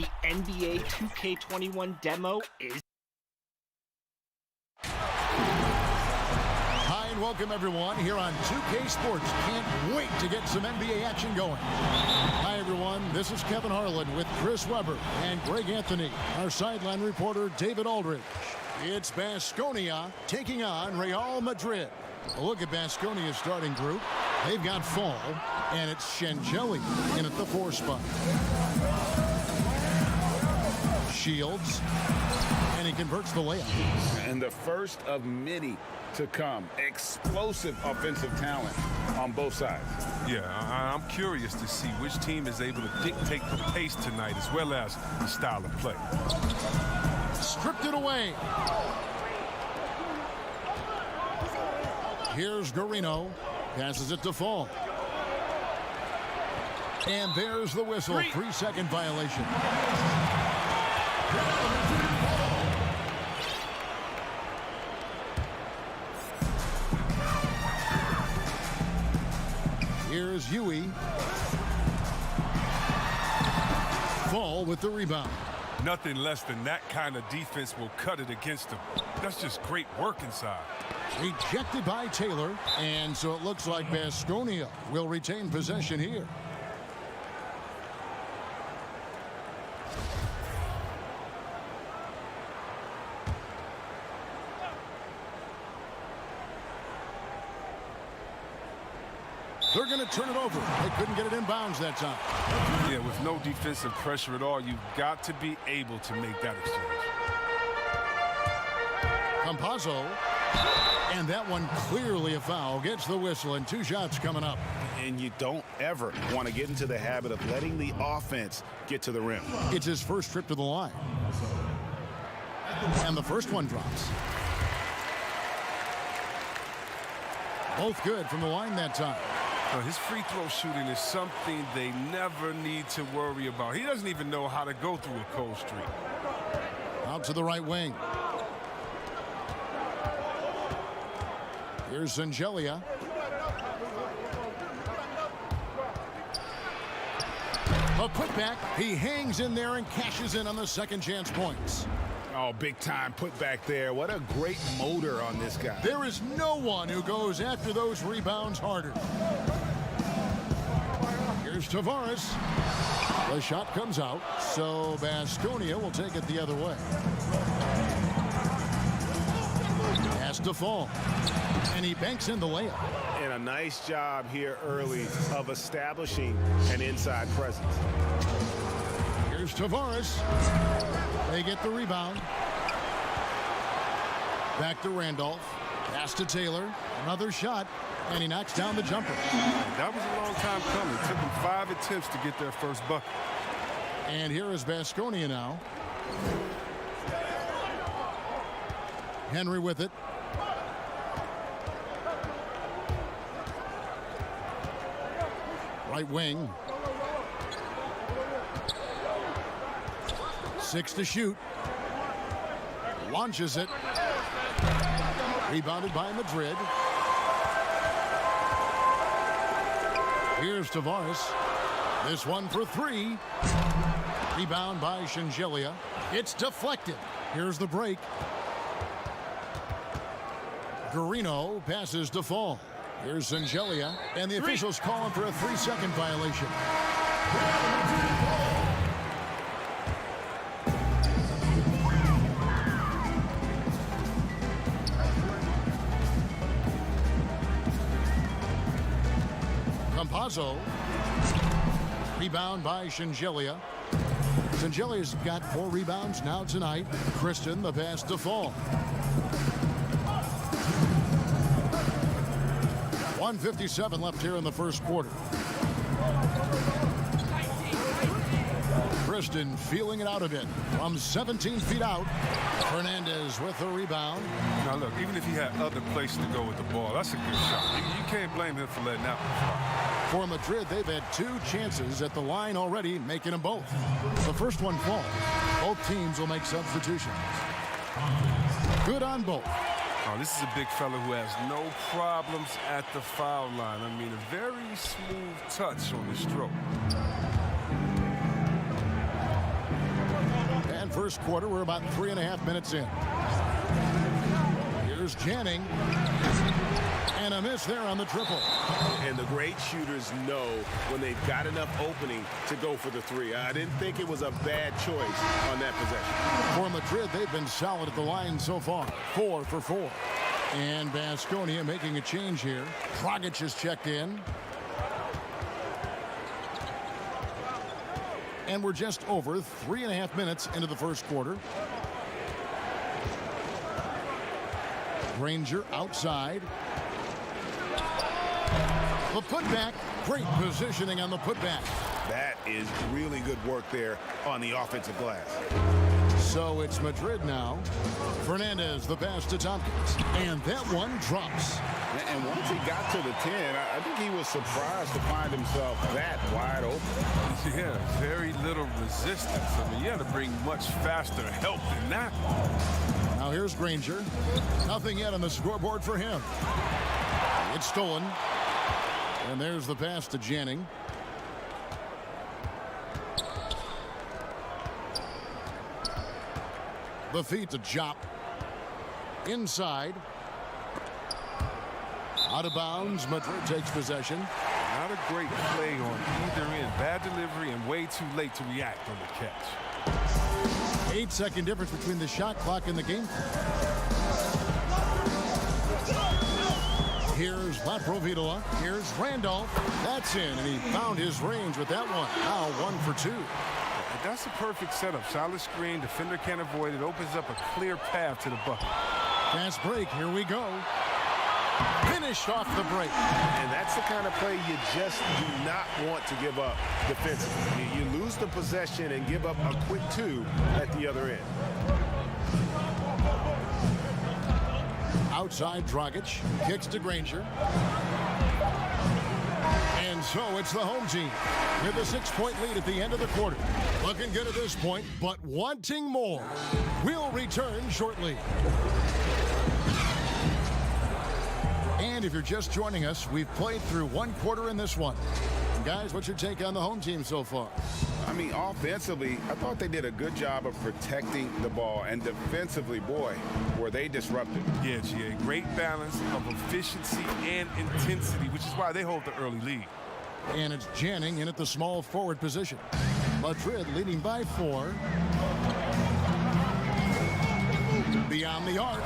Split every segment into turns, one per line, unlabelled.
The NBA 2K21 demo is...
Hi and welcome everyone here on 2K Sports. Can't wait to get some NBA action going. Hi everyone, this is Kevin Harlan with Chris Webber and Greg Anthony, our sideline reporter David Aldridge. It's Baskonia taking on Real Madrid. A look at Baskonia's starting group. They've got Fall, and it's Shengeli in at the 4 spot. Shields, and he converts the layup.
And the first of many to come. Explosive offensive talent on both sides.
Yeah, I'm curious to see which team is able to dictate the pace tonight as well as the style of play.
Stripped it away. Here's Garino. Passes it to Fall. And there's the whistle. 3-second violation. Here's Huey. Fall with the rebound.
Nothing less than that kind of defense will cut it against them. That's just great work inside.
Rejected by Taylor, and so it looks like Baskonia will retain possession here. They're going to turn it over. They couldn't get it in bounds that time.
Yeah, with no defensive pressure at all, you've got to be able to make that exchange.
Campazzo, and that one clearly a foul. Gets the whistle, and 2 shots coming up.
And you don't ever want to get into the habit of letting the offense get to the rim.
It's his first trip to the line. And the first one drops. Both good from the line that time.
His free throw shooting is something they never need to worry about. He doesn't even know how to go through a cold streak.
Out to the right wing. Here's Zangelia. A putback. He hangs in there and cashes in on the second chance points.
Oh, big time put back there. What a great motor on this guy.
There is no one who goes after those rebounds harder. Here's Tavares. The shot comes out, so Baskonia will take it the other way. Has to Fall, and he banks in the layup.
And a nice job here early of establishing an inside presence.
Here's Tavares. They get the rebound. Back to Randolph. Pass to Taylor. Another shot. And he knocks down the jumper.
That was a long time coming. It took them 5 attempts to get their first bucket.
And here is Baskonia now. Henry with it. Right wing. 6 to shoot. Launches it. Rebounded by Madrid. Here's Tavares. This one for 3. Rebound by Shengeli. It's deflected. Here's the break. Garino passes to Fall. Here's Shengeli. And the officials call him for a 3-second violation. Campazzo. Rebound by Shengeli. Shengeli's got 4 rebounds now tonight. Kristen, the pass to Fall. 1:57 left here in the first quarter. Kristen feeling it out a bit from 17 feet out. Fernandez with the rebound.
Now look, even if he had other places to go with the ball, that's a good shot. You can't blame him for letting that one fly.
For Madrid, they've had 2 chances at the line already, making them both. The first one falls. Both teams will make substitutions. Good on both.
Oh, this is a big fella who has no problems at the foul line. I mean, a very smooth touch on the stroke.
first quarter. We're about 3.5 minutes in. Here's Janning. And a miss there on the triple.
And the great shooters know when they've got enough opening to go for the three. I didn't think it was a bad choice on that possession.
For Madrid, they've been solid at the line so far. 4 for 4. And Baskonia making a change here. Dragic has checked in. And we're just over 3.5 minutes into the first quarter. Granger outside. The putback. Great positioning on the putback.
That is really good work there on the offensive glass.
So it's Madrid now. Fernandez, the pass to Tompkins. And that one drops.
And once he got to the 10, I think he was surprised to find himself that wide open.
Yeah, very little resistance. I mean, you had to bring much faster help than that.
Now here's Granger. Nothing yet on the scoreboard for him. It's stolen. And there's the pass to Janning. The feed to Jop. Inside. Out of bounds. Madrid takes possession.
Not a great play on either end. Bad delivery and way too late to react on the catch.
8-second difference between the shot clock and the game. Here's Latprovitola. Here's Randolph. That's in, and he found his range with that one. Now 1 for 2.
That's a perfect setup. Solid screen. Defender can't avoid it. Opens up a clear path to the bucket.
Fast break. Here we go. Finished off the break.
And that's the kind of play you just do not want to give up defensively. You lose the possession and give up a quick 2 at the other end.
Outside Dragic. Kicks to Granger. And so it's the home team with a 6-point lead at the end of the quarter. Looking good at this point, but wanting more. We'll return shortly. And if you're just joining us, we've played through 1 quarter in this one. And guys, what's your take on the home team so far?
I mean, offensively, I thought they did a good job of protecting the ball. And defensively, boy, were they disruptive.
Yeah, GA. Great balance of efficiency and intensity, which is why they hold the early lead.
And it's Janning in at the small forward position. Madrid leading by 4. Beyond the arc.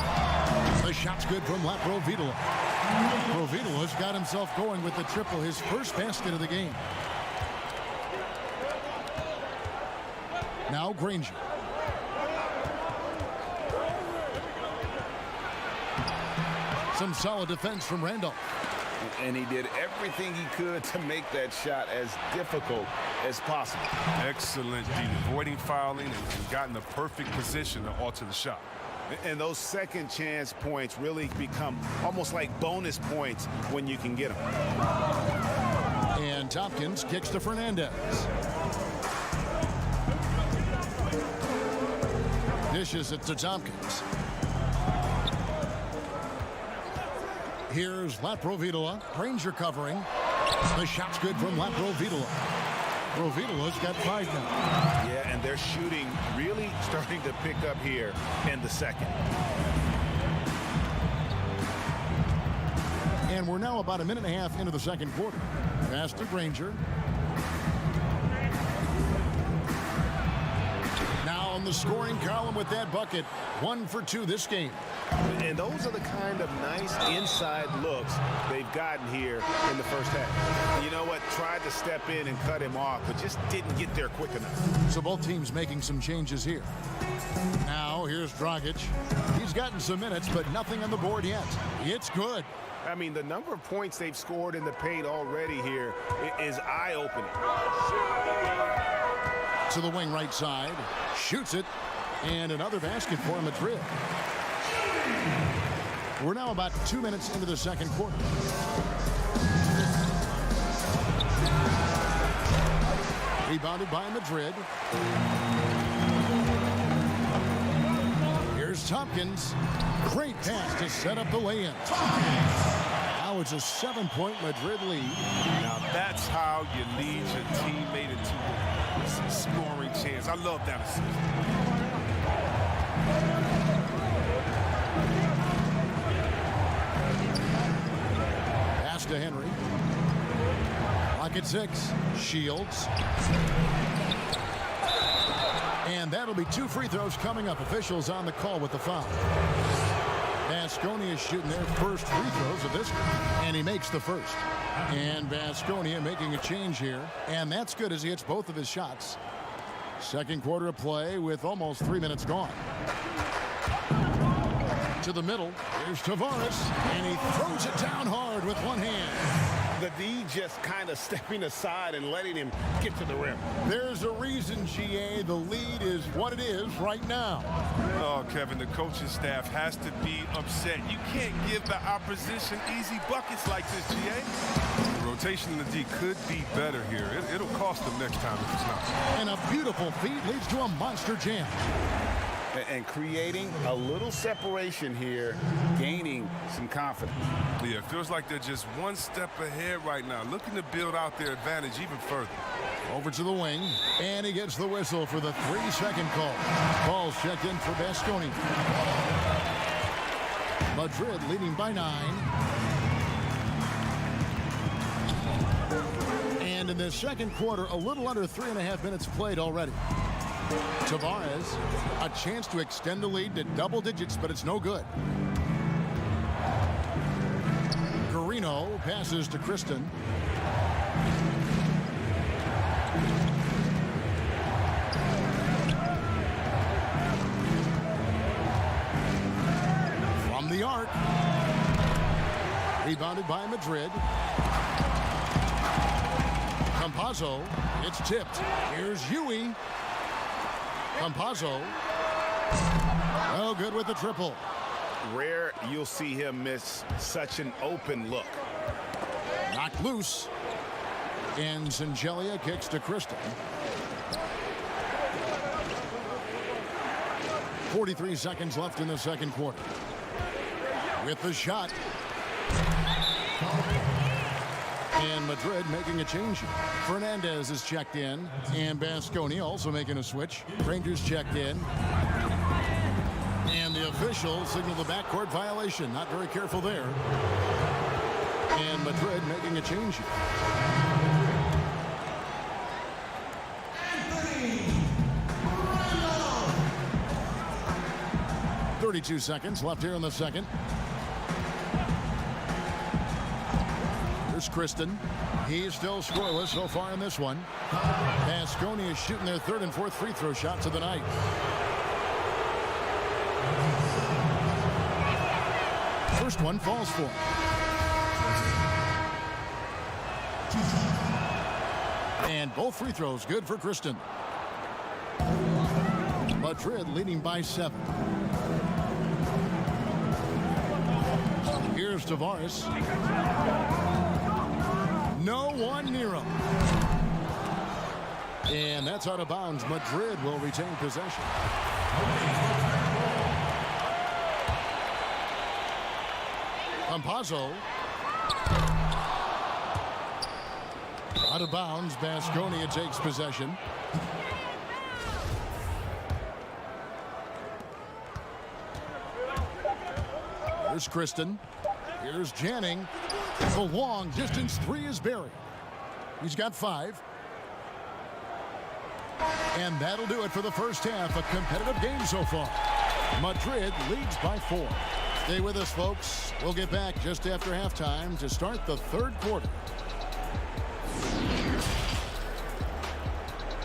The shot's good from Latprovitola. Provitola's got himself going with the triple, his first basket of the game. Now Granger. Some solid defense from Randolph.
And he did everything he could to make that shot as difficult as possible.
Excellent D, avoiding fouling and gotten the perfect position to alter the shot.
And those second chance points really become almost like bonus points when you can get them.
And Tompkins kicks to Fernandez. Dishes it to Tompkins. Here's Latprovitola. Granger covering. The shot's good from Latprovitola. Provitola's got 5 now.
Yeah, and they're shooting really starting to pick up here in the second.
And we're now about 1.5 minutes into the second quarter. Pass to Granger. Now on the scoring column with that bucket. 1 for 2 this game.
And those are the kind of nice inside looks they've gotten here in the first half. You know what? Tried to step in and cut him off, but just didn't get there quick enough.
So both teams making some changes here. Now here's Dragic. He's gotten some minutes, but nothing on the board yet. It's good.
I mean, the number of points they've scored in the paint already here is eye-opening.
To the wing right side. Shoots it. And another basket for Madrid. We're now about 2 minutes into the second quarter. Rebounded by Madrid. Here's Tompkins. Great pass to set up the lay-in. Now it's a 7-point Madrid lead.
Now that's how you lead your teammate into a scoring chance. I love that assist.
to Henry. Clock at 6. Shields. And that'll be 2 free throws coming up. Officials on the call with the foul. Baskonia is shooting their first free throws of this game, and he makes the first. And Baskonia making a change here, and that's good as he hits both of his shots. Second quarter of play with almost 3 minutes gone. To the middle. Here's Tavares, and he throws it down hard with one hand.
The D just kind of stepping aside and letting him get to the rim.
There's a reason, GA. The lead is what it is right now.
Oh, Kevin, the coaching staff has to be upset. You can't give the opposition easy buckets like this, GA. The rotation in the D could be better here. It'll cost them next time if it's not.
And a beautiful feed leads to a monster jam.
And creating a little separation here, gaining some confidence.
Yeah, it feels like they're just one step ahead right now, looking to build out their advantage even further.
Over to the wing, and he gets the whistle for the 3-second call. Ball's checked in for Baskonia. Madrid leading by 9. And in the second quarter, a little under 3.5 minutes played already. Tavares, a chance to extend the lead to double digits, but it's no good. Garino passes to Kristen. From the arc. Rebounded by Madrid. Campazzo. It's tipped. Here's Huey. Campazzo. Oh, good with the triple.
Rare you'll see him miss such an open look.
Knocked loose. And Singelia kicks to Kristen. 43 seconds left in the second quarter. With the shot. And Madrid making a change. Fernandez is checked in. And Baskonia also making a switch. Rangers checked in. And the official signaled the backcourt violation. Not very careful there. And Madrid making a change. 32 seconds left here in the second. Here's Kristen. He's still scoreless so far in this one. Baskonia is shooting their third and fourth free throw shots of the night. First one falls for him. And both free throws good for Kristen. Madrid leading by 7. Here's Tavares. No one near him. And that's out of bounds. Madrid will retain possession. Campazzo. Out of bounds. Baskonia takes possession. Here's Kristen. Here's Janning. The long distance three is buried. He's got 5. And that'll do it for the first half. A competitive game so far. Madrid leads by 4. Stay with us, folks. We'll get back just after halftime to start the third quarter.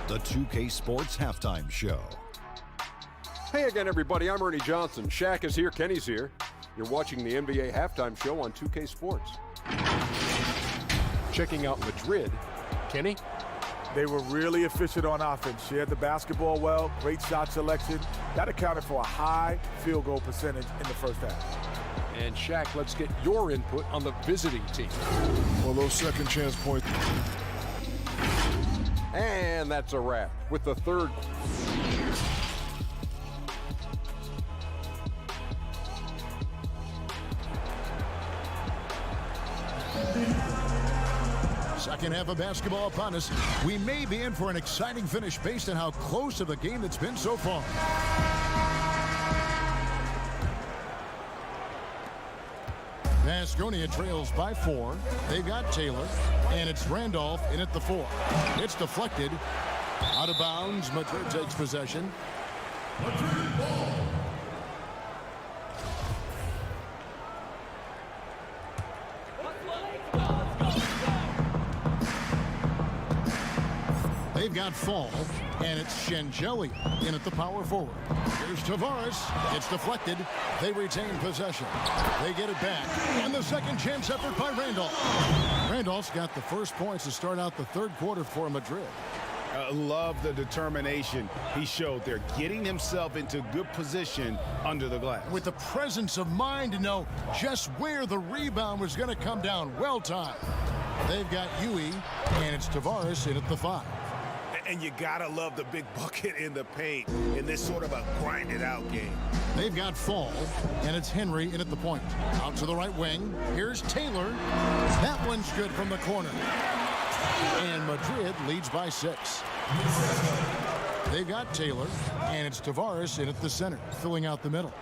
The 2K Sports Halftime Show.
Hey again, everybody. I'm Ernie Johnson. Shaq is here. Kenny's here. You're watching the NBA Halftime Show on 2K Sports. Checking out Madrid. Kenny?
They were really efficient on offense. She had the basketball well, great shot selection. That accounted for a high field goal percentage in the first half.
And Shaq, let's get your input on the visiting team.
Well, those second chance points.
And that's a wrap with the third.
Second half of basketball upon us. We may be in for an exciting finish based on how close of the game that's been so far. Vasconia trails by 4. They've got Taylor, and it's Randolph in at the 4. It's deflected. Out of bounds. Madrid takes possession. They've got Fall, and it's Shangeli in at the power forward. Here's Tavares. It's deflected. They retain possession. They get it back. And the second chance effort by Randolph. Randolph's got the first points to start out the third quarter for Madrid.
Love the determination he showed there, getting himself into good position under the glass.
With the presence of mind to know just where the rebound was going to come down. Well timed. They've got Huey, and it's Tavares in at the 5.
And you gotta love the big bucket in the paint in this sort of a grinded out game.
They've got Fall, and it's Henry in at the point. Out to the right wing. Here's Taylor. That one's good from the corner. And Madrid leads by 6. They've got Taylor, and it's Tavares in at the center, filling out the middle.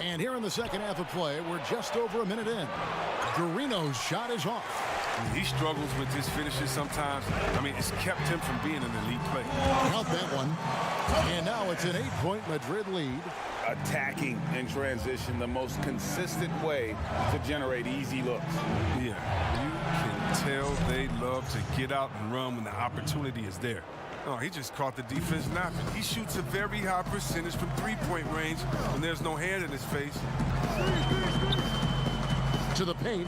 And here in the second half of play, we're just over a minute in. Guarino's shot is off.
He struggles with his finishes sometimes. I mean, it's kept him from being an elite player.
Count that one. And now it's an 8-point Madrid lead.
Attacking in transition, the most consistent way to generate easy looks.
Yeah, you can tell they love to get out and run when the opportunity is there. Oh, he just caught the defense napping. He shoots a very high percentage from three-point range when there's no hand in his face.
To the paint.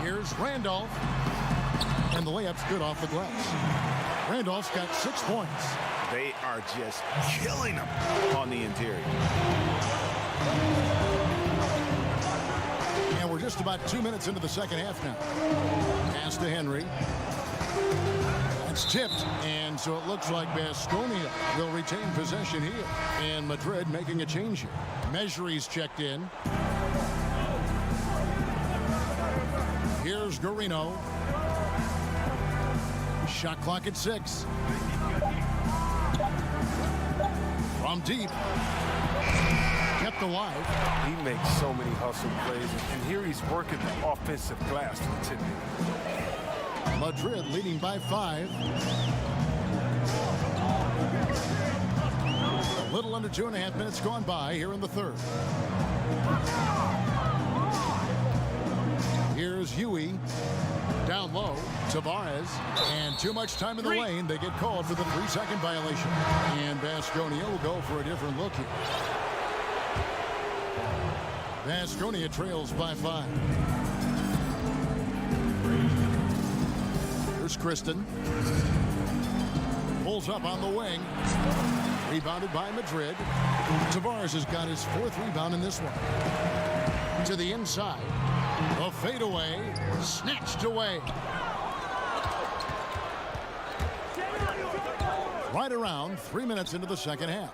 Here's Randolph. And the layup's good off the glass. Randolph's got 6 points.
They are just killing them on the interior.
And we're just about 2 minutes into the second half now. Pass to Henry. It's tipped, and so it looks like Vasconia will retain possession here. And Madrid making a change here. Measury's checked in. Here's Guarino. Shot clock at 6. From deep. Kept alive.
He makes so many hustle plays, and here he's working the offensive glass to the tip.
Madrid leading by 5. A little under 2.5 minutes gone by here in the third. Here's Huey. Down low, Tavares. And too much time in the lane. They get called for the 3-second violation. And Vasconia will go for a different look here. Vasconia trails by 5. Here's Kristen. Pulls up on the wing. Rebounded by Madrid. Tavares has got his 4th rebound in this one. To the inside. A fadeaway. Snatched away. Right around 3 minutes into the second half.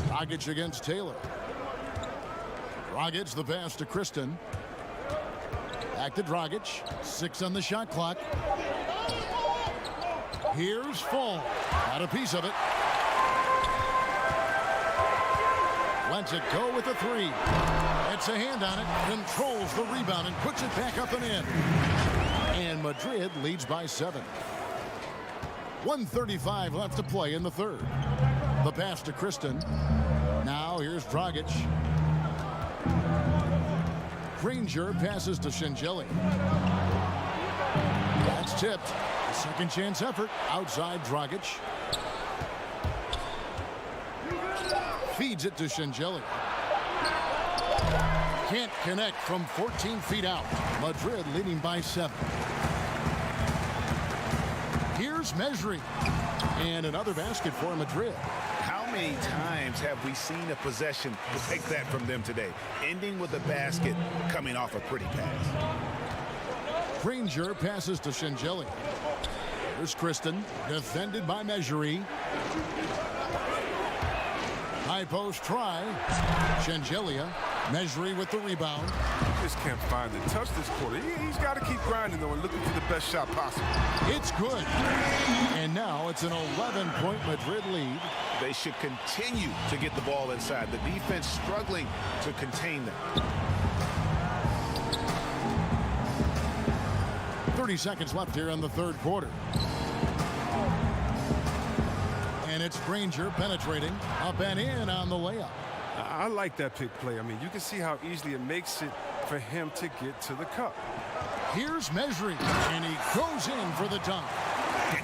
Dragic against Taylor. Dragic the pass to Kristen. Back to Dragic. 6 on the shot clock. Here's Fall. Got a piece of it. Lets it go with a 3. It's a hand on it. Controls the rebound and puts it back up and in. And Madrid leads by 7. 1:35 left to play in the third. The pass to Kristen. Now here's Dragic. Granger passes to Shangeli. That's tipped. A second chance effort outside Dragic. Feeds it to Shangeli. Can't connect from 14 feet out. Madrid leading by 7. Here's Measuring. And another basket for Madrid.
How many times have we seen a possession like that from them today? Ending with a basket, coming off a pretty pass.
Granger passes to Shangeli. Here's Kristen. Defended by Measuring. High post try. Shangelia. Measuring with the rebound.
just can't find the touch this quarter. He's got to keep grinding, though, and looking for the best shot possible.
It's good. And now it's an 11-point Madrid lead.
They should continue to get the ball inside. The defense struggling to contain them.
30 seconds left here in the third quarter. And it's Granger penetrating up and in on the layup.
I like that pick play. I mean, you can see how easily it makes it for him to get to the cup.
Here's measuring, and he goes in for the dunk.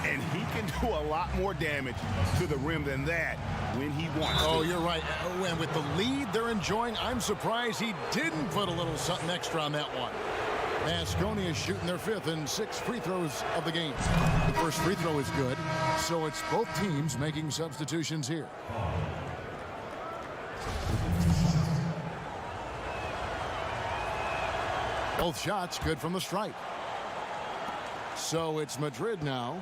And he can do a lot more damage to the rim than that when he wants to.
Oh, you're right. And with the lead they're enjoying, I'm surprised he didn't put a little something extra on that one. Vasconia is shooting their 5th and 6th free throws of the game. The first free throw is good, so it's both teams making substitutions here. Both shots good from the stripe. So it's Madrid now.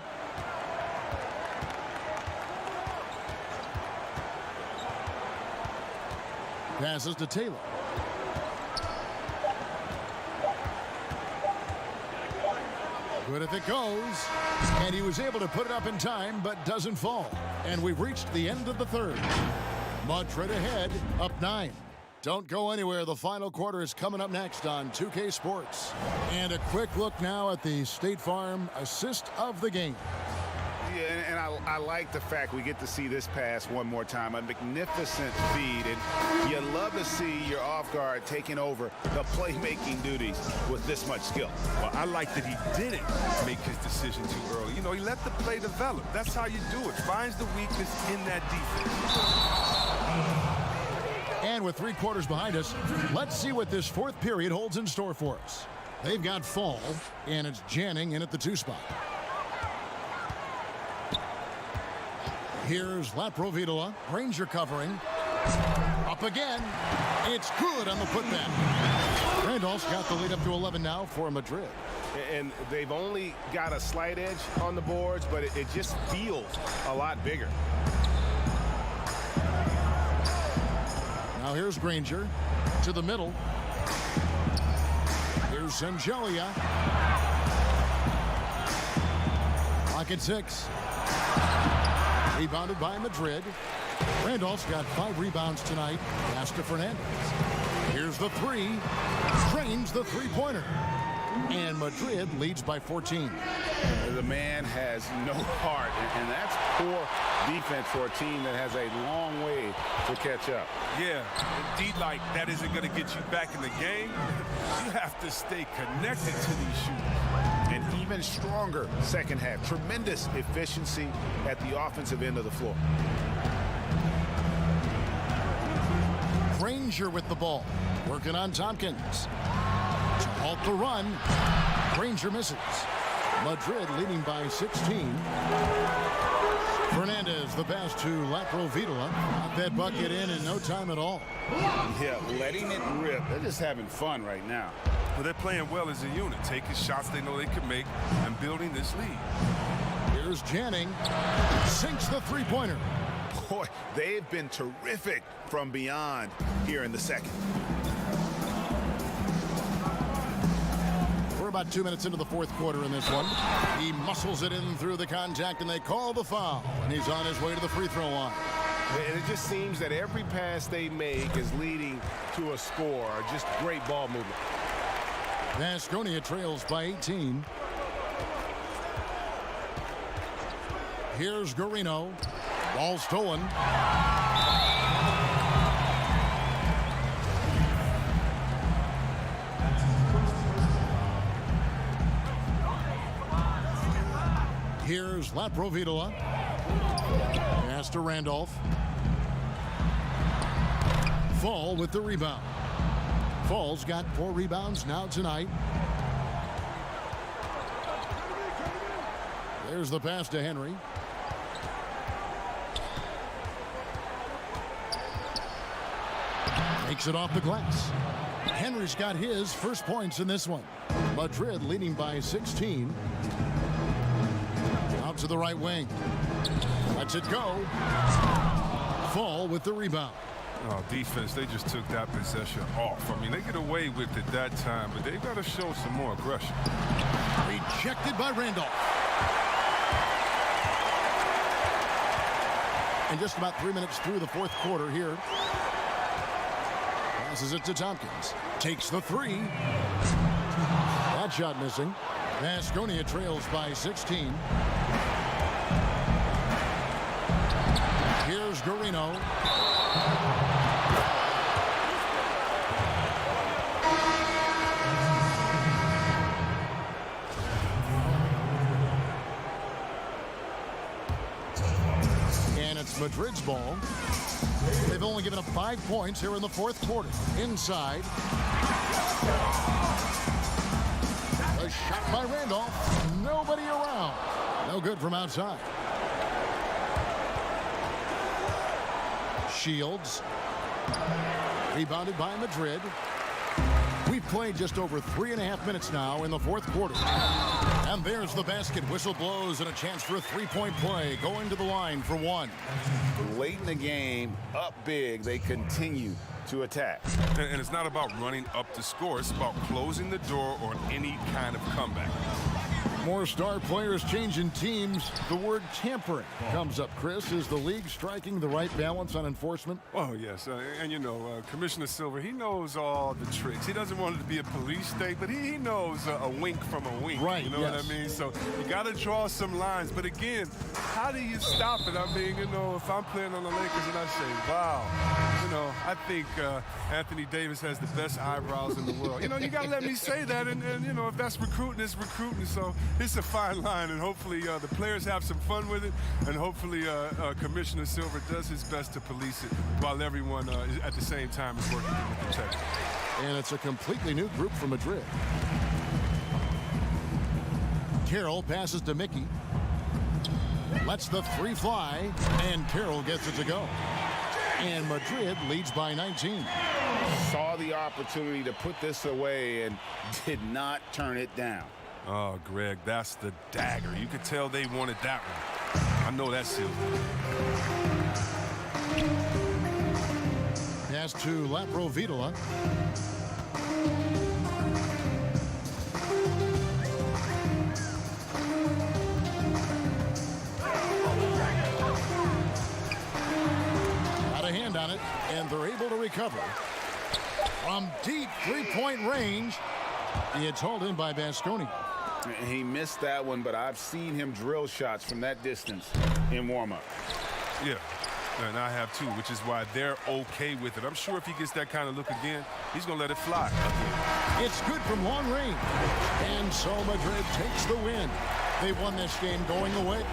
Passes to Taylor. Good if it goes. And he was able to put it up in time, but doesn't fall. And we've reached the end of the third. Madrid ahead, up 9. Don't go anywhere. The final quarter is coming up next on 2K Sports. And a quick look now at the State Farm assist of the game.
Yeah, and I like the fact we get to see this pass one more time. A magnificent feed, and you love to see your off guard taking over the playmaking duties with this much skill.
Well, I like that he didn't make his decision too early. You know, he let the play develop. That's how you do it. Finds the weakness in that defense.
And with 3 quarters behind us, let's see what this 4th period holds in store for us. They've got Fall, and it's Janning in at the 2 spot. Here's Laprovitola. Granger covering. Up again. It's good on the putback. Randolph's got the lead up to 11 now for Madrid.
And they've only got a slight edge on the boards, but it just feels a lot bigger.
Now here's Granger to the middle. Here's Sangelia. Clock at 6. Rebounded by Madrid. Randolph's got 5 rebounds tonight. Pass to Fernandez. Here's the 3. Trains the 3-pointer. And Madrid leads by 14.
The man has no heart, and that's poor defense for a team that has a long way to catch up.
Yeah, indeed, like that isn't going to get you back in the game. You have to stay connected to these shooters.
An even stronger second half. Tremendous efficiency at the offensive end of the floor.
Granger with the ball. Working on Tompkins. To halt the run. Granger misses. Madrid leading by 16. Fernandez, the pass to Laprovitola. Got that bucket in no time at all.
Yeah, letting it rip. They're just having fun right now.
But they're playing well as a unit, taking shots they know they can make and building this lead.
Here's Janning. Sinks the 3-pointer.
Boy, they've been terrific from beyond here in the second.
We're about 2 minutes into the 4th quarter in this one. He muscles it in through the contact, and they call the foul. And he's on his way to the free throw line.
And it just seems that every pass they make is leading to a score. Just great ball movement.
Vasconia trails by 18. Here's Garino. Ball stolen. Here's Laprovitola. Pass to Randolph. Fall with the rebound. Fall's got 4 rebounds now tonight. There's the pass to Henry. Takes it off the glass. Henry's got his first points in this one. Madrid leading by 16. Out to the right wing. Lets it go. Fall with the rebound.
Oh, defense, they just took that possession off. I mean, they get away with it that time, but they've got to show some more aggression.
Rejected by Randolph. And just about 3 minutes through the fourth quarter here. Passes it to Tompkins. Takes the three. That shot missing. Baskonia trails by 16. Here's Garino. And it's Madrid's ball. They've only given up 5 points here in the fourth quarter. Inside. A shot by Randolph. Nobody around. No good from outside. Shields. Rebounded by Madrid. We've played just over 3.5 minutes now in the fourth quarter. And there's the basket. Whistle blows and a chance for a three-point play. Going to the line for one.
Late in the game, up big, they continue to attack.
And it's not about running up the score. It's about closing the door on any kind of comeback.
More star players changing teams. The word tampering comes up, Chris. Is the league striking the right balance on enforcement?
Oh, yes. And, you know, Commissioner Silver, he knows all the tricks. He doesn't want it to be a police state, but he knows a wink from a wink.
Right,
You know
yes.
what I mean? So you got to draw some lines. But, again, how do you stop it? I mean, you know, if I'm playing on the Lakers and I say, wow, you know, I think Anthony Davis has the best eyebrows in the world. You know, you got to let me say that. And, you know, if that's recruiting, it's recruiting. So it's a fine line, and hopefully the players have some fun with it, and hopefully Commissioner Silver does his best to police it while everyone at the same time is working to protect it.
And it's a completely new group from Madrid. Carroll passes to Mickey. Lets the three fly, and Carroll gets it to go. And Madrid leads by 19.
Saw the opportunity to put this away and did not turn it down.
Oh, Greg, that's the dagger. You could tell they wanted that one. I know that's Silver.
Pass to Laprovitola. Got a hand on it, and they're able to recover. From deep three-point range, it's hauled in by Baskonia.
He missed that one, but I've seen him drill shots from that distance in warm-up.
Yeah, and I have too, which is why they're okay with it. I'm sure if he gets that kind of look again, he's going to let it fly.
It's good from long range. And so Madrid takes the win. They won this game going away.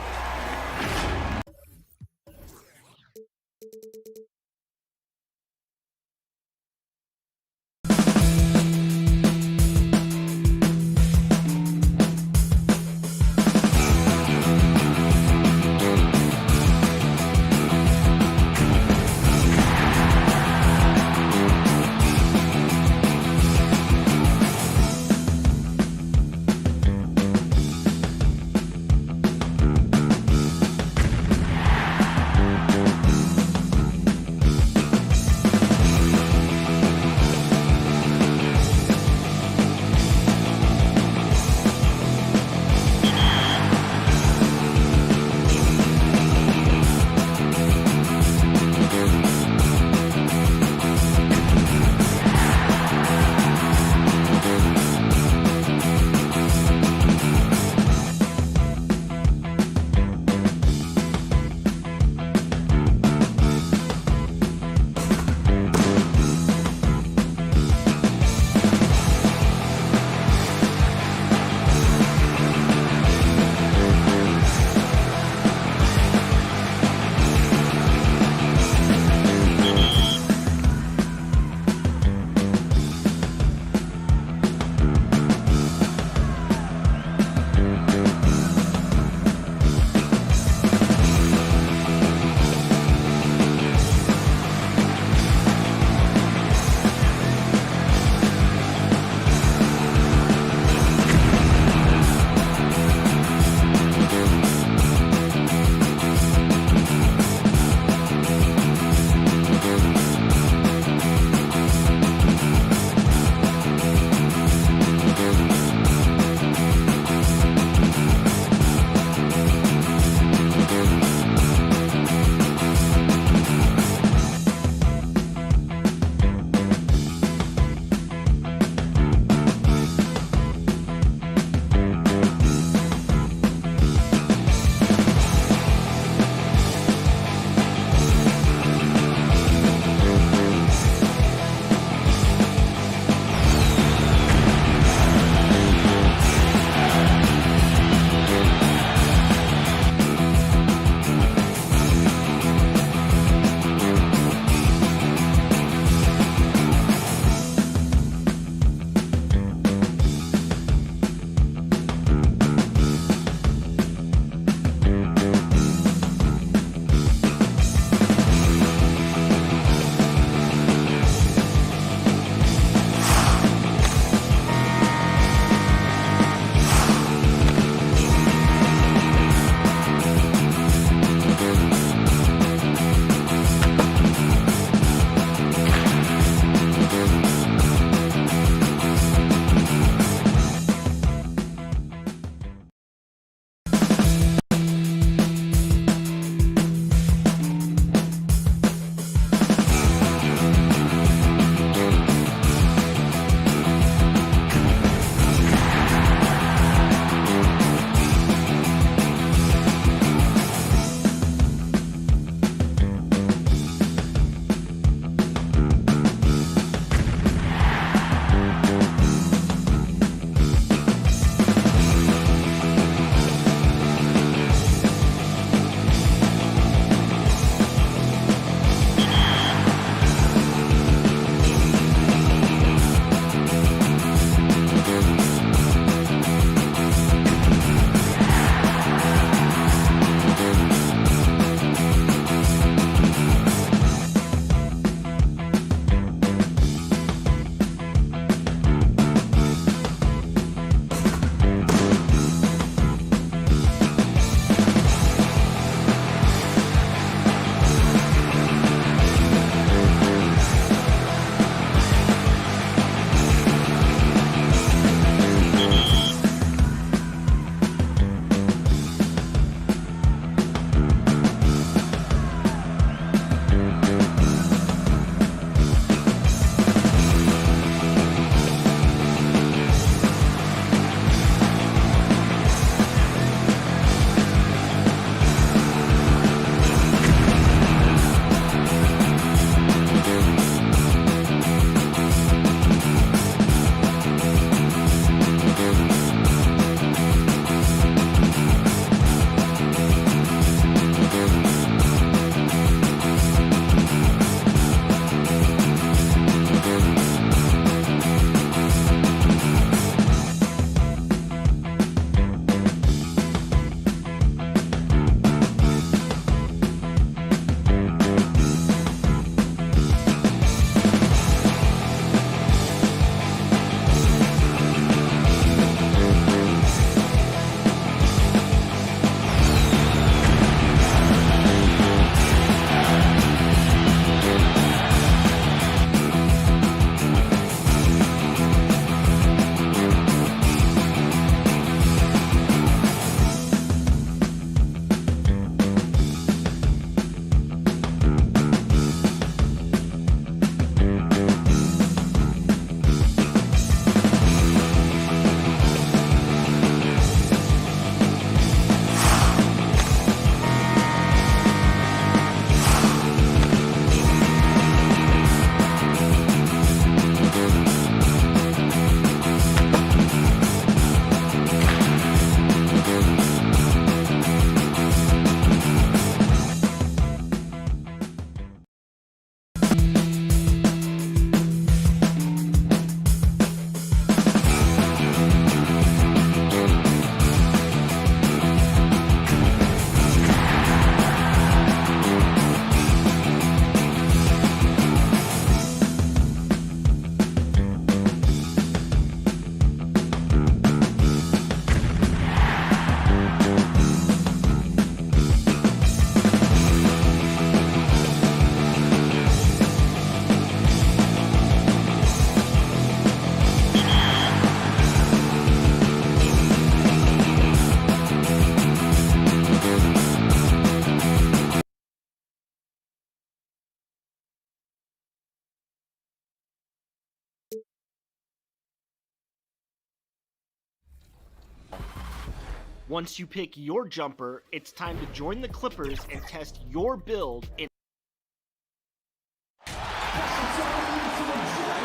Once you pick your jumper, it's time to join the Clippers and test your build in.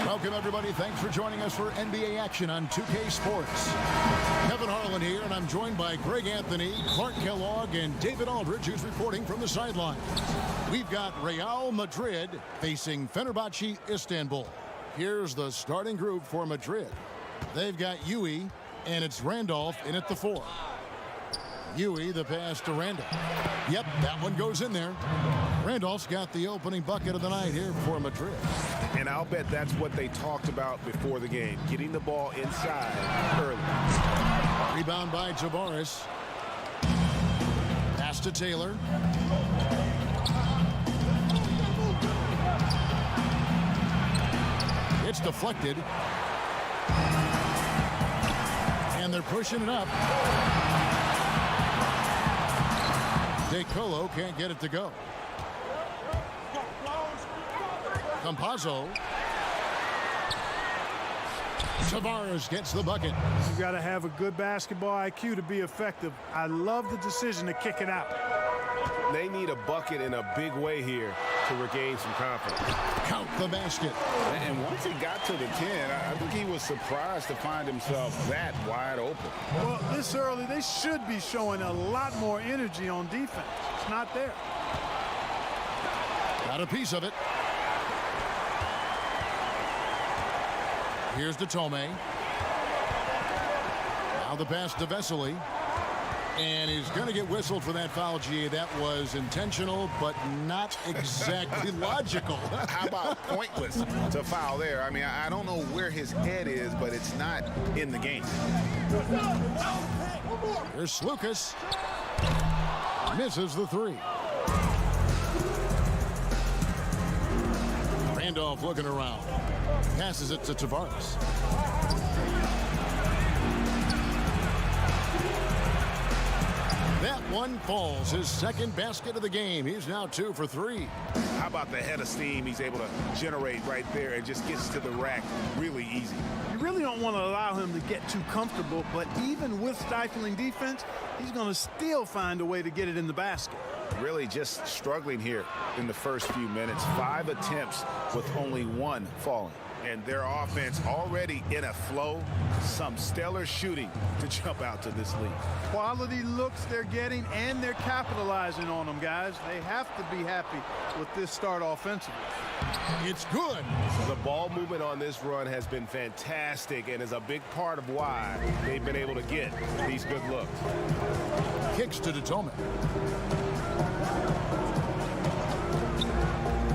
Welcome, everybody. Thanks for joining us for NBA action on 2K Sports. Kevin Harlan here, and I'm joined by Greg Anthony, Clark Kellogg, and David Aldridge, who's reporting from the sidelines. We've got Real Madrid facing Fenerbahce Istanbul. Here's the starting group for Madrid. They've got Yui, and it's Randolph in at the 4. Yui, the pass to Randolph. Yep, that one goes in there. Randolph's got the opening bucket of the night here for Madrid.
And I'll bet that's what they talked about before the game, getting the ball inside early.
Rebound by Tavares. Pass to Taylor. It's deflected. And they're pushing it up. DeColo can't get it to go. Campazzo. Tavares gets the bucket.
You got to have a good basketball IQ to be effective. I love the decision to kick it out.
They need a bucket in a big way here to regain some confidence.
Count the basket.
And once he got to the 10, I think he was surprised to find himself that wide open.
Well, this early, they should be showing a lot more energy on defense. It's not there.
Got a piece of it. Here's to Tome. Now the pass to Vesely. And he's going to get whistled for that foul, GA. That was intentional, but not exactly logical.
How about pointless to foul there? I mean, I don't know where his head is, but it's not in the game.
Here's Lucas. Misses the 3. Randolph looking around. Passes it to Tavares. That one falls. His second basket of the game. He's now 2 for 3.
How about the head of steam he's able to generate right there and just gets to the rack really easy.
You really don't want to allow him to get too comfortable, but even with stifling defense, he's going to still find a way to get it in the basket.
Really just struggling here in the first few minutes. 5 attempts with only 1 falling. And their offense already in a flow. Some stellar shooting to jump out to this lead.
Quality looks they're getting, and they're capitalizing on them, guys. They have to be happy with this start offensively.
It's good.
The ball movement on this run has been fantastic and is a big part of why they've been able to get these good looks.
Kicks to Detome.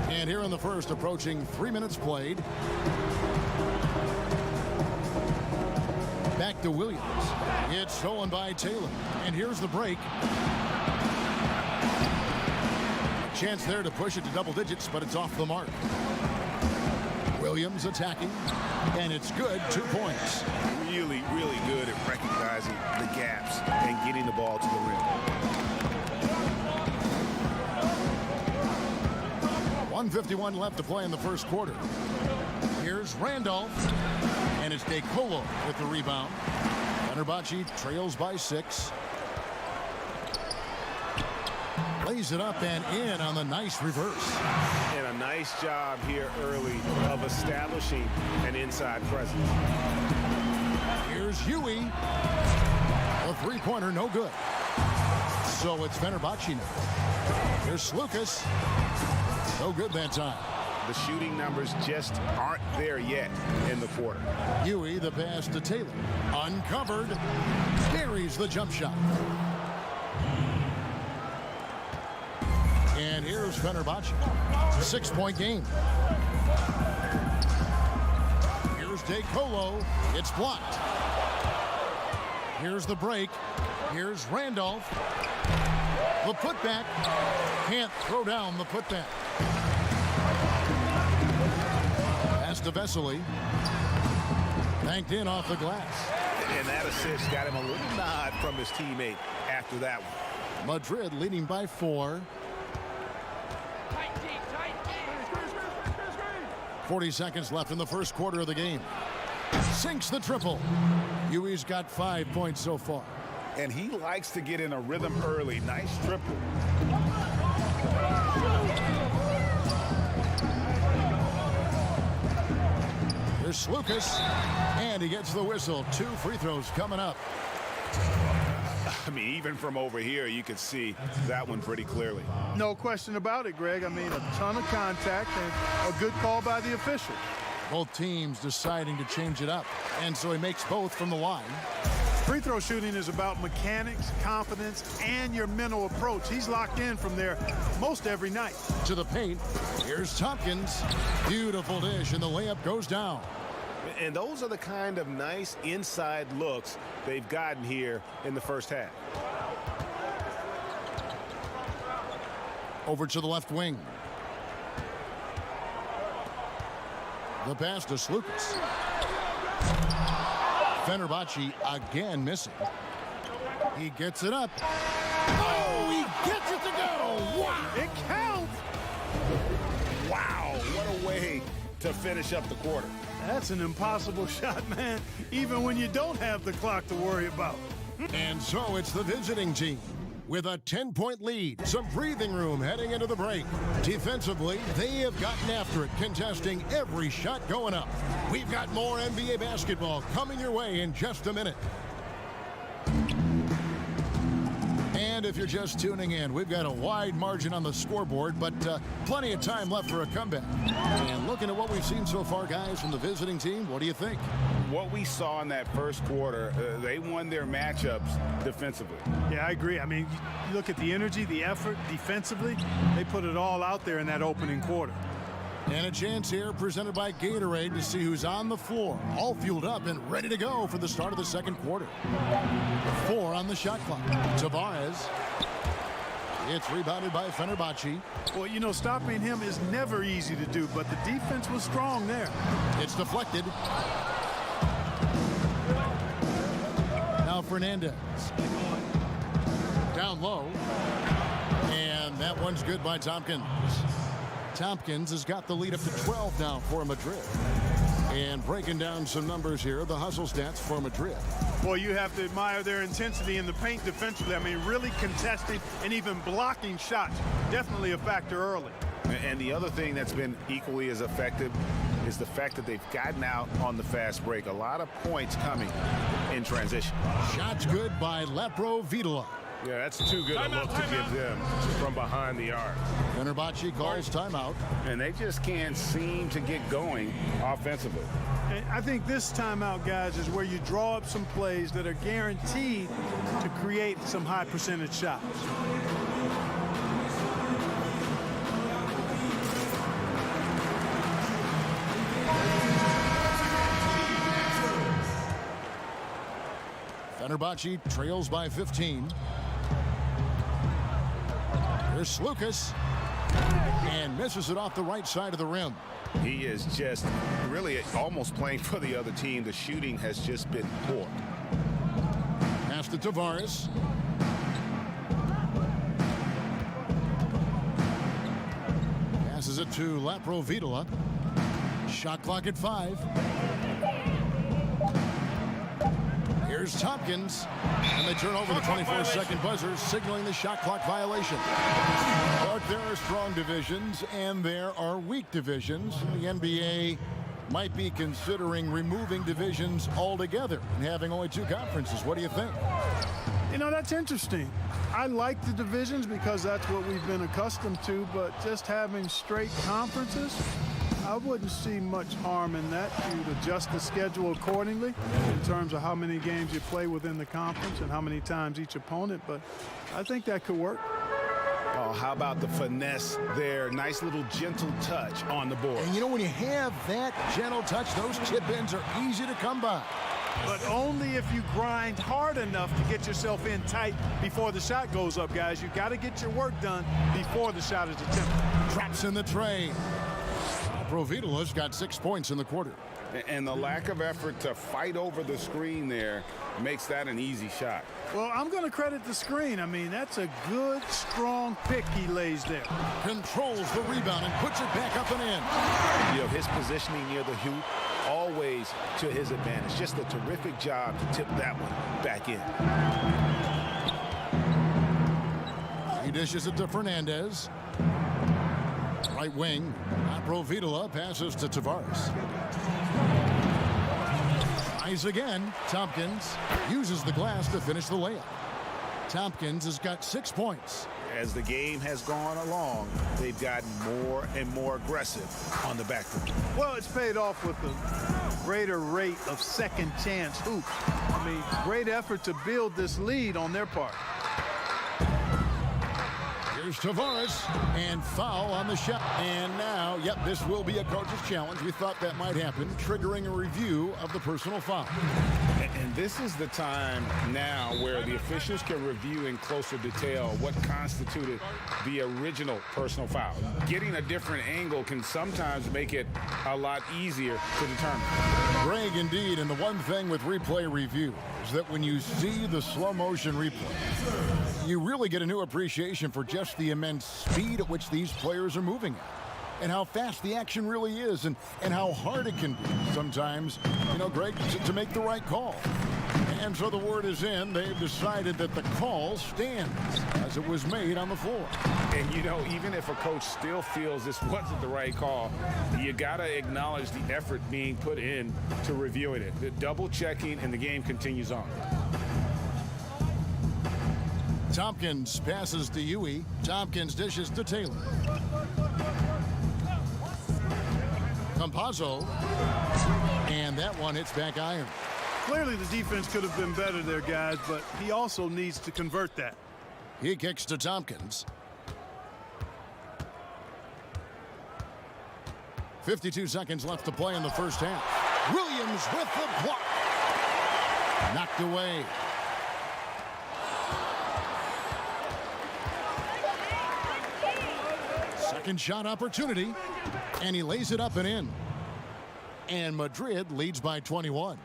And here in the first, approaching 3 minutes played. Back to Williams. It's stolen by Taylor. And here's the break. Chance there to push it to double digits, but it's off the mark. Williams attacking, and it's good. 2 points.
Really, really good at recognizing the gaps and getting the ball to the rim.
1:51 left to play in the first quarter. Here's Randolph, and it's DeColo with the rebound. Fenerbahce trails by 6. Lays it up and in on the nice reverse.
And a nice job here early of establishing an inside presence.
Here's Huey. A 3-pointer, no good. So it's Fenerbahce now. Here's Lucas. No good that time.
The shooting numbers just aren't there yet in the quarter.
Huey, the pass to Taylor. Uncovered. Carries the jump shot. And here's Fenerbahce. 6-point game. Here's DeColo. It's blocked. Here's the break. Here's Randolph. The putback. Can't throw down the putback. Pass to Vesely. Banked in off the glass.
And that assist got him a little nod from his teammate after that one.
Madrid leading by 4. 40 seconds left in the first quarter of the game. Sinks the triple. Huey's got 5 points so far.
and he likes to get in a rhythm early. Nice triple.
Here's Lucas, and he gets the whistle. 2 free throws coming up.
I mean, even from over here, you could see that one pretty clearly.
No question about it, Greg. I mean, a ton of contact and a good call by the official.
Both teams deciding to change it up, and so he makes both from the line.
Free throw shooting is about mechanics, confidence, and your mental approach. He's locked in from there most every night.
To the paint, here's Tompkins. Beautiful dish, and the layup goes down.
And those are the kind of nice inside looks they've gotten here in the first half.
Over to the left wing. The pass to Slukas. Fenerbahce again missing. He gets it up. Oh, he gets it to go. Wow.
It counts.
Wow, what a way to finish up the quarter.
That's an impossible shot, man, even when you don't have the clock to worry about.
And so it's the visiting team with a 10-point lead. Some breathing room heading into the break. Defensively, they have gotten after it, contesting every shot going up. We've got more NBA basketball coming your way in just a minute. And if you're just tuning in, we've got a wide margin on the scoreboard, but plenty of time left for a comeback. And looking at what we've seen so far, guys, from the visiting team, what do you think?
What we saw in that first quarter, they won their matchups defensively.
Yeah, I agree. I mean, you look at the energy, the effort defensively, they put it all out there in that opening quarter.
And a chance here presented by Gatorade to see who's on the floor, all fueled up and ready to go for the start of the second quarter. 4 on the shot clock. Tavares. It's rebounded by Fenerbahce.
Well, you know, stopping him is never easy to do, but the defense was strong there.
It's deflected. Now Fernandez. Down low. And that one's good by Tompkins. Tompkins has got the lead up to 12 now for Madrid. And breaking down some numbers here, the hustle stats for Madrid.
Well, you have to admire their intensity in the paint defensively. I mean, really contesting and even blocking shots. Definitely a factor early.
And the other thing that's been equally as effective is the fact that they've gotten out on the fast break. A lot of points coming in transition.
Shots good by Lepro Vitola.
Yeah, that's too good a look to give them from behind the arc.
Fenerbahce calls timeout.
And they just can't seem to get going offensively.
And I think this timeout, guys, is where you draw up some plays that are guaranteed to create some high percentage shots.
Fenerbahce trails by 15. Here's Slukas. And misses it off the right side of the rim.
He is just really almost playing for the other team. The shooting has just been poor.
Pass to Tavares. Passes it to Lepro Vitola. Shot clock at 5. Here's Tompkins. And they turn over the 24-second buzzer, signaling the shot clock violation. But there are strong divisions and there are weak divisions. The NBA might be considering removing divisions altogether and having only 2 conferences. What do you think?
You know, that's interesting. I like the divisions because that's what we've been accustomed to, but just having straight conferences, I wouldn't see much harm in that. You'd adjust the schedule accordingly in terms of how many games you play within the conference and how many times each opponent, but I think that could work.
Oh, how about the finesse there? Nice little gentle touch on the board.
And you know, when you have that gentle touch, those chip-ins are easy to come by.
But only if you grind hard enough to get yourself in tight before the shot goes up, guys. You've got to get your work done before the shot is attempted.
Traps in the tray. Provitola's got 6 points in the quarter.
And the lack of effort to fight over the screen there makes that an easy shot.
Well, I'm going to credit the screen. I mean, that's a good, strong pick he lays there.
Controls the rebound and puts it back up and in.
You know, his positioning near the hoop, always to his advantage. Just a terrific job to tip that one back in.
He dishes it to Fernandez. Right wing. Aprovitola passes to Tavares. Tries again. Tompkins uses the glass to finish the layup. Tompkins has got 6 points.
As the game has gone along, they've gotten more and more aggressive on the back foot.
Well, it's paid off with a greater rate of second chance hoops. I mean, great effort to build this lead on their part.
Here's Tavares, and foul on the shot. And now, yep, this will be a coach's challenge. We thought that might happen, triggering a review of the personal foul.
And this is the time now where the officials can review in closer detail what constituted the original personal foul. Getting a different angle can sometimes make it a lot easier to determine.
Greg, indeed, and the one thing with replay review is that when you see the slow motion replay, you really get a new appreciation for just the immense speed at which these players are moving at. And how fast the action really is, and how hard it can be sometimes, Greg, to make the right call. And so the word is in. They've decided that the call stands as it was made on the floor.
And, even if a coach still feels this wasn't the right call, you got to acknowledge the effort being put in to reviewing it. The double checking, and the game continues on.
Tompkins passes to Huey. Tompkins dishes to Taylor. Campazzo, and that one hits back iron.
Clearly the defense could have been better there, guys, but he also needs to convert that.
He kicks to Tompkins. 52 seconds left to play in the first half. Williams with the block. Knocked away. Second shot opportunity, and he lays it up and in. And Madrid leads by 21.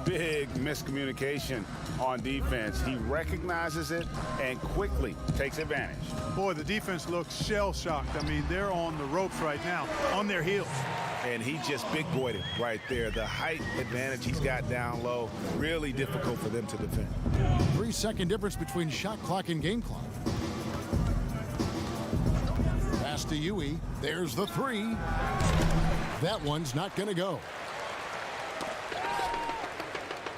Big miscommunication on defense. He recognizes it and quickly takes advantage.
Boy, the defense looks shell-shocked. I mean, they're on the ropes right now, on their heels.
And he just big-boyed it right there. The height advantage he's got down low, really difficult for them to defend.
3-second difference between shot clock and game clock. Pass to Huey. There's the three. That one's not going to go.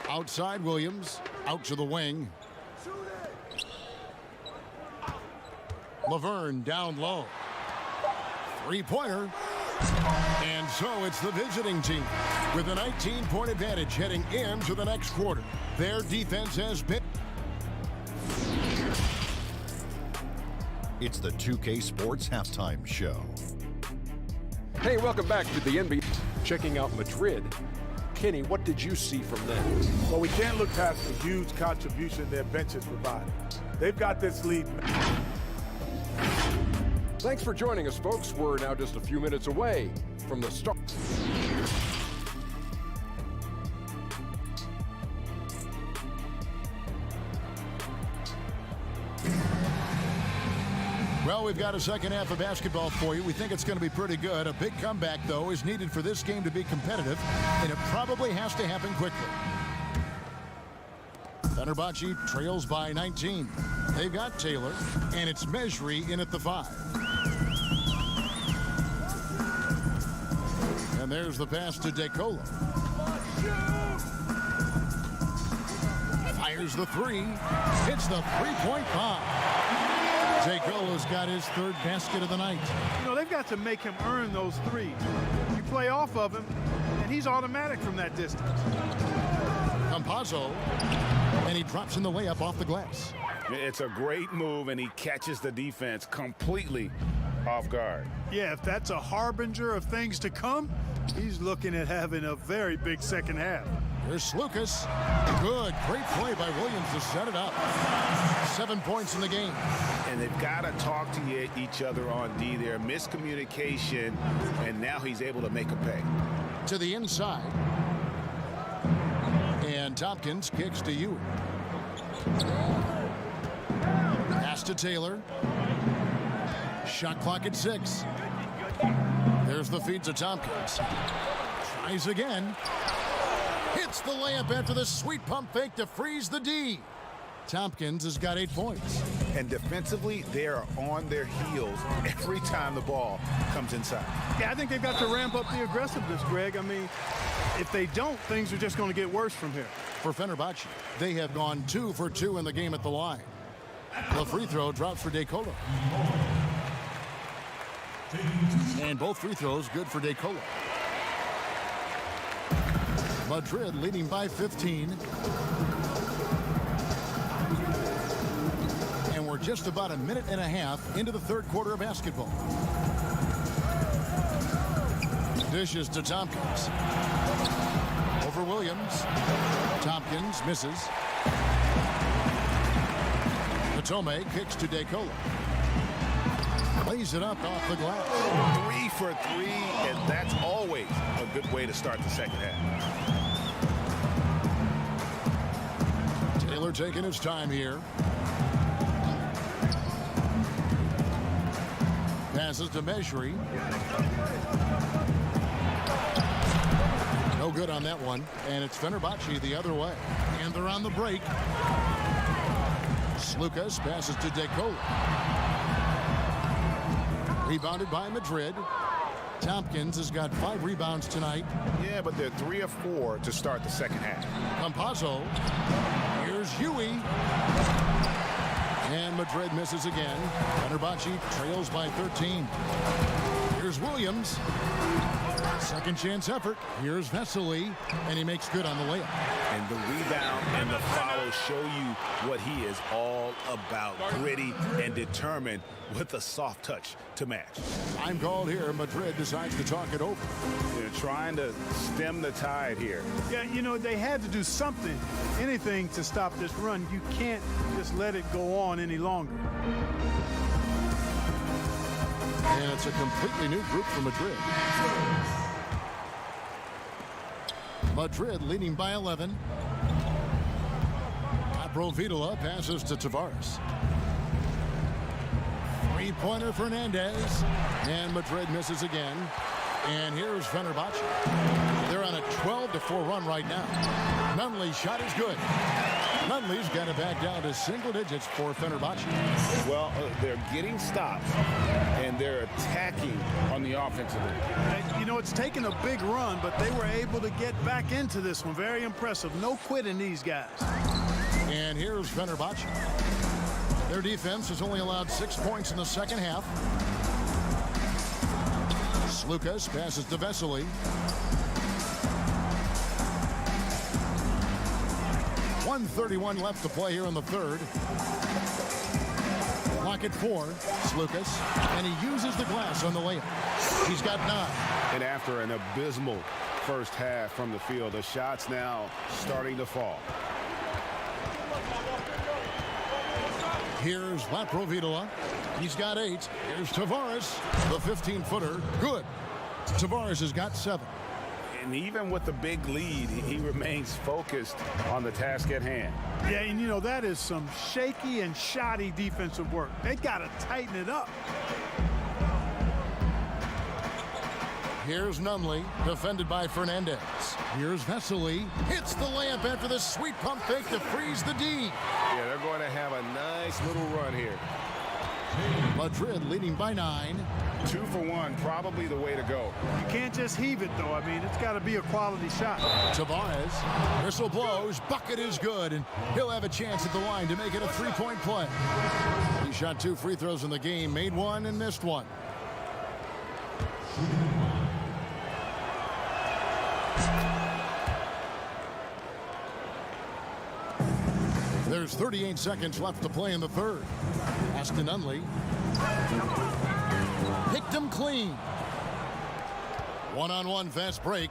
Outside Williams, out to the wing. Laverne down low. Three-pointer. And so it's the visiting team with a 19-point advantage heading into the next quarter. Their defense has been...
It's the 2K Sports Halftime Show.
Hey, welcome back to the NBA. Checking out Madrid. Kenny, what did you see from them?
Well, we can't look past the huge contribution their benches provided. They've got this lead.
Thanks for joining us, folks. We're now just a few minutes away from the start.
Well, we've got a second half of basketball for you. We think it's going to be pretty good. A big comeback, though, is needed for this game to be competitive, and it probably has to happen quickly. Fenerbahce trails by 19. They've got Taylor, and it's Mejri in at the 5. And there's the pass to DeColo. Fires the three. Hits the three-point bomb. DeColo's got his third basket of the night.
They've got to make him earn those threes. You play off of him, and he's automatic from that distance.
Campazzo, and he drops in the layup off the glass.
It's a great move, and he catches the defense completely off guard.
Yeah, if that's a harbinger of things to come, he's looking at having a very big second half.
Here's Lucas. Good, great play by Williams to set it up. 7 points in the game.
And they've got to talk to each other on D there. Miscommunication, and now he's able to make a pay.
To the inside. And Tompkins kicks to Ewing. Pass to Taylor. Shot clock at 6. There's the feed to Tompkins. Tries again. Hits the layup after the sweet pump fake to freeze the D. Tompkins has got 8 points.
And defensively, they are on their heels every time the ball comes inside.
Yeah, I think they've got to ramp up the aggressiveness, Greg. I mean, if they don't, things are just going to get worse from here.
For Fenerbahce, they have gone 2 for 2 in the game at the line. The free throw drops for DeColo. And both free throws good for DeColo. Madrid leading by 15. And we're just about a minute and a half into the third quarter of basketball. Dishes to Tompkins. Over Williams. Tompkins misses. Matome kicks to DeColo. Lays it up off the glass.
3 for 3, and that's always a good way to start the second half.
Taylor taking his time here. Passes to Mejri. No good on that one. And it's Fenerbahce the other way. And they're on the break. Slukas passes to DeColo. Rebounded by Madrid. Tompkins has got 5 rebounds tonight.
Yeah, but they're 3 of 4 to start the second half.
Campazzo. Here's Huey. And Madrid misses again. Fenerbahce trails by 13. Here's Williams. Second chance effort. Here's Vesely. And he makes good on the layup.
And the rebound and the follow show you what he is all about. Gritty and determined with a soft touch to match.
Time called here. Madrid decides to talk it over.
They're trying to stem the tide here.
Yeah, you know, they had to do something, anything to stop this run. You can't just let it go on any longer.
And it's a completely new group for Madrid. Madrid leading by 11. Provitola passes to Tavares. Three-pointer Fernandez. And Madrid misses again. And here's Fenerbahce. They're on a 12-4 run right now. Nunley's shot is good. Nunley's got it back down to single digits for Fenerbahce.
Well, they're getting stops, and they're attacking on the offensive end.
You know, it's taken a big run, but they were able to get back into this one. Very impressive. No quitting these guys.
And here's Fenerbahce. Their defense has only allowed 6 points in the second half. Slukas passes to Vesely. 1:31 left to play here in the third. Clock at 4. Slukas. And he uses the glass on the layup. He's got 9.
And after an abysmal first half from the field, the shots now starting to fall.
Here's Provitola. He's got 8. Here's Tavares. The 15-footer. Good. Tavares has got 7.
And even with the big lead, he remains focused on the task at hand.
Yeah, and you know, that is some shaky and shoddy defensive work. They got to tighten it up.
Here's Nunley, defended by Fernandez. Here's Vesely. Hits the layup after the sweet pump fake to freeze the D.
Yeah, they're going to have a nice little run here.
Madrid leading by 9.
2 for 1, probably the way to go.
You can't just heave it, though. I mean, it's got to be a quality shot.
Tavares. Whistle blows. Bucket is good. And he'll have a chance at the line to make it a 3-point play. He shot 2 free throws in the game. Made 1 and missed 1. There's 38 seconds left to play in the third. Aston Nunley. Picked him clean. One-on-one fast break.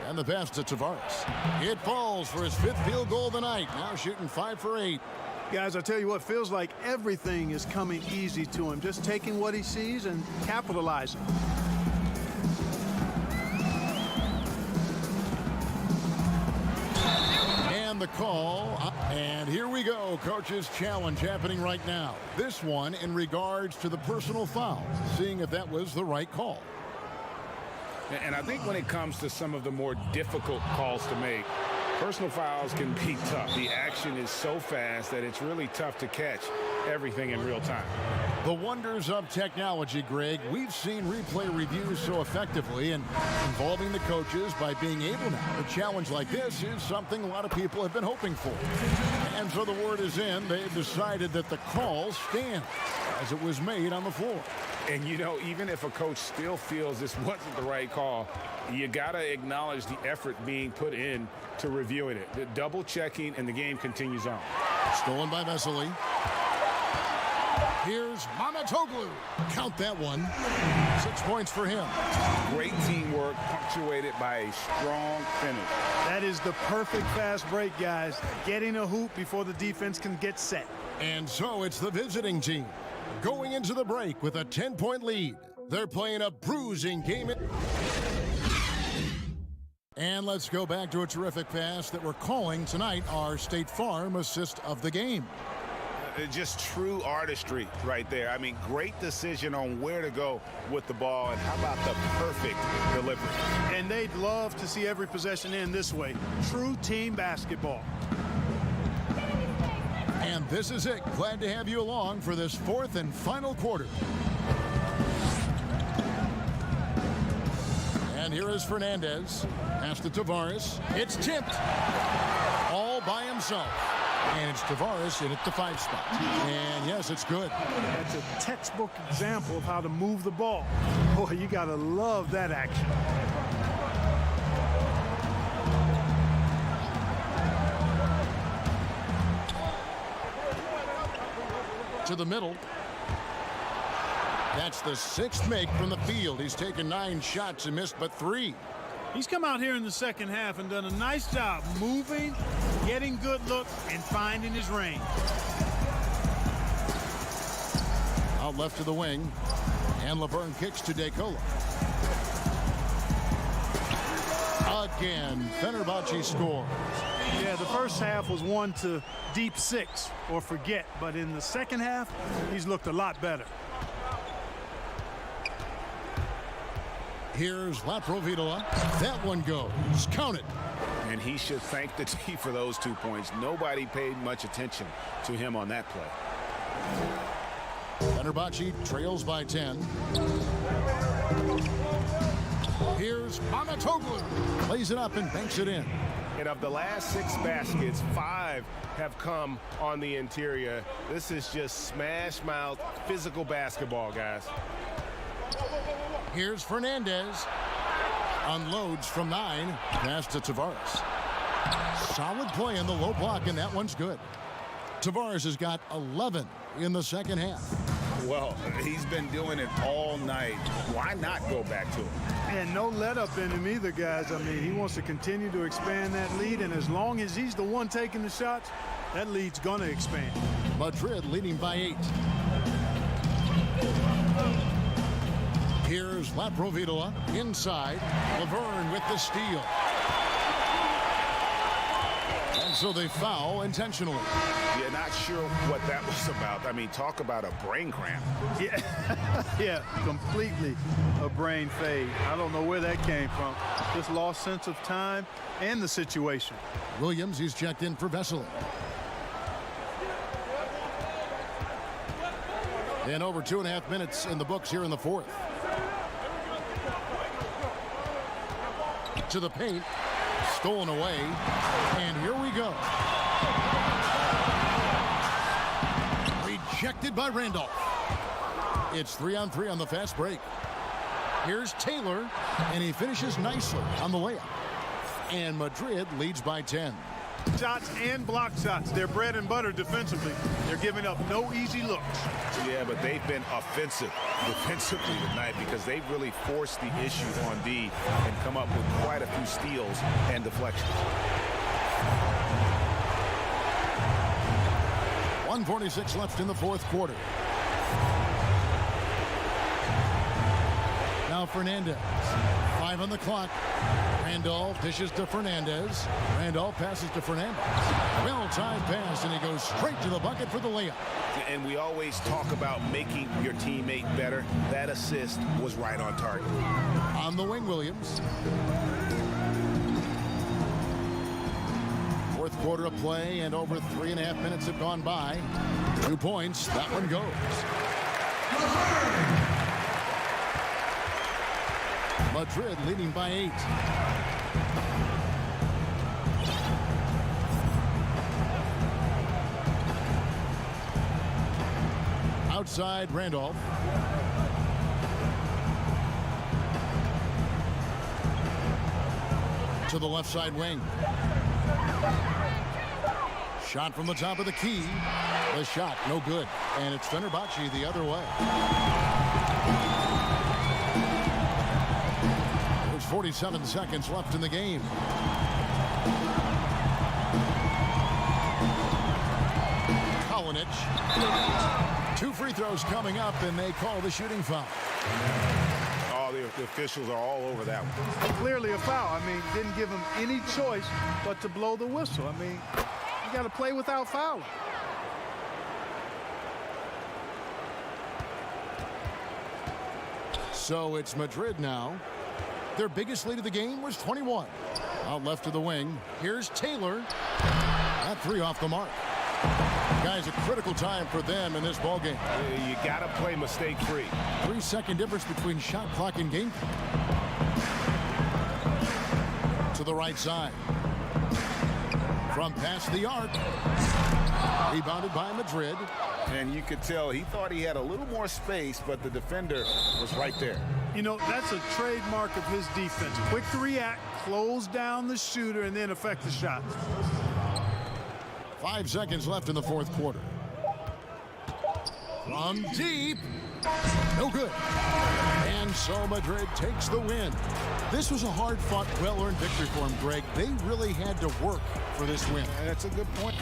And the pass to Tavares. It falls for his 5th field goal of the night. Now shooting 5 for 8.
Guys, I tell you what, feels like everything is coming easy to him. Just taking what he sees and capitalizing.
And the call. And here we go. Coach's challenge happening right now. This one in regards to the personal foul. Seeing if that was the right call.
And I think when it comes to some of the more difficult calls to make, Personal fouls can be tough. The action is so fast that it's really tough to catch everything in real time.
The wonders of technology, Greg. We've seen replay reviews so effectively and involving the coaches by being able now. A challenge like this is something a lot of people have been hoping for. And so the word is in. They've decided that the call stands as it was made on the floor.
And, you know, even if a coach still feels this wasn't the right call, you got to acknowledge the effort being put in to reviewing it. The double checking, and the game continues on.
Stolen by Vesely. Here's Mamatoglu. Count that one. 6 points for him.
Great teamwork punctuated by a strong finish.
That is the perfect fast break, guys. Getting a hoop before the defense can get set.
And so it's the visiting team going into the break with a 10-point lead. They're playing a bruising game. And let's go back to a terrific pass that we're calling tonight our State Farm assist of the game.
Just true artistry right there. I mean, great decision on where to go with the ball, and how about the perfect delivery?
And they'd love to see every possession end this way. True team basketball.
And this is it. Glad to have you along for this fourth and final quarter. And here is Fernandez. Pass to Tavares. It's tipped. All by himself. And it's Tavares in at the 5 spot. And yes, it's good.
That's a textbook example of how to move the ball. Boy, you got to love that action.
To the middle. That's the 6th make from the field. He's taken 9 shots and missed but 3.
He's come out here in the second half and done a nice job moving, getting good looks, and finding his range.
Out left to the wing. And Laverne kicks to DeCola. Again, Fenerbahce scores.
Yeah, the first half was one to deep 6 or forget, but in the second half, he's looked a lot better.
Here's Laprovitola. That one goes. Count it.
And he should thank the team for those 2 points. Nobody paid much attention to him on that play.
Fenerbahce trails by 10. Here's Mamatoglu. Plays it up and banks it in.
And of the last 6 baskets, 5 have come on the interior. This is just smash mouth physical basketball, guys.
Here's Fernandez. Unloads from 9. Pass to Tavares. Solid play in the low block, and that one's good. Tavares has got 11 in the second half.
Well, he's been doing it all night. Why not go back to him?
And no let up in him either, guys. I mean, he wants to continue to expand that lead, and as long as he's the one taking the shots, that lead's going to expand.
Madrid leading by 8. Here's Laprovitola inside. Laverne with the steal. And so they foul intentionally.
Yeah, not sure what that was about. I mean, talk about a brain cramp.
Yeah, yeah, completely a brain fade. I don't know where that came from. Just lost sense of time and the situation.
Williams, he's checked in for Vesely. And over 2.5 minutes in the books here in the fourth. To the paint. Stolen away. And here we go. Rejected by Randolph. It's 3-on-3 on the fast break. Here's Taylor. And he finishes nicely on the layup. And Madrid leads by 10.
Shots and block shots. They're bread and butter defensively. They're giving up no easy looks.
Yeah, but they've been offensive defensively tonight because they've really forced the issue on D and come up with quite a few steals and deflections.
1:46 left in the fourth quarter. Now Fernandez. 5 on the clock. Randolph dishes to Fernandez. Randolph passes to Fernandez. Well-timed pass, and he goes straight to the bucket for the layup.
And we always talk about making your teammate better. That assist was right on target.
On the wing, Williams. Fourth quarter of play, and over 3.5 minutes have gone by. 2 points. That one goes. Madrid leading by 8. Outside, Randolph. To the left side wing. Shot from the top of the key. The shot, no good. And it's Fenerbahce the other way. There's 47 seconds left in the game. Kalinic. 2 free throws coming up, and they call the shooting foul.
Oh, the officials are all over that one.
Clearly a foul. I mean, didn't give him any choice but to blow the whistle. I mean, you got to play without fouling.
So it's Madrid now. Their biggest lead of the game was 21. Out left of the wing. Here's Taylor. That 3 off the mark. Guys, a critical time for them in this ball game.
You got to play mistake-free.
3-second difference between shot clock and game. To the right side. From past the arc. Rebounded by Madrid.
And you could tell he thought he had a little more space, but the defender was right there.
You know, that's a trademark of his defense. Quick to react, close down the shooter, and then affect the shot.
5 seconds left in the fourth quarter. From deep. No good. And so Madrid takes the win. This was a hard-fought, well-earned victory for him, Greg. They really had to work for this win.
That's a good point.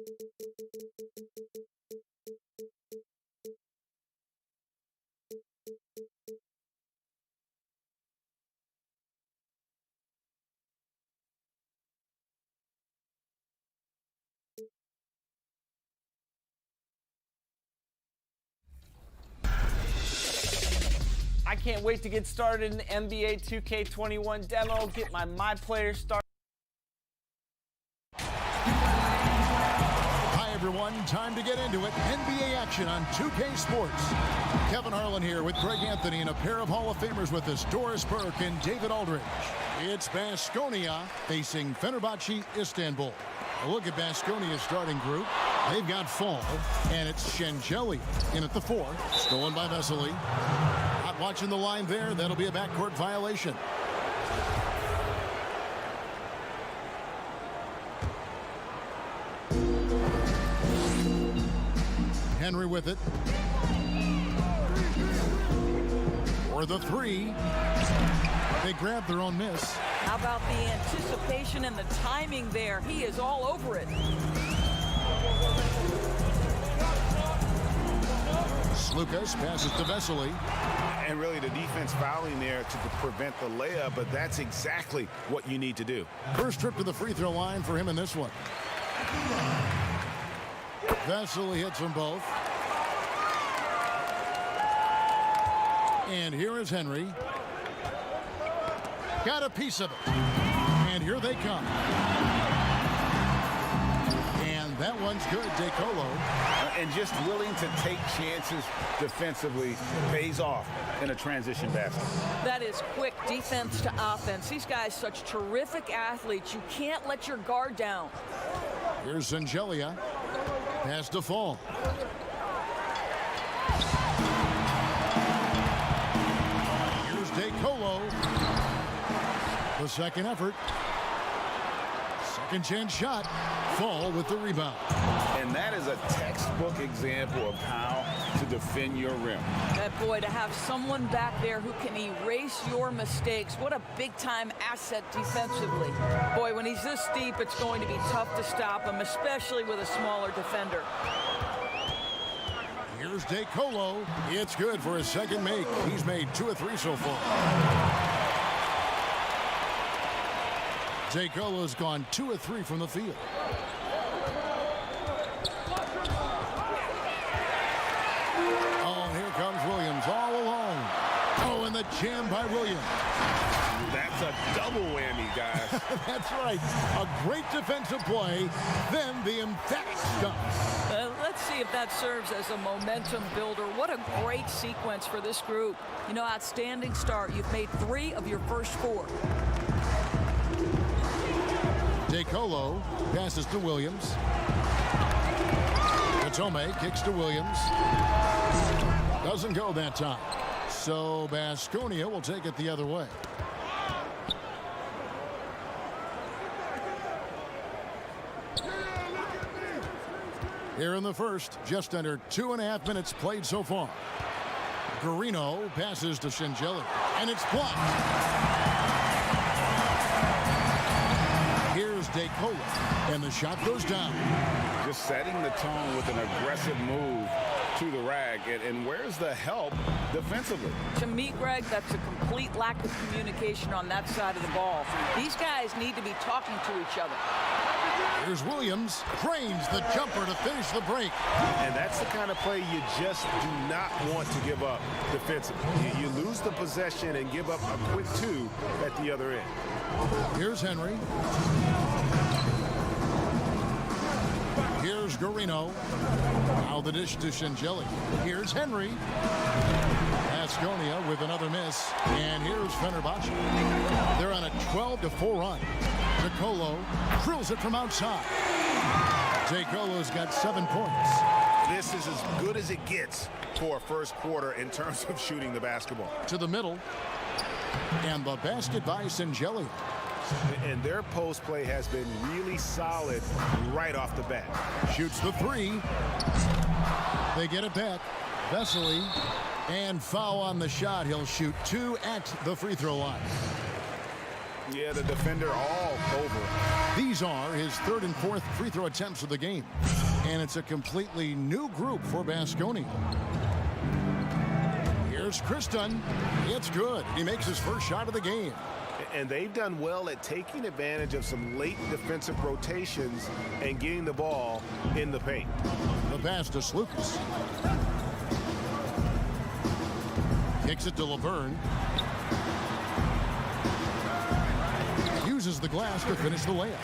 I can't wait to get started in the NBA 2K21 demo, get my player started.
Hi, everyone. Time to get into it. NBA action on 2K Sports. Kevin Harlan here with Greg Anthony and a pair of Hall of Famers with us, Doris Burke and David Aldridge. It's Baskonia facing Fenerbahce Istanbul. A look at Baskonia's starting group. They've got Fall, and it's Shengeli in at the 4. Stolen by Vesely. Not watching the line there. That'll be a backcourt violation. Henry with it. For the 3. They grab their own miss.
How about the anticipation and the timing there? He is all over it.
Lucas passes to Vesely.
And really the defense fouling there to prevent the layup, but that's exactly what you need to do.
First trip to the free throw line for him in this one. Vesely hits them both. And here is Henry. Got a piece of it. And here they come. And that one's good, DeColo.
And just willing to take chances defensively pays off in a transition basket.
That is quick defense to offense. These guys such terrific athletes. You can't let your guard down.
Here's Zangelia. Pass to Fall. Here's DeColo. The second effort. Second chance shot. Fall with the rebound.
And that is a textbook example of how to defend your rim.
That boy, to have someone back there who can erase your mistakes. What a big-time asset defensively. Boy, when he's this deep, it's going to be tough to stop him, especially with a smaller defender.
Here's DeColo. It's good for his second make. He's made 2 of 3 so far. DeColo's gone 2 of 3 from the field. Oh, here comes Williams all alone. Oh, and the jam by Williams.
That's a double whammy, guys.
That's right. A great defensive play, then the emphatic stuff.
Let's see if that serves as a momentum builder. What a great sequence for this group. You know, outstanding start. You've made 3 of your first 4.
DeColo passes to Williams. Tome kicks to Williams. Doesn't go that time. So Baskonia will take it the other way. Here in the first, just under 2.5 minutes played so far. Garino passes to Shengeli, and it's blocked. Here's DeColo, and the shot goes down.
Just setting the tone with an aggressive move to the rag. And where's the help defensively?
To me, Greg, that's a complete lack of communication on that side of the ball. These guys need to be talking to each other.
Here's Williams, drains the jumper to finish the break.
And that's the kind of play you just do not want to give up defensively. You lose the possession and give up a quick 2 at the other end.
Here's Henry. Here's Garino. Now the dish to Shengeli. Here's Henry. Baskonia with another miss. And here's Fenerbahce. They're on a 12-4 run. DeColo drills it from outside. DeColo's got 7 points.
This is as good as it gets for a first quarter in terms of shooting the basketball.
To the middle. And the basket by Shengeli.
And their post play has been really solid right off the bat.
Shoots the 3. They get it back. Vesely. And foul on the shot. He'll shoot 2 at the free throw line.
Yeah, the defender all over.
These are his third and fourth free throw attempts of the game. And it's a completely new group for Baskonia. Here's Kristen. It's good. He makes his first shot of the game.
And they've done well at taking advantage of some late defensive rotations and getting the ball in the paint.
The pass to Slukas. Kicks it to Laverne. Uses the glass to finish the layup.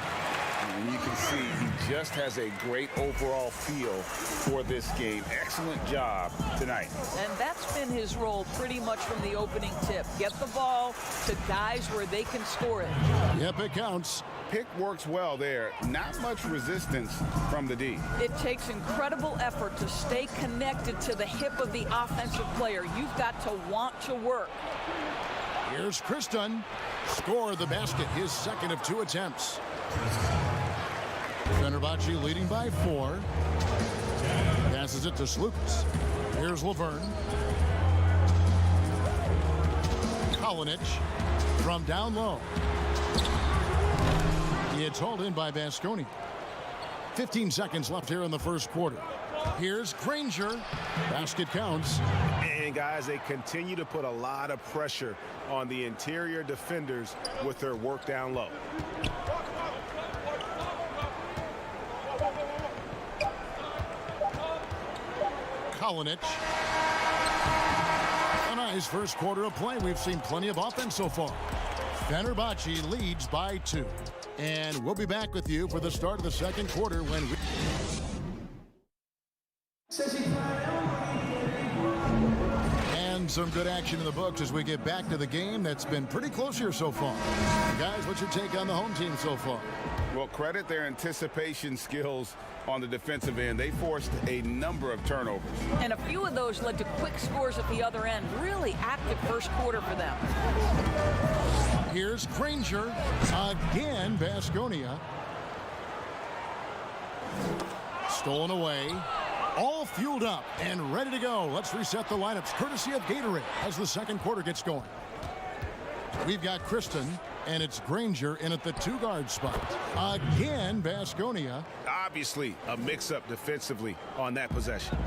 And you can see he just has a great overall feel for this game. Excellent job tonight.
And that's been his role pretty much from the opening tip. Get the ball to guys where they can score it.
Yep, it counts.
Pick works well there. Not much resistance from the D.
It takes incredible effort to stay connected to the hip of the offensive player. You've got to want to work.
Here's Kristen. Score the basket, his second of 2 attempts. Fenerbahce leading by 4. Passes it to Slukas. Here's Laverne. Kalinic from down low. It's hauled in by Baskonia. 15 seconds left here in the first quarter. Here's Granger. Basket counts.
And guys, they continue to put a lot of pressure on the interior defenders with their work down low.
Kalinic. A nice first quarter of play. We've seen plenty of offense so far. Fenerbahce leads by 2. And we'll be back with you for the start of the second quarter when we... And some good action in the books as we get back to the game that's been pretty close here so far. Guys, what's your take on the home team so far?
Well, credit their anticipation skills on the defensive end. They forced a number of turnovers.
And a few of those led to quick scores at the other end. Really active first quarter for them.
Here's Granger. Again, Baskonia. Stolen away. All fueled up and ready to go. Let's reset the lineups courtesy of Gatorade as the second quarter gets going. We've got Kristen, and it's Granger in at the 2-guard spot. Again, Baskonia.
Obviously, a mix-up defensively on that possession.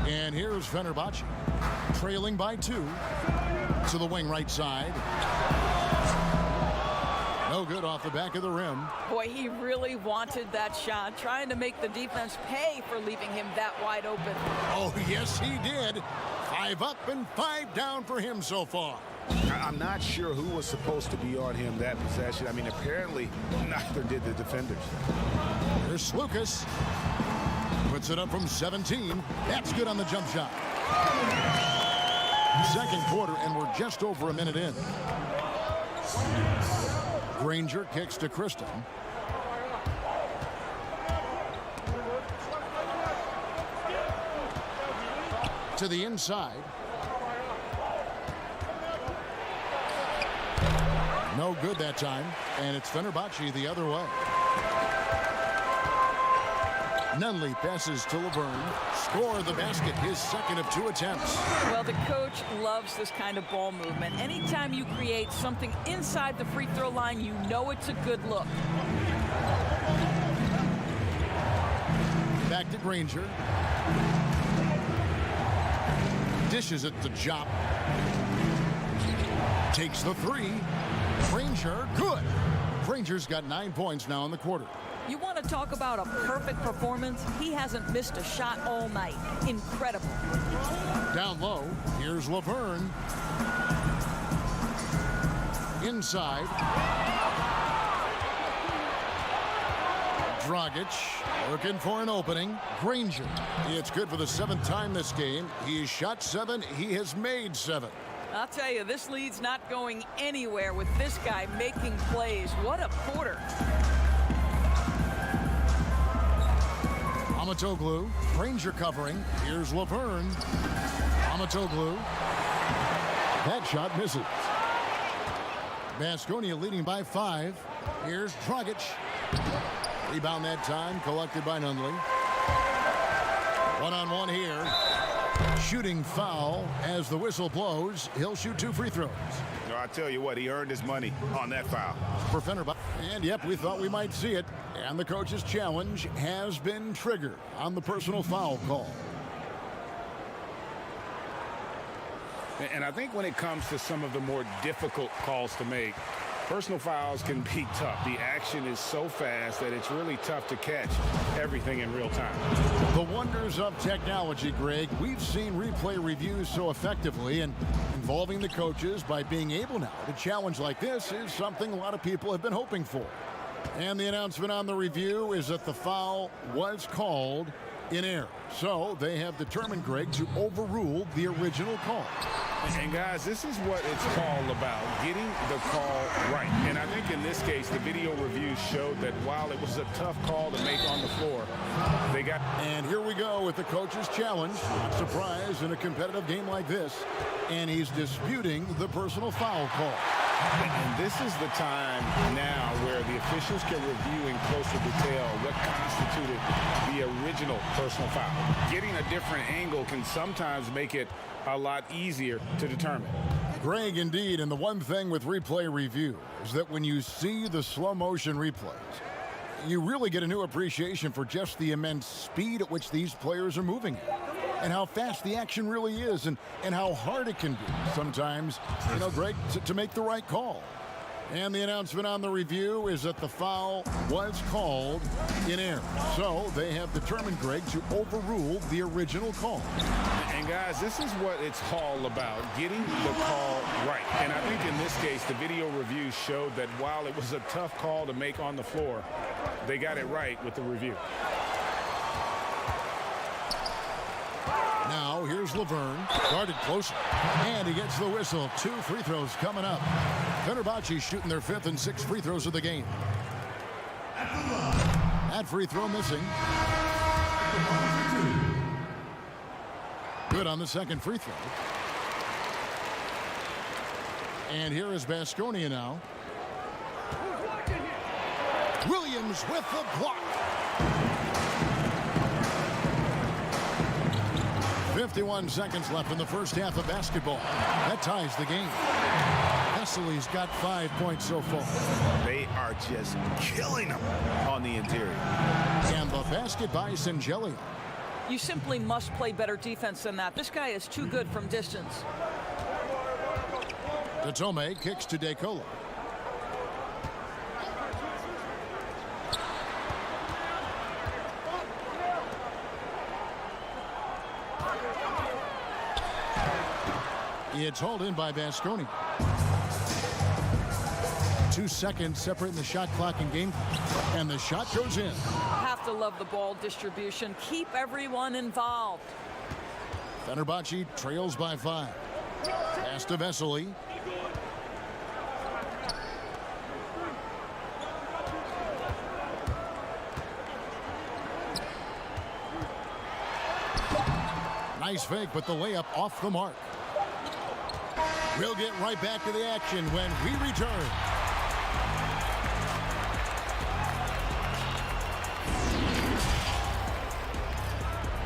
And here's Fenerbahce, trailing by 2 to the wing right side. No good off the back of the rim.
Boy, he really wanted that shot, trying to make the defense pay for leaving him that wide open.
Oh, yes, he did. 5 up and 5 down for him so far.
I'm not sure who was supposed to be on him that possession. I mean, apparently, neither did the defenders.
Here's Slukas. Puts it up from 17. That's good on the jump shot. Second quarter, and we're just over a minute in. Granger kicks to Kristen. To the inside. No good that time, and it's Fenerbahce the other way. Nunley passes to Laverne. Score the basket, his second of 2 attempts.
Well, the coach loves this kind of ball movement. Anytime you create something inside the free throw line, you know it's a good look.
Back to Granger. Dishes it to Jop. Takes the 3. Granger, good. Granger's got 9 points now in the quarter.
You want to talk about a perfect performance? He hasn't missed a shot all night. Incredible.
Down low, here's Laverne. Inside. Dragic looking for an opening. Granger. It's good for the 7th time this game. He has shot 7. He has made 7.
I'll tell you, this lead's not going anywhere with this guy making plays. What a quarter.
Amatoglu, Granger covering. Here's Laverne. Amatoglu. That shot misses. Baskonia leading by 5. Here's Dragic. Rebound that time, collected by Nunley. One-on-one here. Shooting foul as the whistle blows. He'll shoot 2 free throws.
No, I tell you what, he earned his money on that foul.
For Fenerbahce. And yep, we thought we might see it. And the coach's challenge has been triggered on the personal foul call.
And I think when it comes to some of the more difficult calls to make, personal fouls can be tough. The action is so fast that it's really tough to catch everything in real time.
The wonders of technology, Greg. We've seen replay reviews so effectively, and involving the coaches by being able now to challenge like this is something a lot of people have been hoping for. And the announcement on the review is that the foul was called in error. So they have determined, Greg, to overrule the original call.
And guys, this is what it's all about, getting the call right. And I think in this case, the video review showed that while it was a tough call to make on the floor, they got...
And here we go with the coach's challenge. Not surprised in a competitive game like this. And he's disputing the personal foul call.
And this is the time now where the officials can review in closer detail what constituted the original personal foul. Getting a different angle can sometimes make it a lot easier to determine.
Greg, indeed, and the one thing with replay review is that when you see the slow motion replays, you really get a new appreciation for just the immense speed at which these players are moving at. And how fast the action really is, and how hard it can be sometimes, Greg, to make the right call. And the announcement on the review is that the foul was called in error. So they have determined, Greg, to overrule the original call.
And guys, this is what it's all about, getting the call right. And I think in this case, the video review showed that while it was a tough call to make on the floor, they got it right with the review.
Now, here's Laverne, guarded closer, and he gets the whistle. 2 free throws coming up. Fenerbahce shooting their 5th and 6th free throws of the game. That free throw missing. Good on the second free throw. And here is Baskonia now. Williams with the block. 51 seconds left in the first half of basketball. That ties the game. Vesely's got 5 points so far.
They are just killing them on the interior.
And the basket by Sangelli.
You simply must play better defense than that. This guy is too good from distance.
Tome kicks to DeColo. It's hauled in by Baskonia. 2 seconds separating the shot clock and game clock. And the shot goes in.
Have to love the ball distribution. Keep everyone involved.
Fenerbahce trails by 5. Pass to Vesely. Nice fake, but the layup off the mark. We'll get right back to the action when we return.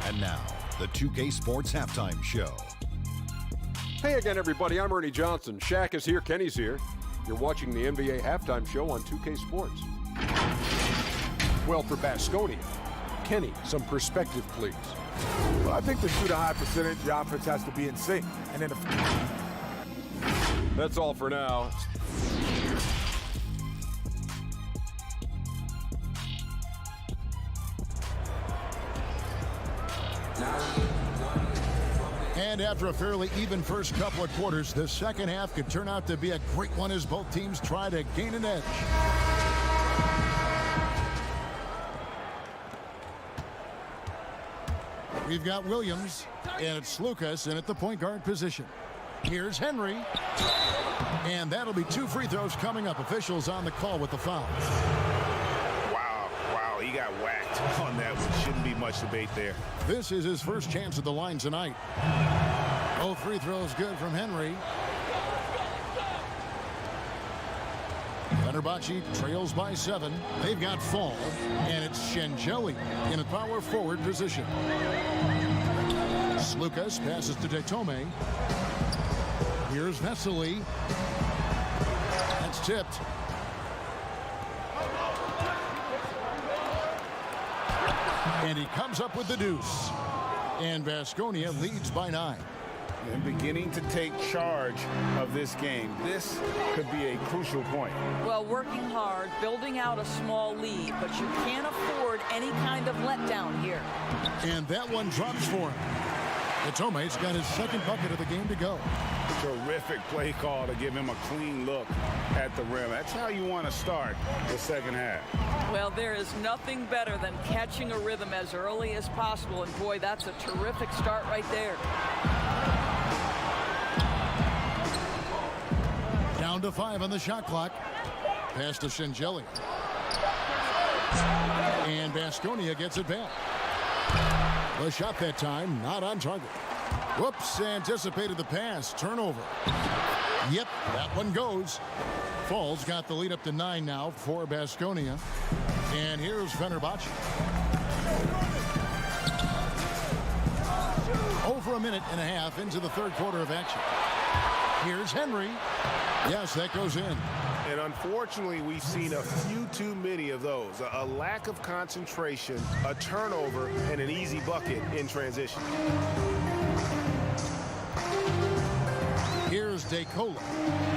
And now, the 2K Sports Halftime Show.
Hey again, everybody. I'm Ernie Johnson. Shaq is here. Kenny's here. You're watching the NBA Halftime Show on 2K Sports. Well, for Baskonia, Kenny, some perspective, please.
Well, I think to shoot a high percentage, the offense has to be in sync. And then
That's all for now.
And after a fairly even first couple of quarters, the second half could turn out to be a great one as both teams try to gain an edge. We've got Williams, and it's Lucas in at the point guard position. Here's Henry. And that'll be 2 free throws coming up. Officials on the call with the foul.
Wow, he got whacked on that one. Shouldn't be much debate there.
This is his first chance at the line tonight. Both free throws good from Henry. Fenerbahce trails by 7. They've got Fall, and it's Sangelli in a power forward position. DeSlucas passes to DeTome. Here's Vesely. That's tipped. And he comes up with the deuce. And Baskonia leads by 9.
And beginning to take charge of this game. This could be a crucial point.
Well, working hard, building out a small lead, but you can't afford any kind of letdown here.
And that one drops for him. DeTome's got his second bucket of the game to go.
Terrific play call to give him a clean look at the rim. That's how you want to start the second half.
Well, there is nothing better than catching a rhythm as early as possible. And boy, that's a terrific start right there.
Down to 5 on the shot clock. Pass to Shengelly. And Baskonia gets it back. The shot that time, not on target. Whoops, anticipated the pass. Turnover. Yep, that one goes. Falls got the lead up to 9 now for Baskonia. And here's Fenerbahce. Over a minute and a half into the third quarter of action. Here's Henry. Yes, that goes in.
And unfortunately, we've seen a few too many of those. A lack of concentration, a turnover, and an easy bucket in transition.
Here's DeCola.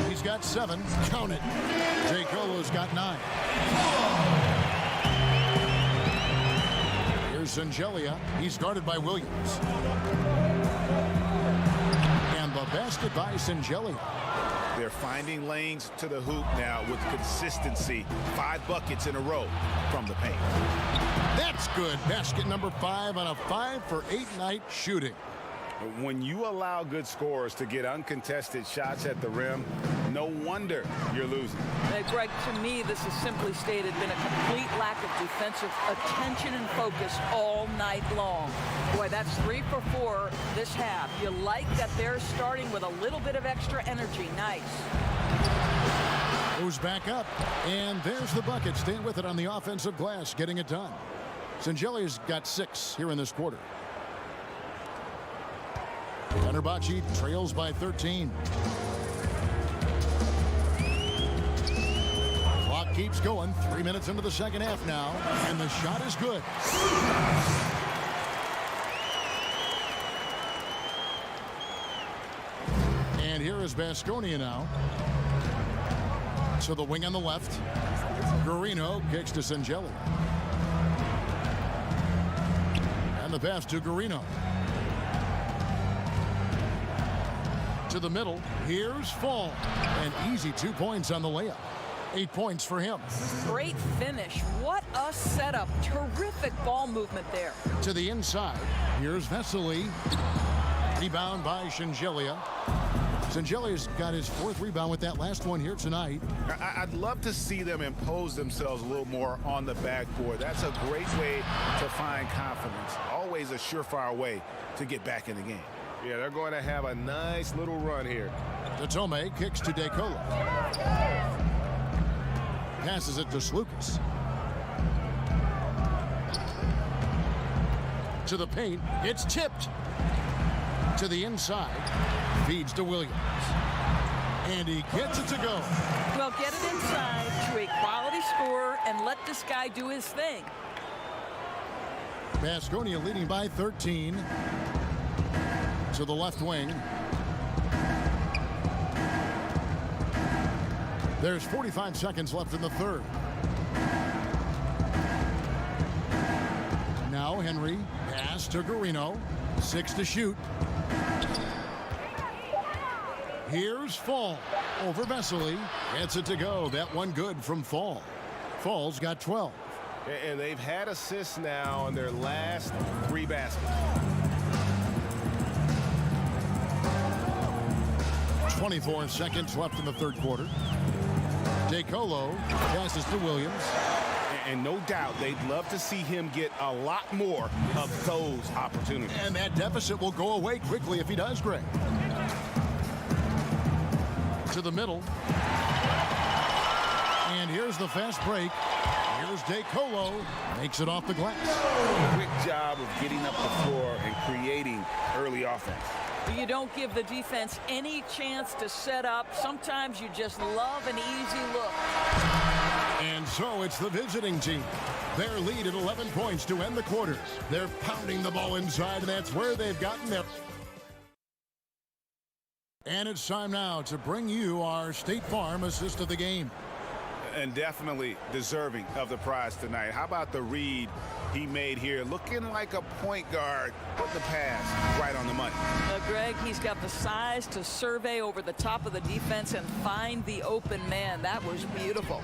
He's got 7. Count it. DeCola's got 9. Here's Sangelia. He's guarded by Williams. And the basket by Sangelia.
They're finding lanes to the hoop now with consistency. 5 buckets in a row from the paint.
That's good. Basket number 5 on a 5 for 8 night shooting.
When you allow good scorers to get uncontested shots at the rim, no wonder you're losing.
Greg, to me, this has simply stated been a complete lack of defensive attention and focus all night long. Boy, that's 3 for 4 this half. You like that they're starting with a little bit of extra energy. Nice.
Goes back up, and there's the bucket. Staying with it on the offensive glass, getting it done. Sangelia's got 6 here in this quarter. Fenerbahce trails by 13. Clock keeps going. 3 minutes into the second half now, and the shot is good. And here is Baskonia now. To the wing on the left. Guarino kicks to Sangelia. And the pass to Guarino. To the middle. Here's Fall. An easy 2 points on the layup. 8 points for him.
Great finish. What a setup. Terrific ball movement there.
To the inside. Here's Vesely. Rebound by Sangelia. Sangelia's got his 4th rebound with that last one here tonight.
I'd love to see them impose themselves a little more on the backboard. That's a great way to find confidence. Always a surefire way to get back in the game.
Yeah, they're going to have a nice little run here.
DeTome kicks to DeCola. Passes it to DeSlucas. To the paint. It's tipped. To the inside. Feeds to Williams. And he gets it to go.
Well, get it inside to a quality scorer and let this guy do his thing.
Baskonia leading by 13. To the left wing. There's 45 seconds left in the third. Now Henry. Pass to Guarino. 6 to shoot. Here's Fall. Over Vesely. Gets it to go. That one good from Fall. Fall's got 12.
And they've had assists now on their last 3 baskets.
24 seconds left in the third quarter. DeColo passes to Williams.
And no doubt they'd love to see him get a lot more of those opportunities.
And that deficit will go away quickly if he does, Greg. To the middle. And here's the fast break. Here's DeColo. Makes it off the glass.
Quick job of getting up the floor and creating early offense.
You don't give the defense any chance to set up. Sometimes you just love an easy look.
And so it's the visiting team. Their lead at 11 points to end the quarters. They're pounding the ball inside, and that's where they've gotten their... And it's time now to bring you our State Farm assist of the game.
And definitely deserving of the prize tonight. How about the read he made here? Looking like a point guard. Put the pass right on the money.
Greg, he's got the size to survey over the top of the defense and find the open man. That was beautiful.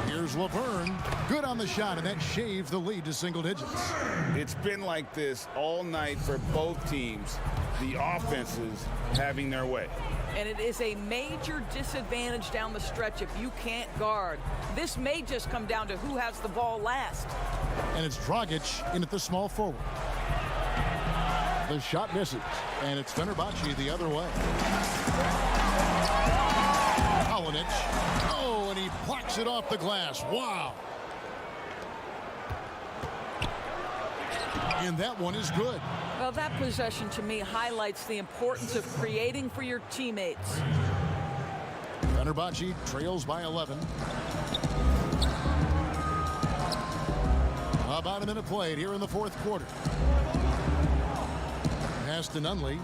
Here's Laverne. Good on the shot, and that shaves the lead to single digits.
It's been like this all night for both teams. The offenses having their way.
And it is a major disadvantage down the stretch if you can't guard. This may just come down to who has the ball last.
And it's Dragic in at the small forward. The shot misses, and it's Fenerbahce the other way. Kalinic. Oh, and he blocks it off the glass. Wow. And that one is good.
Well, that possession to me highlights the importance of creating for your teammates.
Fenerbahce trails by 11. About a minute played here in the fourth quarter. Pass to Nunley.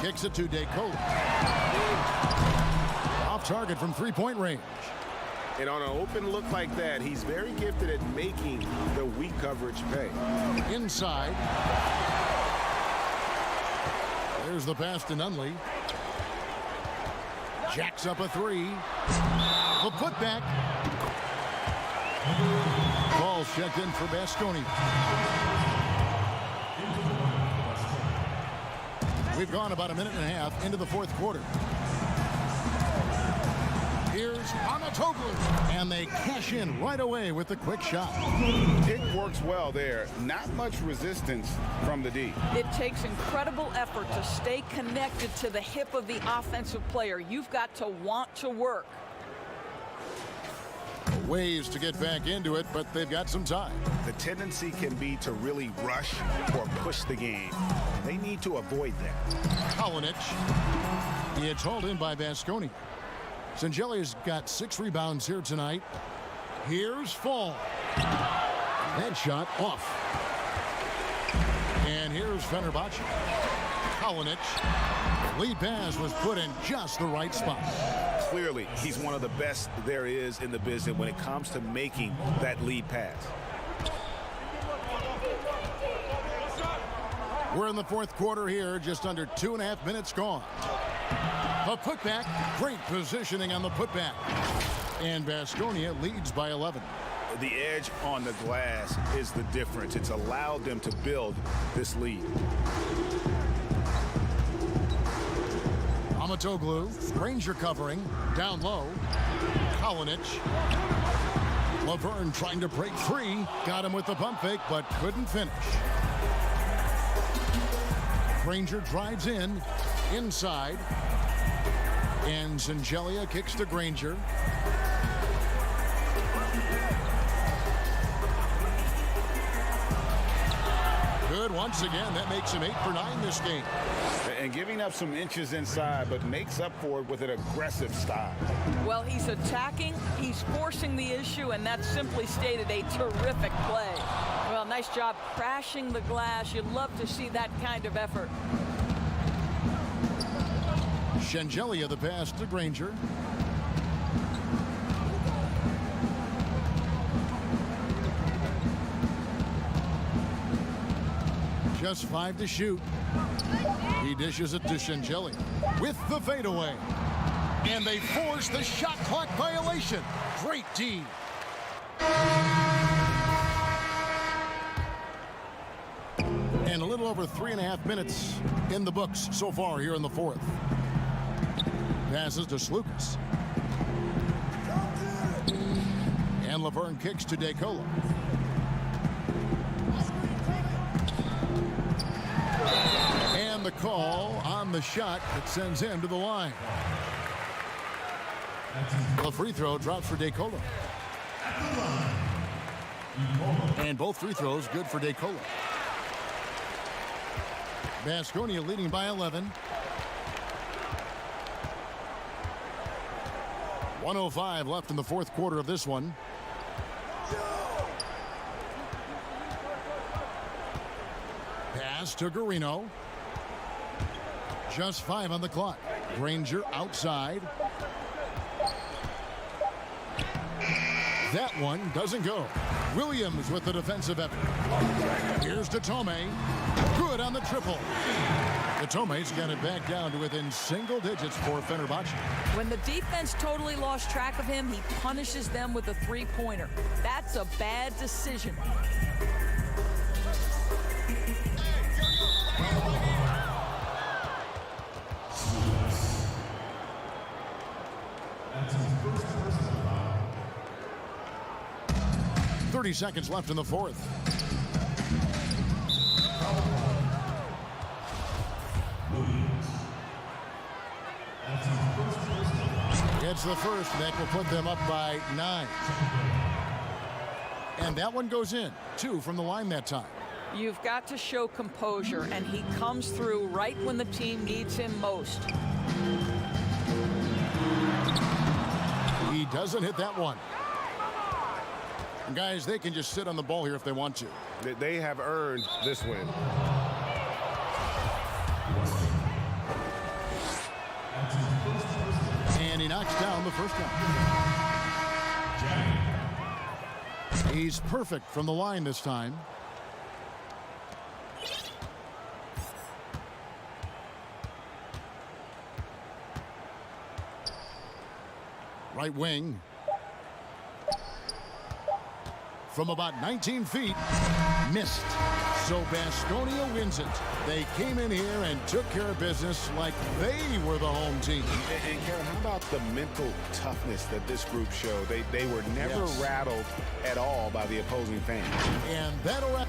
Kicks it to DeColo. Off target from three-point range.
And on an open look like that, he's very gifted at making the weak coverage pay.
Inside. There's the pass to Nunley. Jacks up a three. The putback. Ball checked in for Basconia. We've gone about a minute and a half into the fourth quarter. Here's Anatoglu, and they cash in right away with the quick shot.
It works well there. Not much resistance from the D.
It takes incredible effort to stay connected to the hip of the offensive player. You've got to want to work.
Ways to get back into it, but they've got some time.
The tendency can be to really rush or push the game. They need to avoid that.
Kalinic. He had hauled in by Basconia. Singelia's got 6 rebounds here tonight. Here's Fall. That shot off. And here's Fenerbahce. Kalinic. Lead pass was put in just the right spot.
Clearly, he's one of the best there is in the business when it comes to making that lead pass.
We're in the fourth quarter here, just under 2.5 minutes gone. A putback, great positioning on the putback. And Basconia leads by 11.
The edge on the glass is the difference. It's allowed them to build this lead.
Amatoglu, Granger covering, down low. Kalinic. Laverne trying to break free. Got him with the pump fake, but couldn't finish. Granger drives in, inside. And Singelia kicks to Granger. Good once again. That makes him 8 for 9 this game.
And giving up some inches inside, but makes up for it with an aggressive style.
Well, he's attacking, he's forcing the issue, and that's simply stated a terrific play. Well, nice job crashing the glass. You'd love to see that kind of effort.
Singelia the pass to Granger. Just 5 to shoot. He dishes it to Singelia with the fadeaway. And they force the shot clock violation. Great D. And a little over 3.5 minutes in the books so far here in the fourth. Passes to Slukas. And Laverne kicks to DeColo. And the the call on the shot that sends him to the line. The free throw drops for DeColo. And both free throws good for DeColo. Baskonia leading by 11. 1:05 left in the fourth quarter of this one. Pass to Garino. Just 5 on the clock. Granger outside. That one doesn't go. Williams with the defensive effort. Here's Datome. Good on the triple. Datome's got it back down to within single digits for Fenerbahce.
When the defense totally lost track of him, he punishes them with a three-pointer. That's a bad decision.
That's his first personal foul. 30 seconds left in the fourth. It's the first that will put them up by 9. And that one goes in. 2 from the line that time.
You've got to show composure, and he comes through right when the team needs him most.
He doesn't hit that one. And guys, they can just sit on the ball here if they want to.
They have earned this win.
And he knocks down the first one. He's perfect from the line this time. Right wing. From about 19 feet, missed. So Baskonia wins it. They came in here and took care of business like they were the home team.
And Kevin, how about the mental toughness that this group showed? They were never rattled at all by the opposing fans.
And that'll...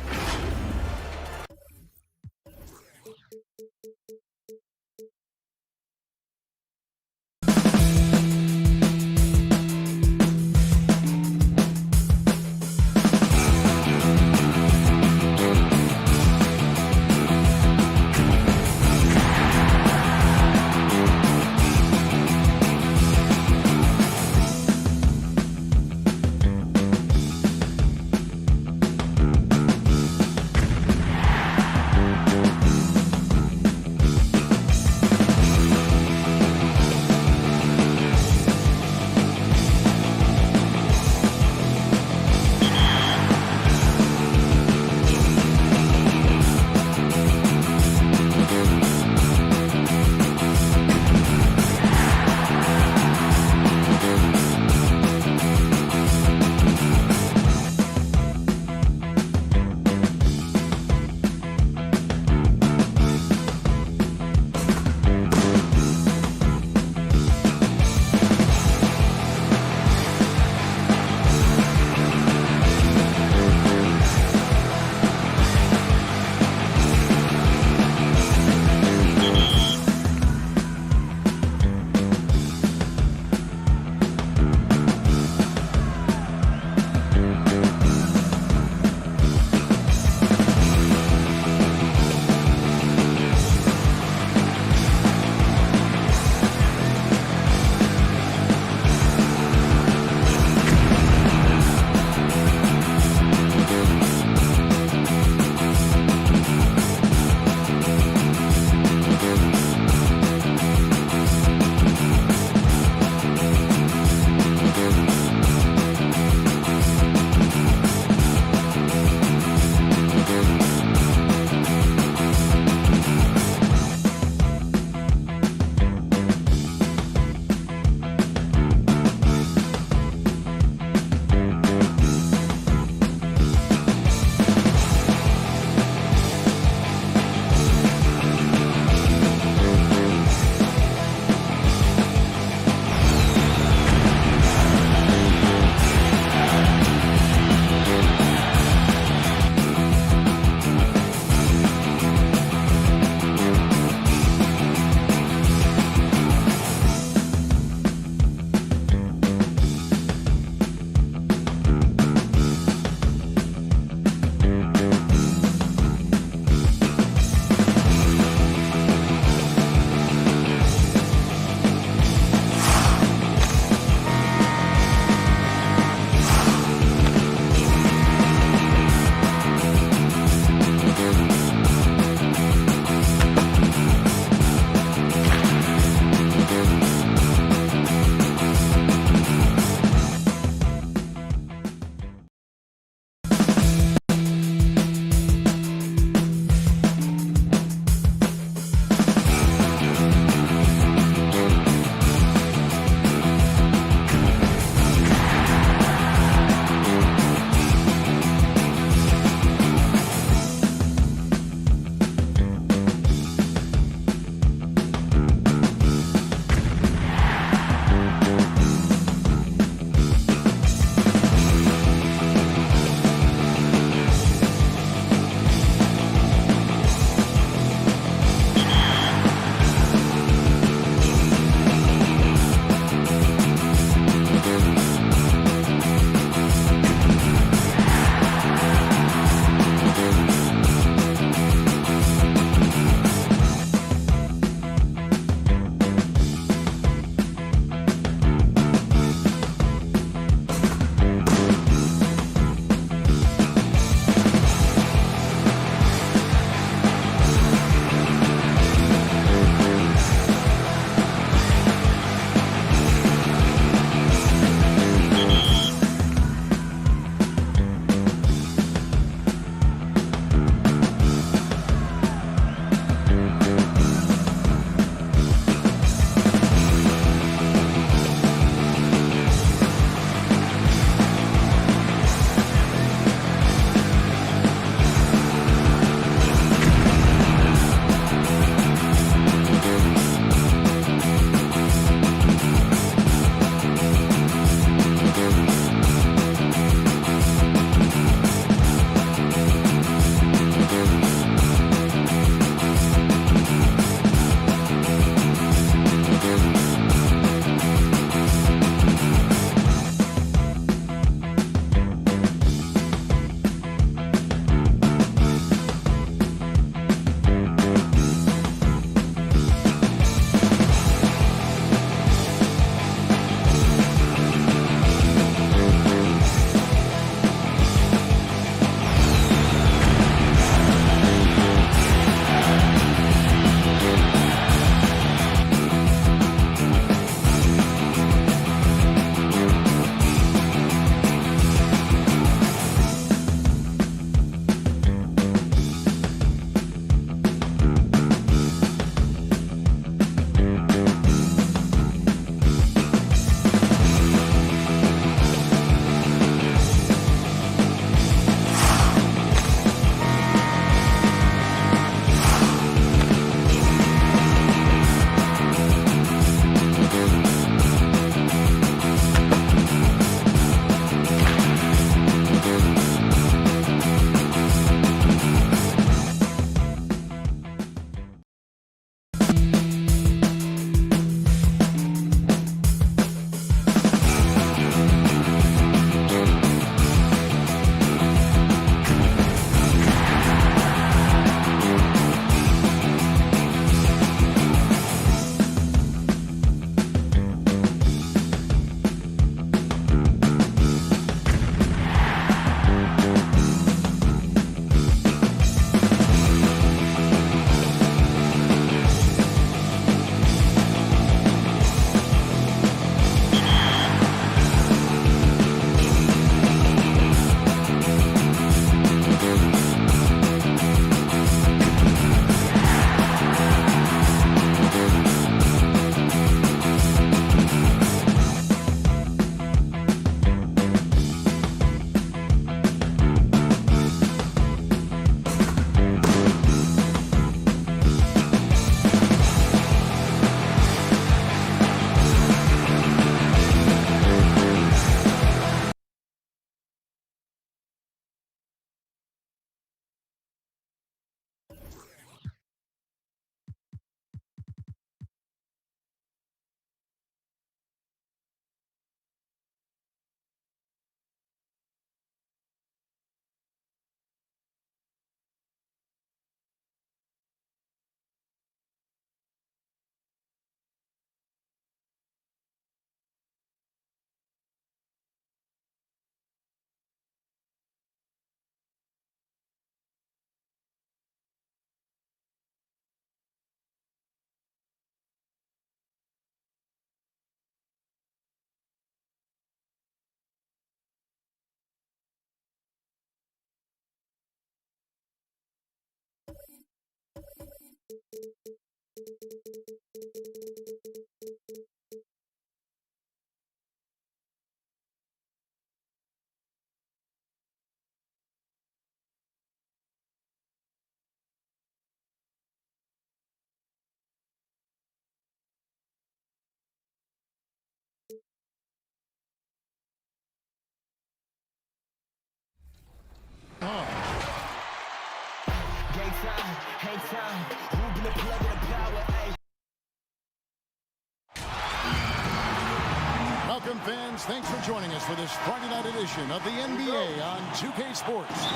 Welcome, fans. Thanks for joining us for this Friday night edition of the NBA on 2K Sports.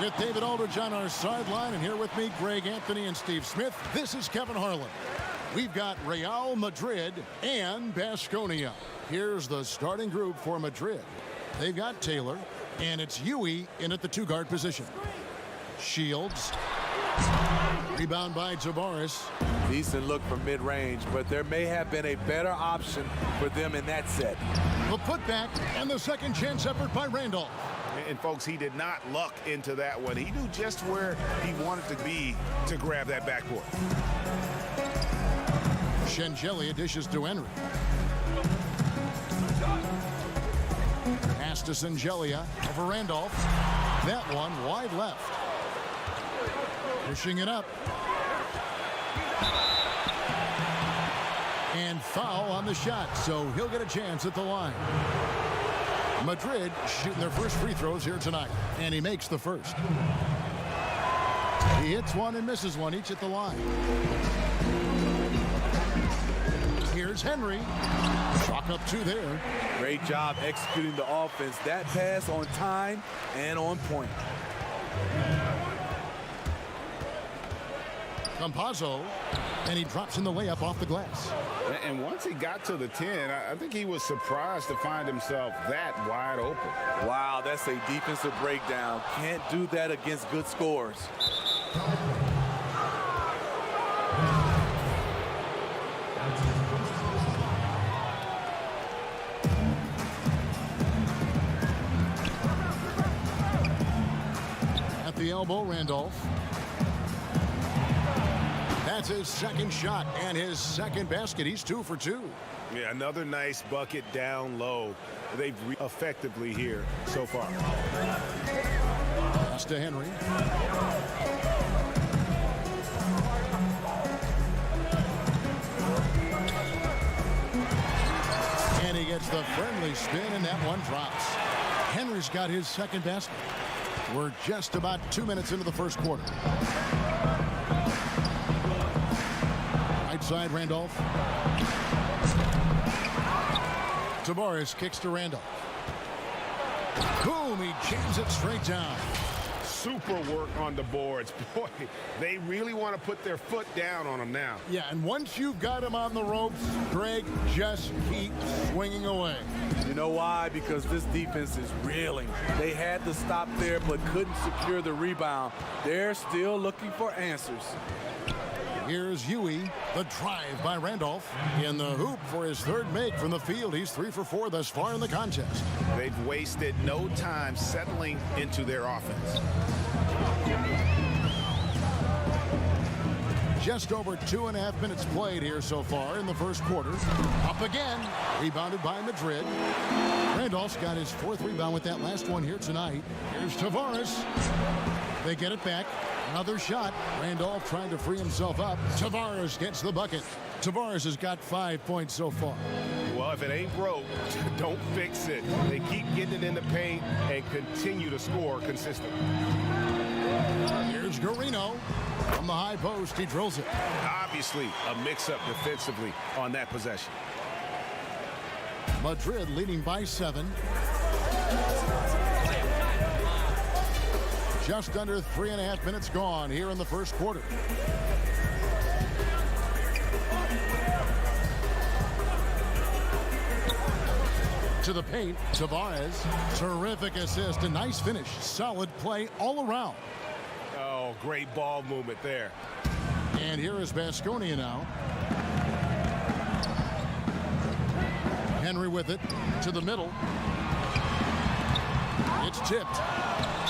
With David Aldridge on our sideline, and here with me, Greg Anthony and Steve Smith. This is Kevin Harlan. We've got Real Madrid and Baskonia. Here's the starting group for Madrid. They've got Taylor, and it's Huey in at the two-guard position. Shields. Rebound by Tavares.
Decent look from mid-range, but there may have been a better option for them in that set.
The putback and the second chance effort by Randolph.
And folks, he did not luck into that one. He knew just where he wanted to be to grab that backboard.
Shengelia dishes to Henry. Pass to Shengelia over Randolph. That one wide left. Pushing it up. And foul on the shot, so he'll get a chance at the line. Madrid shooting their first free throws here tonight, and he makes the first. He hits one and misses one, each at the line. Here's Henry. Chalk up two there.
Great job executing the offense. That pass on time and on point.
Campazzo, and he drops in the layup off the glass.
And once he got to the 10, I think he was surprised to find himself that wide open.
Wow, that's a defensive breakdown. Can't do that against good scores.
At the elbow, Randolph. That's his second shot and his second basket. He's 2 for 2.
Yeah, another nice bucket down low. They've effectively here so far.
Pass to Henry. And he gets the friendly spin, and that one drops. Henry's got his second basket. We're just about 2 minutes into the first quarter. Right side, Randolph. Tavares kicks to Randolph. Boom, he jams it straight down.
Super work on the boards. Boy, they really want to put their foot down on him now.
Yeah, and once you've got him on the ropes, Greg, just keep swinging away.
You know why? Because this defense is reeling. They had to stop there but couldn't secure the rebound. They're still looking for answers.
Here's Huey, the drive by Randolph. In the hoop for his third make from the field. He's 3 for 4 thus far in the contest.
They've wasted no time settling into their offense.
Just over 2.5 minutes played here so far in the first quarter. Up again, rebounded by Madrid. Randolph's got his 4th rebound with that last one here tonight. Here's Tavares. They get it back. Another shot. Randolph trying to free himself up. Tavares gets the bucket. Tavares has got 5 points so far.
Well, if it ain't broke, don't fix it. They keep getting it in the paint and continue to score consistently.
Here's Garino. From the high post, he drills it.
Obviously, a mix-up defensively on that possession.
Madrid leading by 7. Just under 3.5 minutes gone here in the first quarter. To the paint, Tavares. Terrific assist, a nice finish. Solid play all around.
Oh, great ball movement there.
And here is Baskonia now. Henry with it to the middle. It's tipped.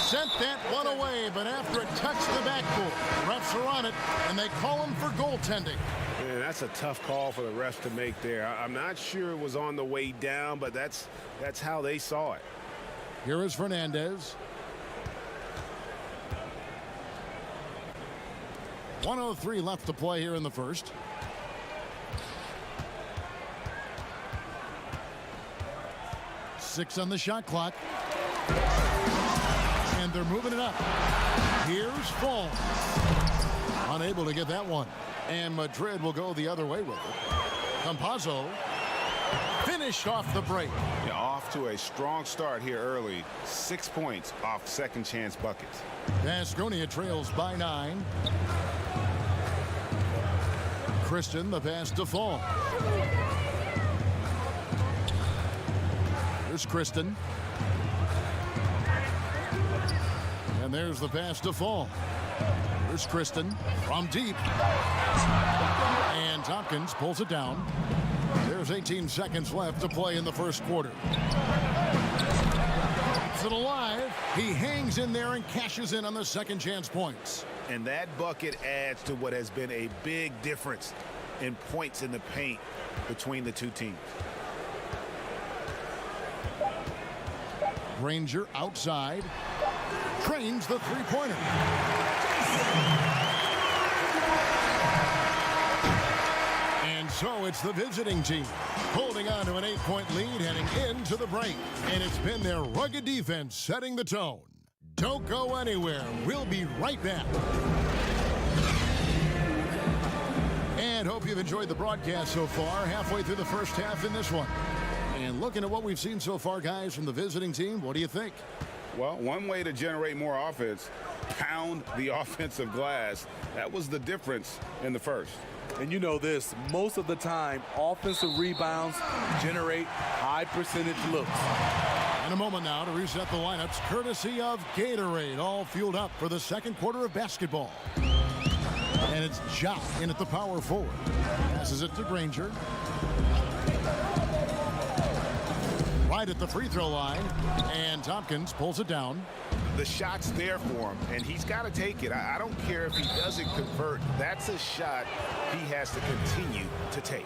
Sent that one away, but after it touched the backboard, refs are on it, and they call him for goaltending.
Man, that's a tough call for the refs to make there. I'm not sure it was on the way down, but that's how they saw it.
Here is Fernandez. 1:03 left to play here in the first. Six on the shot clock. And they're moving it up. Here's Fall. Unable to get that one. And Madrid will go the other way with it. Campazzo finished off the break.
Yeah, off to a strong start here early. 6 points off second chance buckets.
Baskonia trails by 9. Christian, the pass to Fall. Here's Kristen. And there's the pass to Fall. Here's Kristen from deep. And Tompkins pulls it down. There's 18 seconds left to play in the first quarter. Keeps it alive. He hangs in there and cashes in on the second chance points.
And that bucket adds to what has been a big difference in points in the paint between the two teams.
Granger outside. Trains the three-pointer. And so it's the visiting team holding on to an 8-point lead heading into the break. And it's been their rugged defense setting the tone. Don't go anywhere. We'll be right back. And hope you've enjoyed the broadcast so far. Halfway through the first half in this one. And looking at what we've seen so far, guys, from the visiting team, what do you think?
Well, one way to generate more offense, pound the offensive glass. That was the difference in the first.
And you know this, most of the time, offensive rebounds generate high percentage looks.
In a moment now to reset the lineups, courtesy of Gatorade, all fueled up for the second quarter of basketball. And it's Ja in at the power forward. Passes it to Granger. Right at the free throw line, and Tompkins pulls it down.
The shot's there for him, and he's got to take it. I don't care if he doesn't convert. That's a shot he has to continue to take.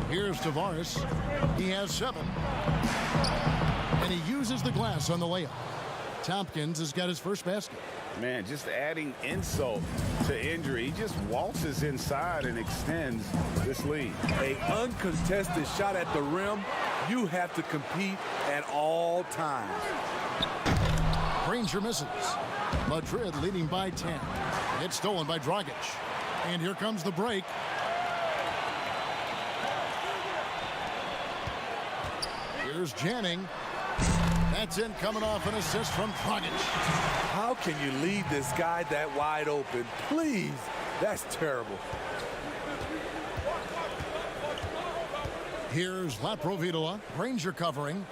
Here's Tavares. He has 7. And he uses the glass on the layup. Tompkins has got his first basket.
Man, just adding insult to injury. He just waltzes inside and extends this lead.
An uncontested shot at the rim, you have to compete at all times.
Granger misses. Madrid leading by 10. It's stolen by Dragic. And here comes the break. Here's Janning. That's in, coming off an assist from Dragic.
How can you leave this guy that wide open? Please, that's terrible.
Here's Laprovitola. Granger covering.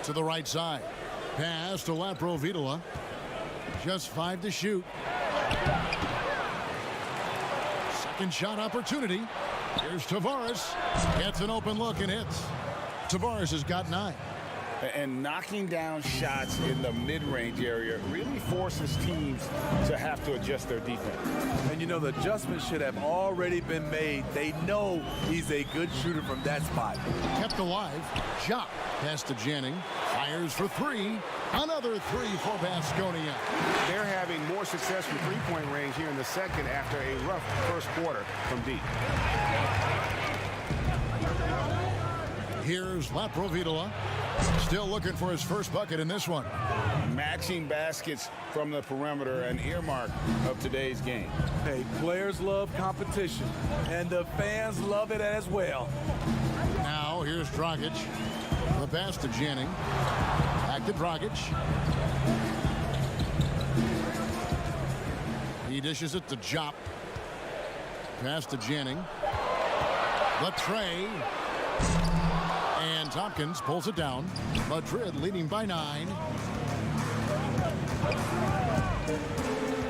To the right side. Pass to Laprovitola. Just 5 to shoot. Second shot opportunity. Here's Tavares. Gets an open look and hits. Tavares has got 9.
And knocking down shots in the mid-range area really forces teams to have to adjust their defense.
And you know, the adjustment should have already been made. They know he's a good shooter from that spot.
Kept alive. Ja. Pass to Janning. Fires for 3. Another 3 for Baskonia.
They're having more success from three-point range here in the second after a rough first quarter from deep.
Here's Laprovitola. Still looking for his first bucket in this one.
Matching baskets from the perimeter, an earmark of today's game.
Hey, players love competition, and the fans love it as well.
Now here's Dragic. The pass to Janning. Back to Dragic. He dishes it to Jop. Pass to Janning. The tray. And And Tompkins pulls it down. Madrid leading by 9.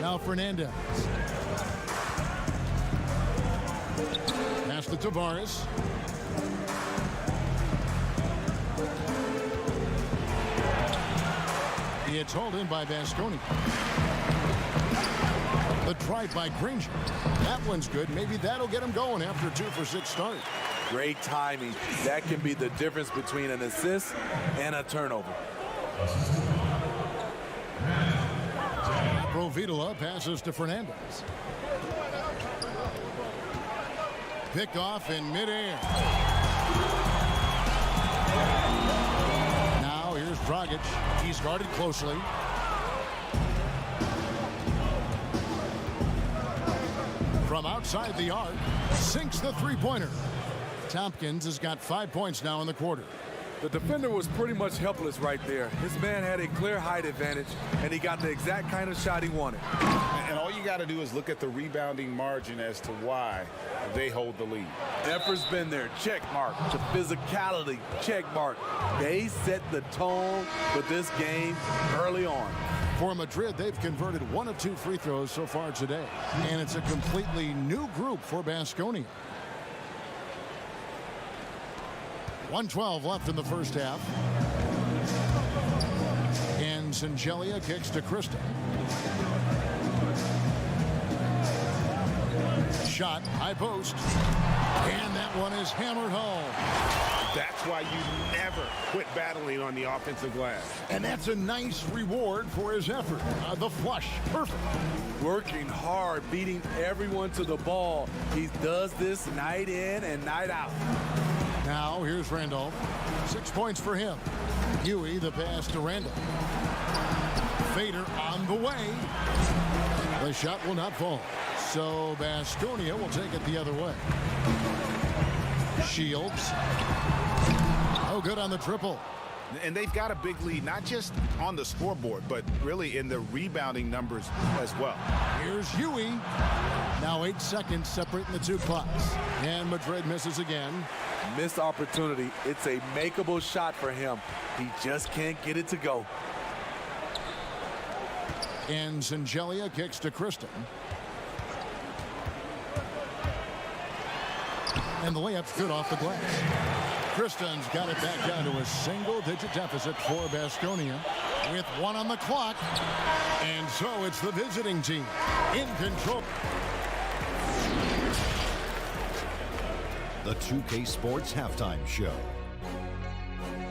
Now Fernandez. Pass to Tavares. It's hauled in by Vasconi. The drive by Granger. That one's good. Maybe that'll get him going after a 2-for-6 start.
Great timing. That can be the difference between an assist and a turnover.
Provitola passes to Fernandez. Picked off in midair. Now here's Dragic. He's guarded closely. From outside the arc, sinks the three-pointer. Tompkins has got 5 points now in the quarter.
The defender was pretty much helpless right there. His man had a clear height advantage, and he got the exact kind of shot he wanted.
And all you got to do is look at the rebounding margin as to why they hold the lead.
Effort's been there, check mark. The physicality, check mark. They set the tone for this game early on.
For Madrid, they've converted 1 of 2 free throws so far today. And it's a completely new group for Baskonia. 1:12 left in the first half. And Singelia kicks to Krista. Shot, high post. And that one is hammered home.
That's why you never quit battling on the offensive glass.
And that's a nice reward for his effort. The flush, perfect.
Working hard, beating everyone to the ball. He does this night in and night out.
Now here's Randolph. 6 points for him. Huey the pass to Randolph. Fader on the way. The shot will not fall. So Baskonia will take it the other way. Shields. Oh, good on the triple.
And they've got a big lead, not just on the scoreboard, but really in the rebounding numbers as well.
Here's Huey. Now 8 seconds separating the two clocks. And Madrid misses again.
Missed opportunity. It's a makeable shot for him. He just can't get it to go.
And Singelia kicks to Kristen. And the layup's good off the glass. Kristen's got it back down to a single-digit deficit for Baskonia with 1 on the clock. And so it's the visiting team in control.
The 2K Sports Halftime Show.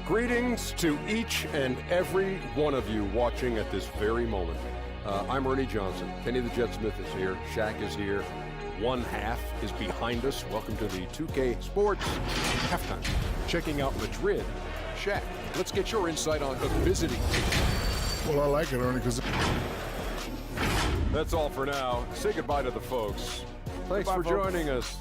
Greetings to each and every one of you watching at this very moment. I'm Ernie Johnson. Kenny the Jet Smith is here. Shaq is here. One half is behind us. Welcome to the 2K Sports Halftime. Checking out Madrid. Shaq, let's get your insight on the visiting team.
Well, I like it, Ernie, because...
That's all for now. Say goodbye to the folks. Thanks for joining us.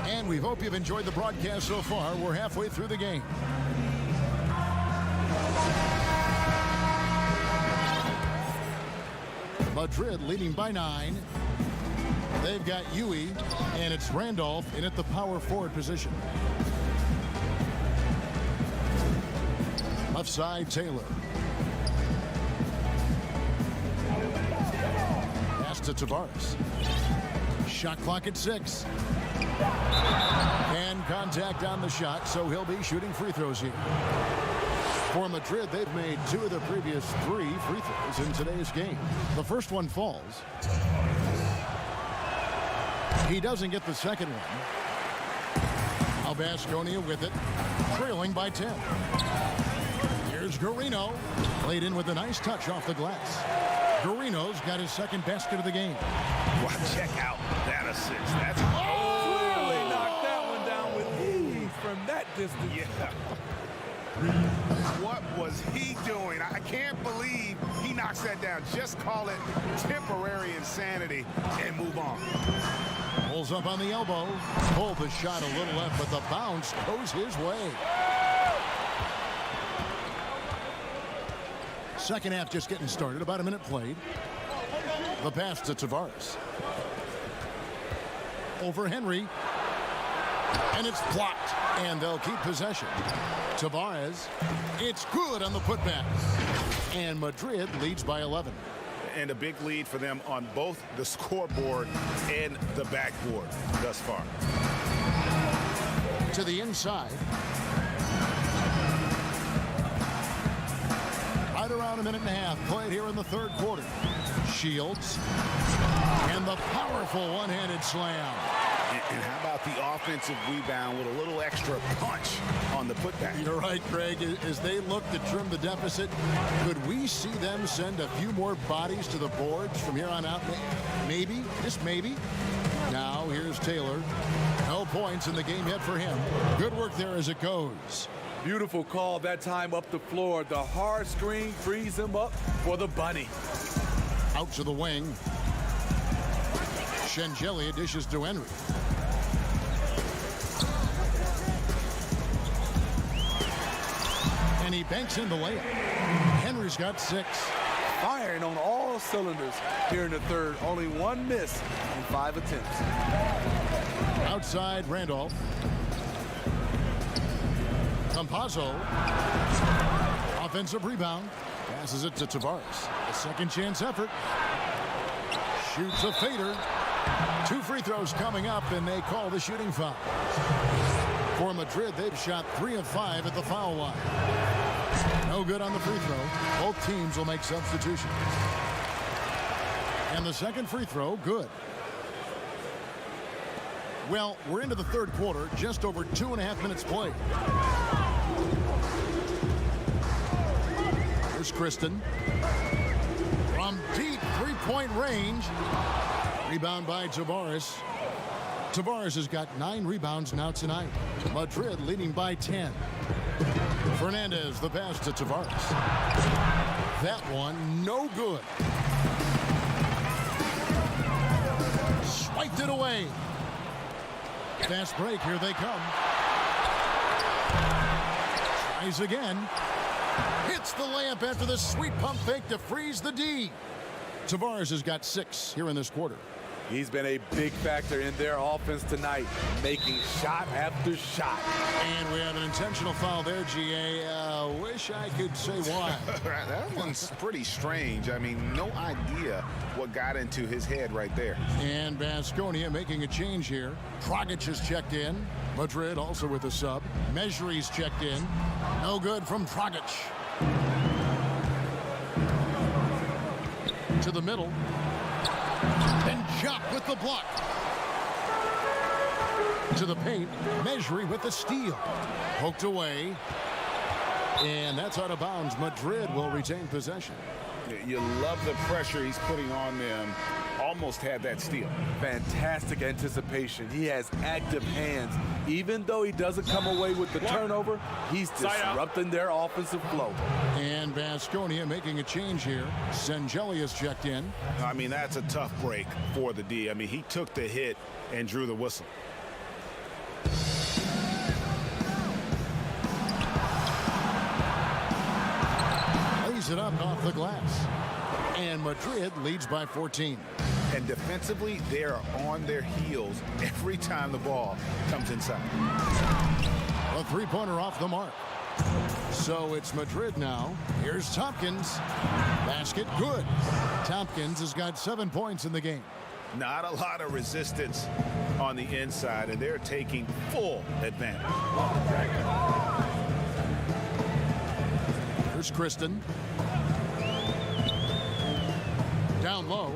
And we hope you've enjoyed the broadcast so far. We're halfway through the game. Madrid leading by 9. They've got Huey, and it's Randolph in at the power forward position. Left side, Taylor. Pass to Tavares. Shot clock at 6. And contact on the shot, so he'll be shooting free throws here. For Madrid, they've made 2 of the previous 3 free throws in today's game. The first one falls. He doesn't get the second one. Now Baskonia with it, trailing by 10. Here's Guarino, played in with a nice touch off the glass. Guarino's got his second basket of the game.
Wow, check out that assist. That's
Clearly knocked that one down with ease from that distance.
yeah. What was he doing? I can't believe he knocks that down. Just call it temporary insanity and move on.
Pulls up on the elbow. Pulled the shot a little left, but the bounce goes his way. Second half just getting started. About a minute played. The pass to Tavares. Over Henry. And it's blocked. And they'll keep possession. Tavares. It's good on the putback. And Madrid leads by 11.
And a big lead for them on both the scoreboard and the backboard thus far.
To the inside. Right around a minute and a half played here in the third quarter. Shields. And the powerful one-handed slam.
And how about the offensive rebound with a little extra punch on the putback?
You're right, Greg. As they look to trim the deficit, could we see them send a few more bodies to the boards from here on out? Maybe, just maybe. Now here's Taylor. No points in the game yet for him. Good work there as it goes.
Beautiful call that time up the floor. The hard screen frees him up for the bunny.
Out to the wing. Shengelia dishes to Henry. And he banks in the layup. Henry's got 6.
Firing on all cylinders here in the third. Only one miss in 5 attempts.
Outside Randolph. Campazzo. Offensive rebound. Passes it to Tavares. A second chance effort. Shoots a fader. 2 free throws coming up, and they call the shooting foul. For Madrid, they've shot 3 of 5 at the foul line. No good on the free throw. Both teams will make substitutions. And the second free throw, good. Well, we're into the third quarter, just over 2.5 minutes played. Here's Kristen. From deep three-point range. Rebound by Tavares. Tavares has got 9 rebounds now tonight. Madrid leading by 10. Fernandez, the pass to Tavares. That one, no good. Swiped it away. Fast break, here they come. Tries again. Hits the layup after the sweet pump fake to freeze the D. Tavares has got 6 here in this quarter.
He's been a big factor in their offense tonight, making shot after shot.
And we have an intentional foul there, GA. Wish I could say why.
That one's pretty strange. I mean, no idea what got into his head right there.
And Baskonia making a change here. Dragic has checked in. Madrid also with a sub. Mejri's checked in. No good from Dragic. To the middle. And Jock with the block. To the paint. Mejri with the steal. Poked away. And that's out of bounds. Madrid will retain possession.
You love the pressure he's putting on them. Almost had that steal.
Fantastic anticipation. He has active hands. Even though he doesn't come away with the turnover, he's disrupting their offensive flow.
And Baskonia making a change here. Sengelia's checked in.
I mean, that's a tough break for the D. I mean, he took the hit and drew the whistle.
Lays it up off the glass. And Madrid leads by 14.
And defensively, they are on their heels every time the ball comes inside.
A three-pointer off the mark. So it's Madrid now. Here's Tompkins. Basket good. Tompkins has got 7 points in the game.
Not a lot of resistance on the inside, and they're taking full advantage.
Here's Kristen. Down low.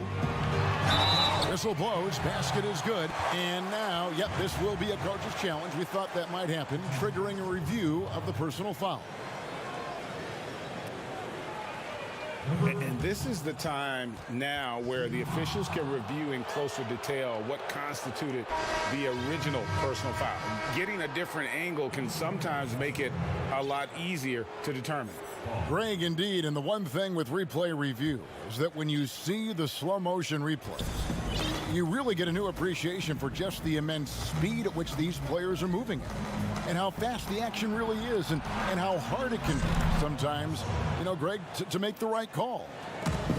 Whistle blows. Basket is good. And now, yep, this will be a coach's challenge. We thought that might happen, triggering a review of the personal foul.
And this is the time now where the officials can review in closer detail what constituted the original personal foul. Getting a different angle can sometimes make it a lot easier to determine.
Greg, indeed, and the one thing with replay review is that when you see the slow motion replays, You really get a new appreciation for just the immense speed at which these players are moving at, and how fast the action really is, and how hard it can be sometimes, you know, Greg, to make the right call.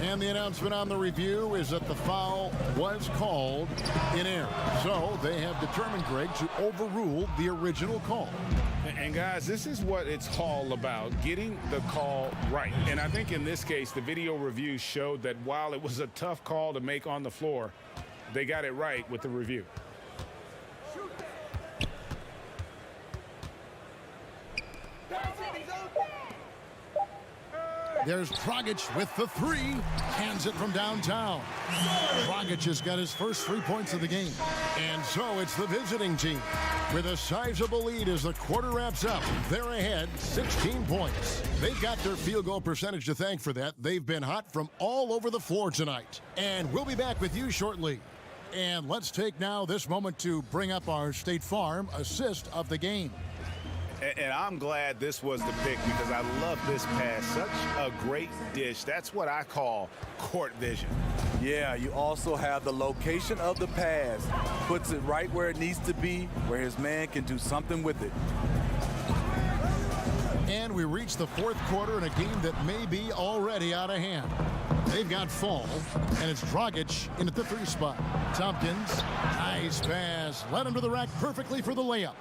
And the announcement on the review is that the foul was called in error. So they have determined, Greg, to overrule the original call.
And guys, this is what it's all about, getting the call right. And I think in this case, the video review showed that while it was a tough call to make on the floor, they got it right with the review.
There's Dragic with the three. Hands it from downtown. Dragic has got his first 3 points of the game. And so it's the visiting team with a sizable lead as the quarter wraps up. They're ahead 16 points. They've got their field goal percentage to thank for that. They've been hot from all over the floor tonight. And we'll be back with you shortly. And let's take now this moment to bring up our State Farm assist of the game.
And I'm glad this was the pick because I love this pass. Such a great dish. That's what I call court vision.
Yeah, you also have the location of the pass. Puts it right where it needs to be, where his man can do something with it.
And we reach the fourth quarter in a game that may be already out of hand. They've got Fall, and it's Dragic in at the 3 spot. Tompkins, nice pass. Led him to the rack perfectly for the layup.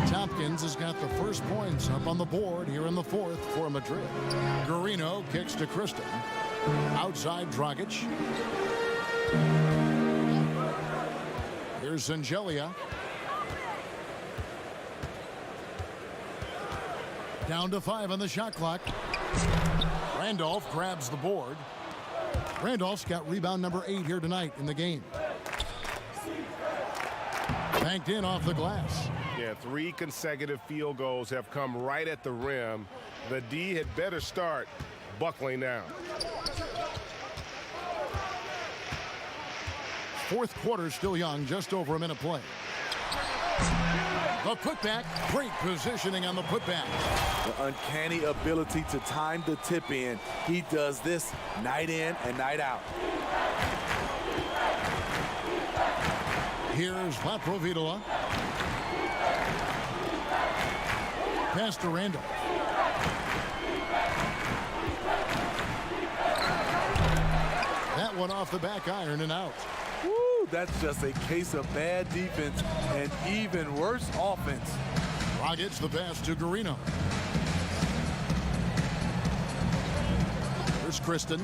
Tompkins has got the first points up on the board here in the fourth for Madrid. Guarino kicks to Kristen. Outside Dragic. Here's Angelia. Down to 5 on the shot clock. Randolph grabs the board. Randolph's got rebound number 8 here tonight in the game. Banked in off the glass.
Yeah, 3 consecutive field goals have come right at the rim. The D had better start buckling down.
Fourth quarter still young, just over a minute play. The putback, great positioning on the putback.
The uncanny ability to time the tip in. He does this night in and night out.
Here's Laprovidola. Pass to Randolph. That one off the back iron and out.
Woo, that's just a case of bad defense and even worse offense.
Dragic the pass to Guarino. Here's Kristen.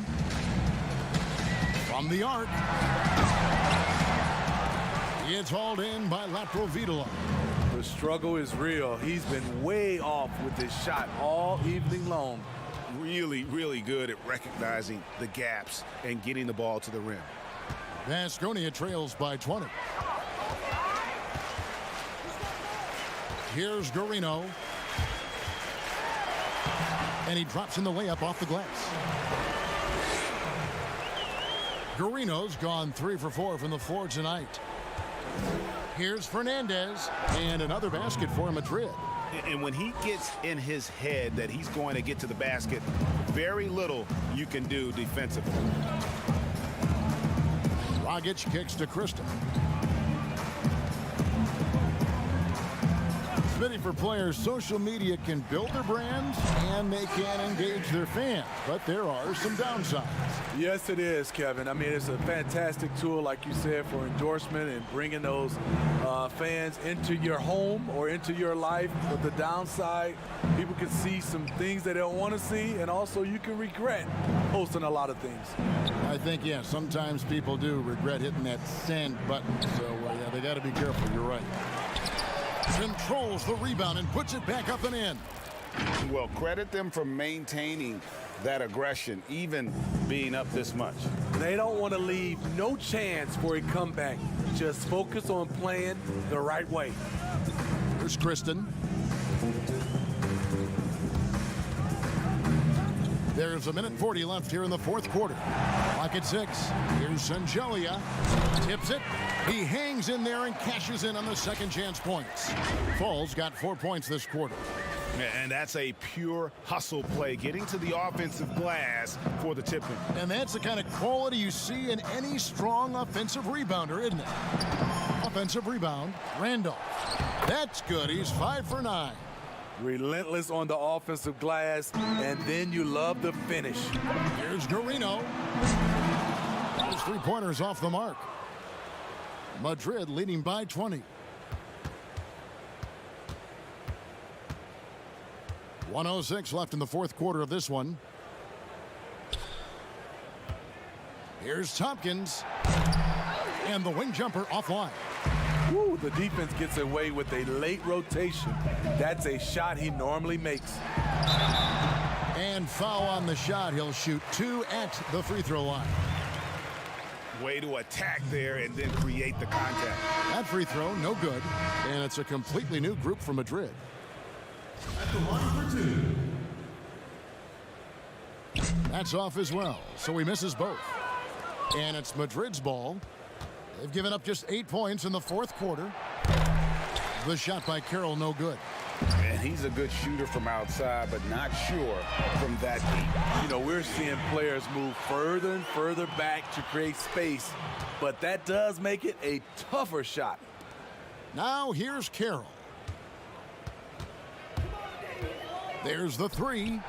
From the arc. It's hauled in by Laprovidola.
The struggle is real. He's been way off with his shot all evening long.
Really, really good at recognizing the gaps and getting the ball to the rim.
Vasconia trails by 20. Here's Guarino. And he drops in the layup off the glass. Guarino's gone 3 for 4 from the floor tonight. Here's Fernandez, and another basket for Madrid.
And when he gets in his head that he's going to get to the basket, very little you can do defensively.
Dragic kicks to Kristen. Fitting for players, social media can build their brands and they can engage their fans, but there are some downsides.
Yes, it is, Kevin. I mean, it's a fantastic tool, like you said, for endorsement and bringing those fans into your home or into your life. But the downside, people can see some things they don't want to see, and also you can regret posting a lot of things.
I think, yeah, sometimes people do regret hitting that send button, so yeah, they got to be careful. You're right. Controls the rebound and puts it back up and in.
Well, credit them for maintaining that aggression, even being up this much.
They don't want to leave no chance for a comeback. Just focus on playing the right way.
Here's Kristen. There's 1:40 left here in the fourth quarter. Clock at 6. Here's Angelia. Tips it. He hangs in there and cashes in on the second chance points. Fall's got 4 points this quarter.
And that's a pure hustle play, getting to the offensive glass for the tip-in.
And that's the kind of quality you see in any strong offensive rebounder, isn't it? Offensive rebound, Randolph. That's good. He's 5 for 9.
Relentless on the offensive glass, and then you love the finish.
Here's Garino. Those three-pointers off the mark. Madrid leading by 20. 1:06 left in the fourth quarter of this one. Here's Tompkins. And the wing jumper offline.
Woo, the defense gets away with a late rotation. That's a shot he normally makes.
And foul on the shot. He'll shoot 2 at the free throw line.
Way to attack there and then create the contact.
That free throw, no good. And it's a completely new group for Madrid.
At the line for 2.
That's off as well, so he misses both. And it's Madrid's ball. They've given up just 8 points in the fourth quarter. The shot by Carroll, no good.
And he's a good shooter from outside, but not sure from that deep.
You know, we're seeing players move further and further back to create space, but that does make it a tougher shot.
Now here's Carroll. There's the three.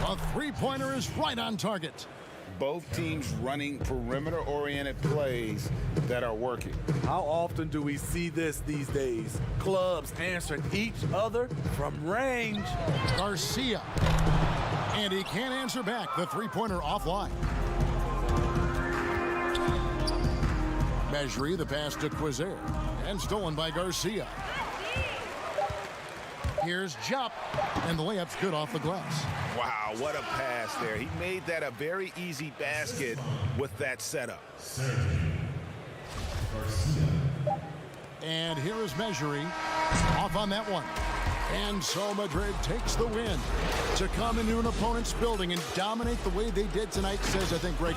A three-pointer is right on target.
Both teams running perimeter-oriented plays that are working.
How often do we see this these days? Clubs answering each other from range.
Garcia. And he can't answer back. The three-pointer offline. Mejri, the pass to Quizer. And stolen by Garcia. Here's Jupp. And the layup's good off the glass.
Wow, what a pass there. He made that a very easy basket with that setup.
And here is Mejri off on that one. And so Madrid takes the win. To come into an opponent's building and dominate the way they did tonight says, I think, Greg.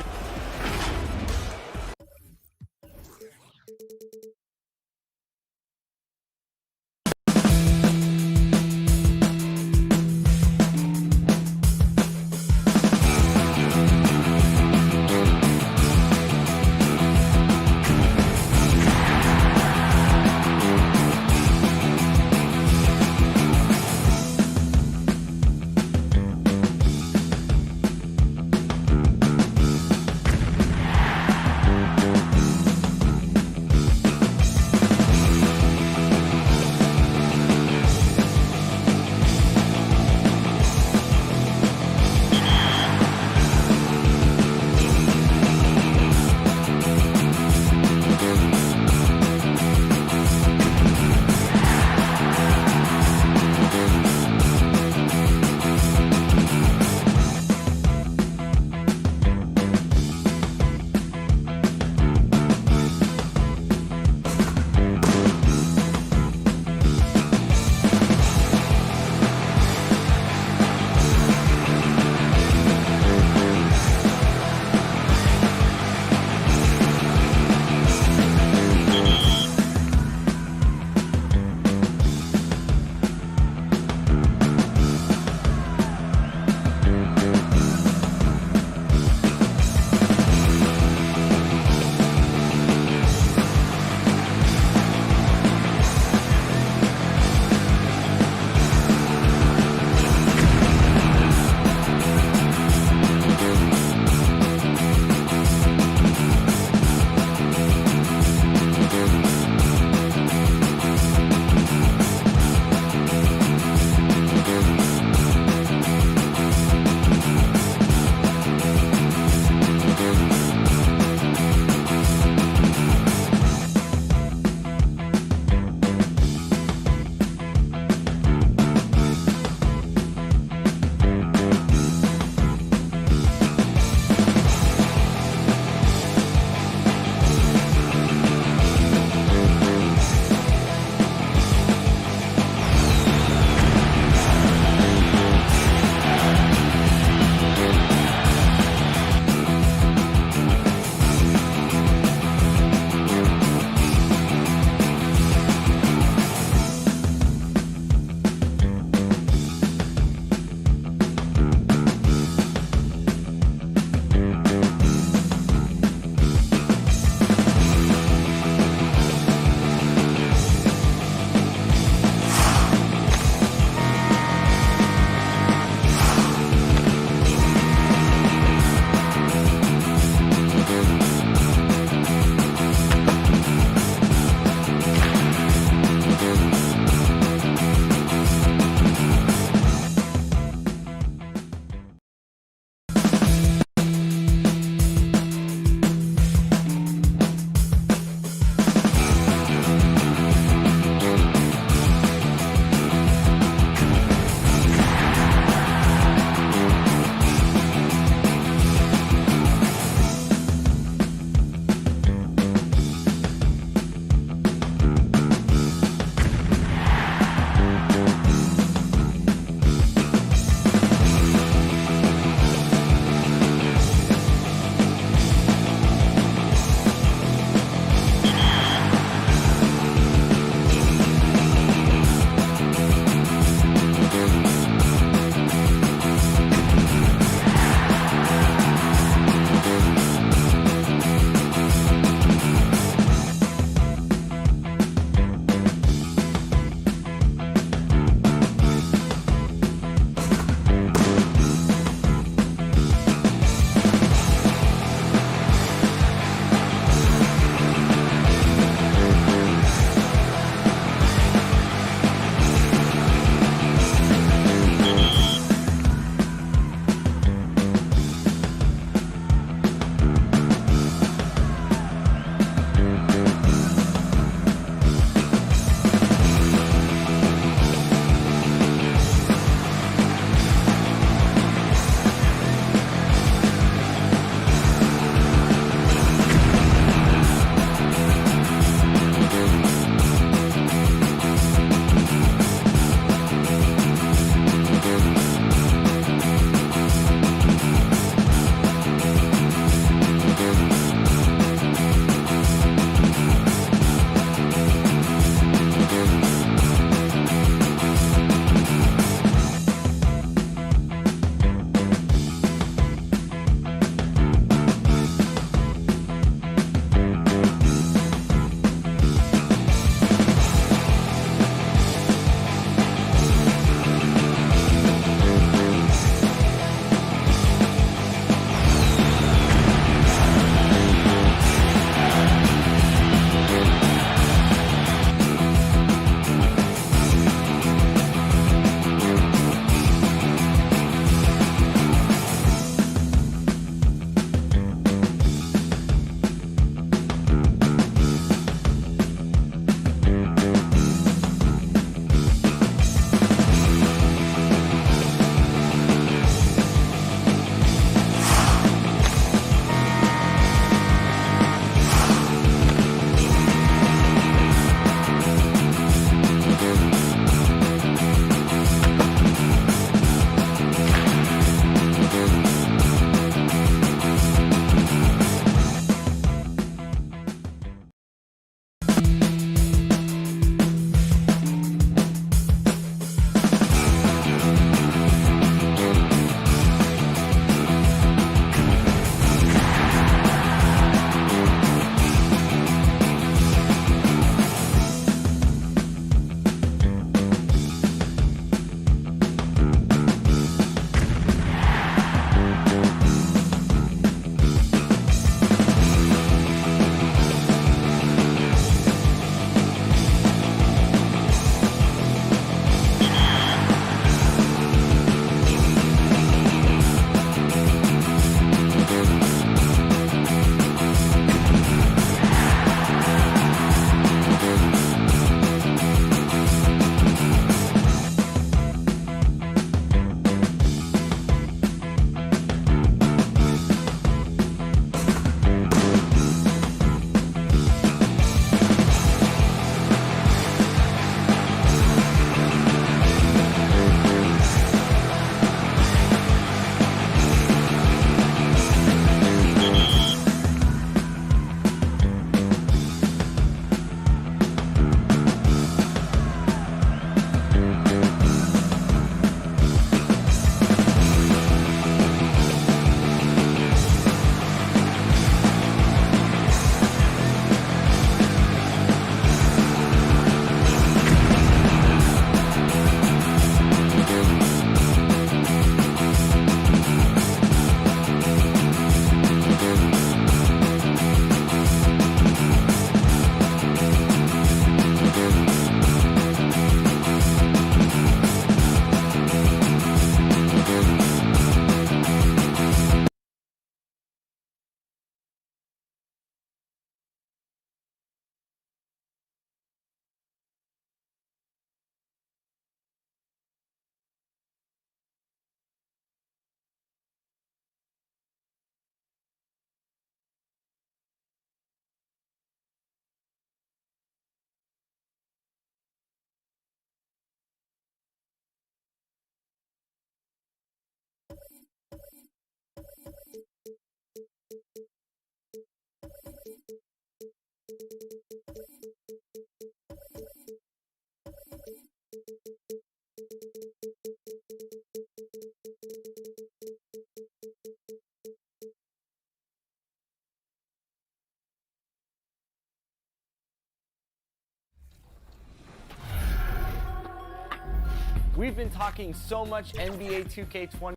been talking so much NBA 2K20.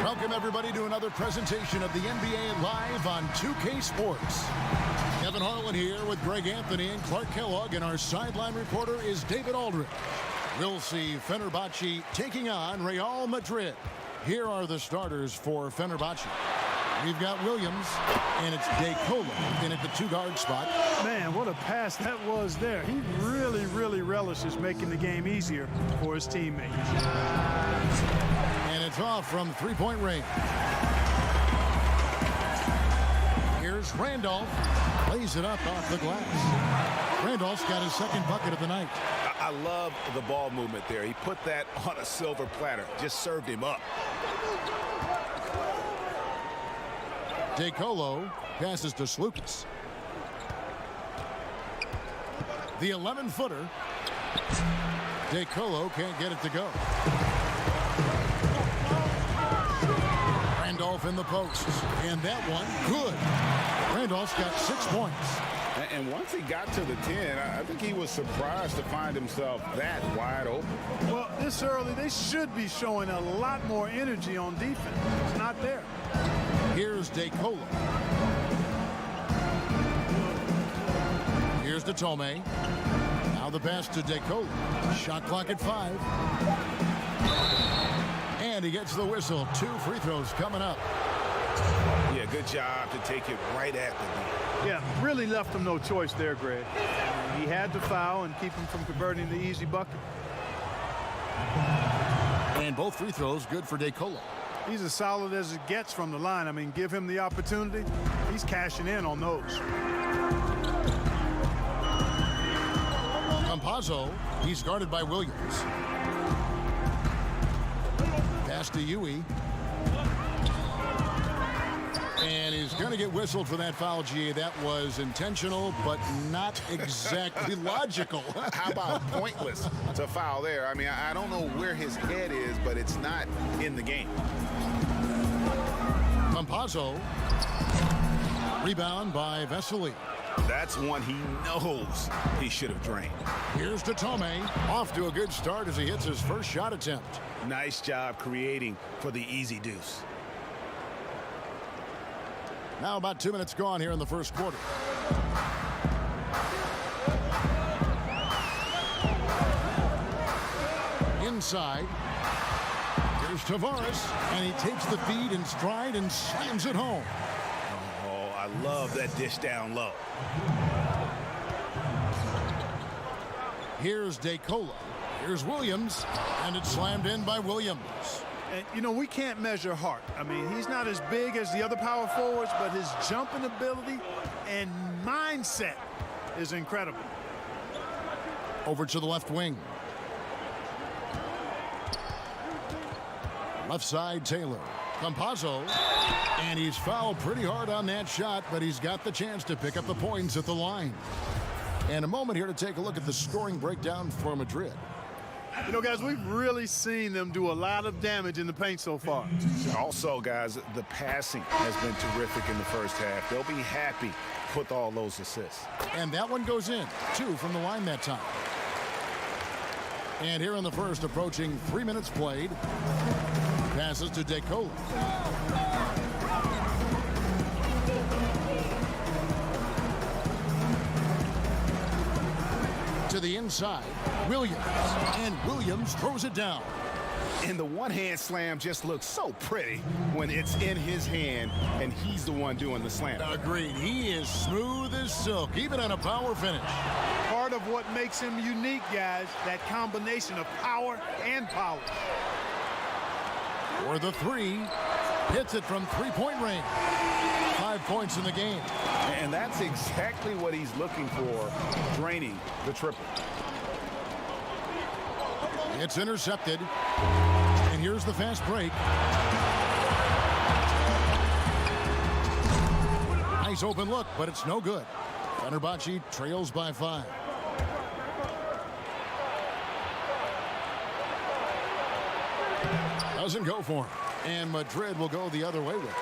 Welcome, everybody, to another presentation of the NBA Live on 2K Sports. Kevin Harlan here with Greg Anthony and Clark Kellogg, and our sideline reporter is David Aldridge. We'll see Fenerbahce taking on Real Madrid. Here are the starters for Fenerbahce. We've got Williams, and it's DeColo in at the two-guard spot.
Man, what a pass that was there. He really relishes making the game easier for his teammates.
And it's off from three-point range. Here's Randolph. Lays it up off the glass. Randolph's got his second bucket of the night.
I love the ball movement there. He put that on a silver platter. Just served him up.
DeColo passes to Slukas. The 11-footer. DeColo can't get it to go. Randolph in the post. And that one, good. Randolph's got 6 points.
And once he got to the 10, I think he was surprised to find himself that wide open.
Well, this early, they should be showing a lot more energy on defense. It's not there.
Here's DeColo. Here's to Tomei. Now the pass to DeColo. Shot clock at 5. And he gets the whistle. 2 free throws coming up.
Yeah, good job to take it right at the net.
Yeah, really left him no choice there, Greg. He had to foul and keep him from converting the easy bucket.
And both free throws good for DeColo.
He's as solid as it gets from the line. I mean, give him the opportunity. He's cashing in on those.
Campazzo, he's guarded by Williams. Pass to Huey. And he's going to get whistled for that foul, GA. That was intentional, but not exactly logical.
How about pointless to foul there? I mean, I don't know where his head is, but it's not in the game.
Campazzo. Rebound by Vesely.
That's one he knows he should have drained.
Here's to Tomei. Off to a good start as he hits his first shot attempt.
Nice job creating for the easy deuce.
Now about 2 minutes gone here in the first quarter. Inside. Here's Tavares, and he takes the feed in stride and slams it home.
Oh, I love that dish down low.
Here's DeColo. Here's Williams, and it's slammed in by Williams.
And, you know, we can't measure Hart. I mean, he's not as big as the other power forwards, but his jumping ability and mindset is incredible.
Over to the left wing. Left side, Taylor. Campazzo. And he's fouled pretty hard on that shot, but he's got the chance to pick up the points at the line. And a moment here to take a look at the scoring breakdown for Madrid.
You know, guys, we've really seen them do a lot of damage in the paint so far.
Also, guys, the passing has been terrific in the first half. They'll be happy with all those assists.
And that one goes in. 2 from the line that time. And here in the first, approaching 3 minutes played. Passes to DeColo. To the inside, Williams, and Williams throws it down.
And the one-hand slam just looks so pretty when it's in his hand and he's the one doing the slam.
Agreed. He is smooth as silk, even on a power finish.
Part of what makes him unique, guys, that combination of power and polish.
For the 3, hits it from three-point range. 5 points in the game.
And that's exactly what he's looking for, draining the triple.
It's intercepted. And here's the fast break. Nice open look, but it's no good. Fenerbahce trails by 5. Doesn't go for him. And Madrid will go the other way with it.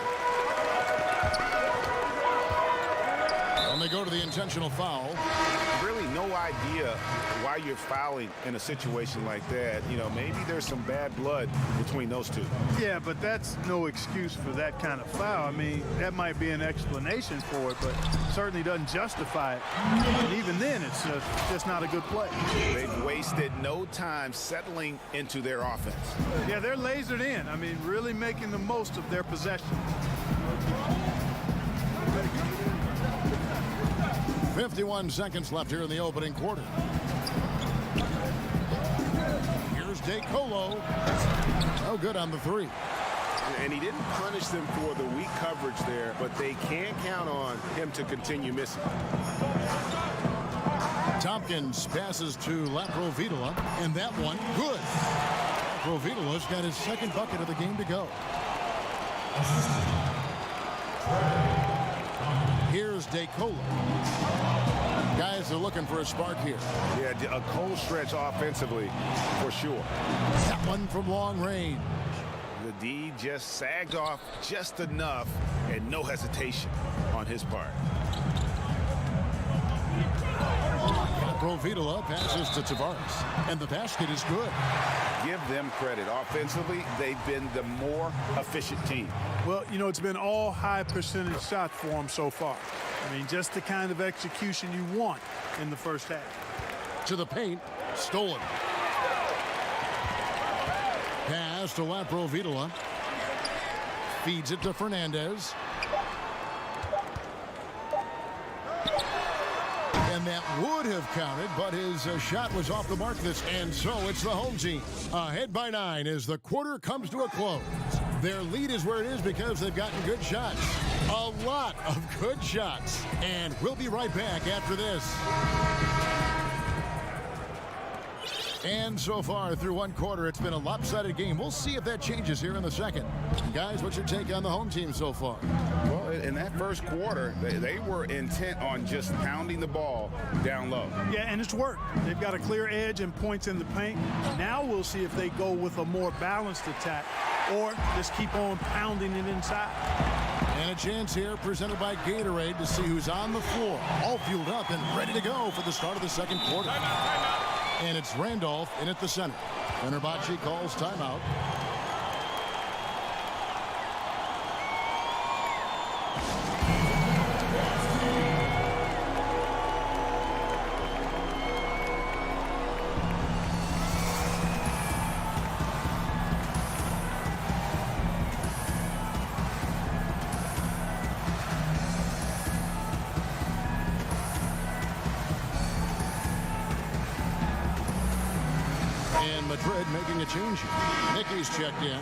And they go to the intentional foul.
Really no idea why you're fouling in a situation like that. You know, maybe there's some bad blood between those two.
Yeah, but that's no excuse for that kind of foul. I mean, that might be an explanation for it, but certainly doesn't justify it. And even then, it's just not a good play.
They've wasted no time settling into their offense.
Yeah, they're lasered in. I mean, really making the most of their possession.
51 seconds left here in the opening quarter. Here's DeColo. No good on the three.
And he didn't punish them for the weak coverage there, but they can't count on him to continue missing.
Tompkins passes to Laprovitola, and that one, good. Laprovitola's got his second bucket of the game to go. Here's DeColo. Guys are looking for a spark here.
Yeah, a cold stretch offensively, for sure.
That one from long range.
The D just sagged off just enough, and no hesitation on his part.
Laprovitola passes to Tavares, and the basket is good.
Give them credit. Offensively, they've been the more efficient team.
Well, you know, it's been all high percentage shots for them so far. I mean, just the kind of execution you want in the first half.
To the paint, stolen. Pass to Laprovitola. Feeds it to Fernandez. And that would have counted, but his shot was off the mark and so it's the home team. Ahead by 9 as the quarter comes to a close. Their lead is where it is because they've gotten good shots. A lot of good shots. And we'll be right back after this. And so far through one quarter, it's been a lopsided game. We'll see if that changes here in the second. Guys, what's your take on the home team so far?
Well, in that first quarter, they were intent on just pounding the ball down low.
Yeah, and it's worked. They've got a clear edge and points in the paint. Now we'll see if they go with a more balanced attack or just keep on pounding it inside.
And a chance here presented by Gatorade to see who's on the floor. All fueled up and ready to go for the start of the second quarter. Timeout. And it's Randolph in at the center. Fenerbahce calls timeout. Madrid making a change here. Mickey's checked in.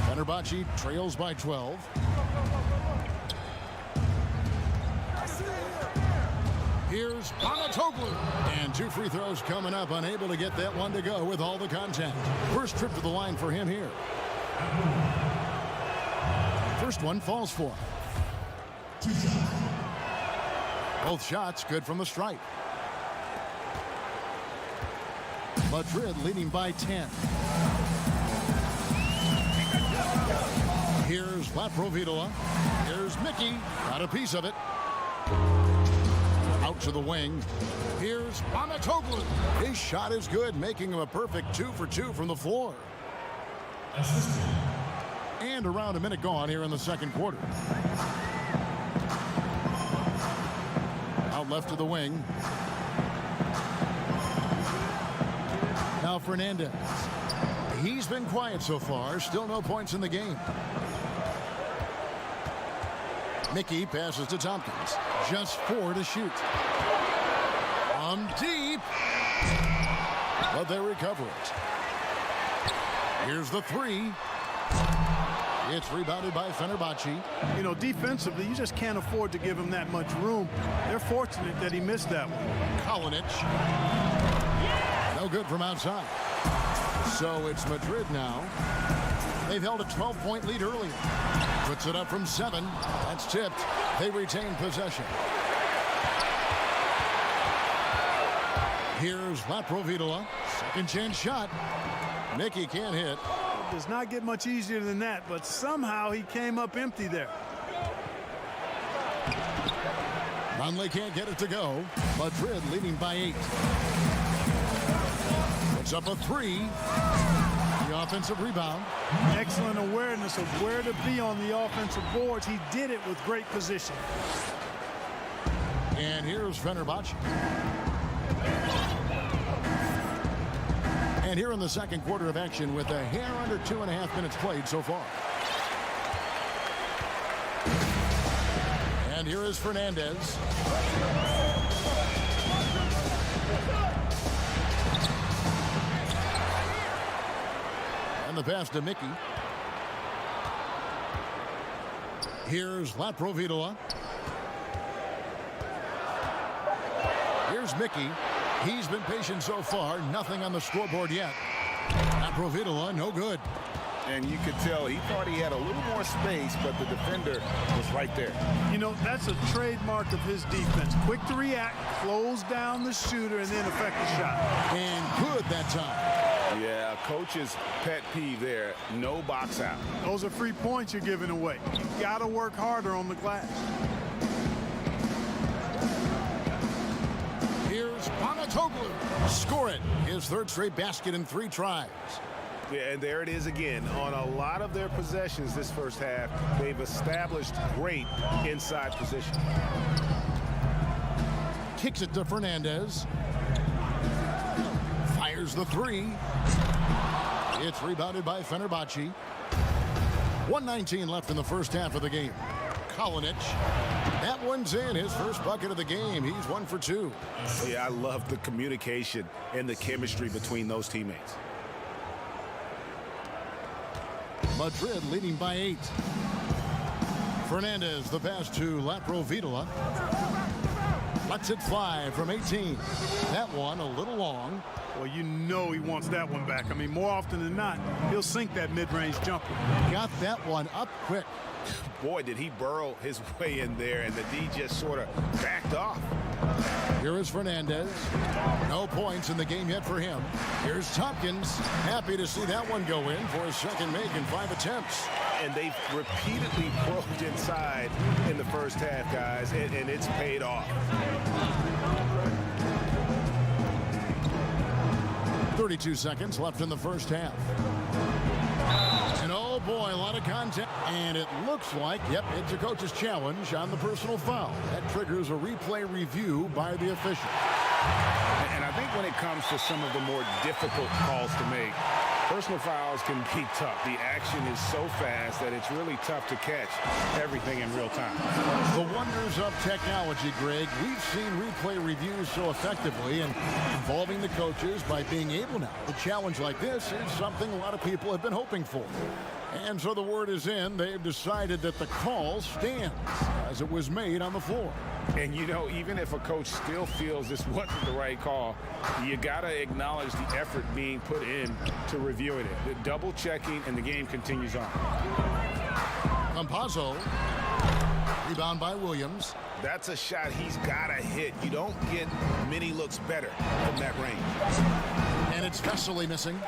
Fenerbahce trails by 12. Here's Pamatoglu. And 2 free throws coming up. Unable to get that one to go with all the contact. First trip to the line for him here. First one falls for him. Both shots good from the stripe. Madrid leading by 10. Here's Laprovitola. Here's Mickey. Got a piece of it. Out to the wing. Here's Pamatoglu. His shot is good, making him a perfect 2 for 2 from the floor. And around a minute gone here in the second quarter. Out left to the wing. Now Fernandez. He's been quiet so far. Still no points in the game. Mickey passes to Tompkins. Just 4 to shoot. From deep. But they recover it. Here's the 3. It's rebounded by Fenerbahce.
You know, defensively, you just can't afford to give him that much room. They're fortunate that he missed that one.
Kalinic. No good from outside. So it's Madrid now. They've held a 12-point lead earlier. Puts it up from 7. That's tipped. They retain possession. Here's Laprovitola. Second chance shot. Mickey can't hit.
It does not get much easier than that, but somehow he came up empty there.
Conley can't get it to go. Madrid leading by 8. Puts up a 3. The offensive rebound.
Excellent awareness of where to be on the offensive boards. He did it with great position.
And here's Fenerbahce. And here in the second quarter of action with a hair under 2.5 minutes played so far. And here is Fernandez. And the pass to Mickey. Here's Laprovitola. Here's Mickey. He's been patient so far. Nothing on the scoreboard yet. Laprovitola, no good.
And you could tell he thought he had a little more space, but the defender was right there.
You know, that's a trademark of his defense. Quick to react, close down the shooter, and then affect the shot.
And good that time.
Yeah, coach's pet peeve there. No box out.
Those are free points you're giving away. You got to work harder on the glass.
Here's Panatoglu. Score it. His third straight basket in 3 tries.
Yeah, and there it is again. On a lot of their possessions this first half, they've established great inside position.
Kicks it to Fernandez. Fires the 3. It's rebounded by Fenerbahce. 1:19 left in the first half of the game. Kalinic. That one's in. His first bucket of the game. He's 1 for 2.
Yeah, I love the communication and the chemistry between those teammates.
Madrid leading by 8. Fernandez, the pass to Laprovitola. Lets it fly from 18. That one a little long.
Well, you know he wants that one back. I mean, more often than not, he'll sink that mid-range jumper.
Got that one up quick.
Boy, did he burrow his way in there, and the D just sort of backed off.
Here is Fernandez. No points in the game yet for him. Here's Tompkins. Happy to see that one go in for his second make in 5 attempts.
And they've repeatedly probed inside in the first half, guys, and it's paid off.
32 seconds left in the first half. And oh boy, a lot of contact. And it looks like, yep, it's a coach's challenge on the personal foul. That triggers a replay review by the official.
And I think when it comes to some of the more difficult calls to make, personal fouls can be tough. The action is so fast that it's really tough to catch everything in real time.
The wonders of technology, Greg. We've seen replay reviews so effectively and involving the coaches by being able now. A challenge like this is something a lot of people have been hoping for. And so the word is in. They've decided that the call stands as it was made on the floor.
And, you know, even if a coach still feels this wasn't the right call, you got to acknowledge the effort being put in to reviewing it. The double checking, and the game continues on.
Campazzo. Rebound by Williams.
That's a shot he's got to hit. You don't get many looks better from that range.
And it's Vesely missing.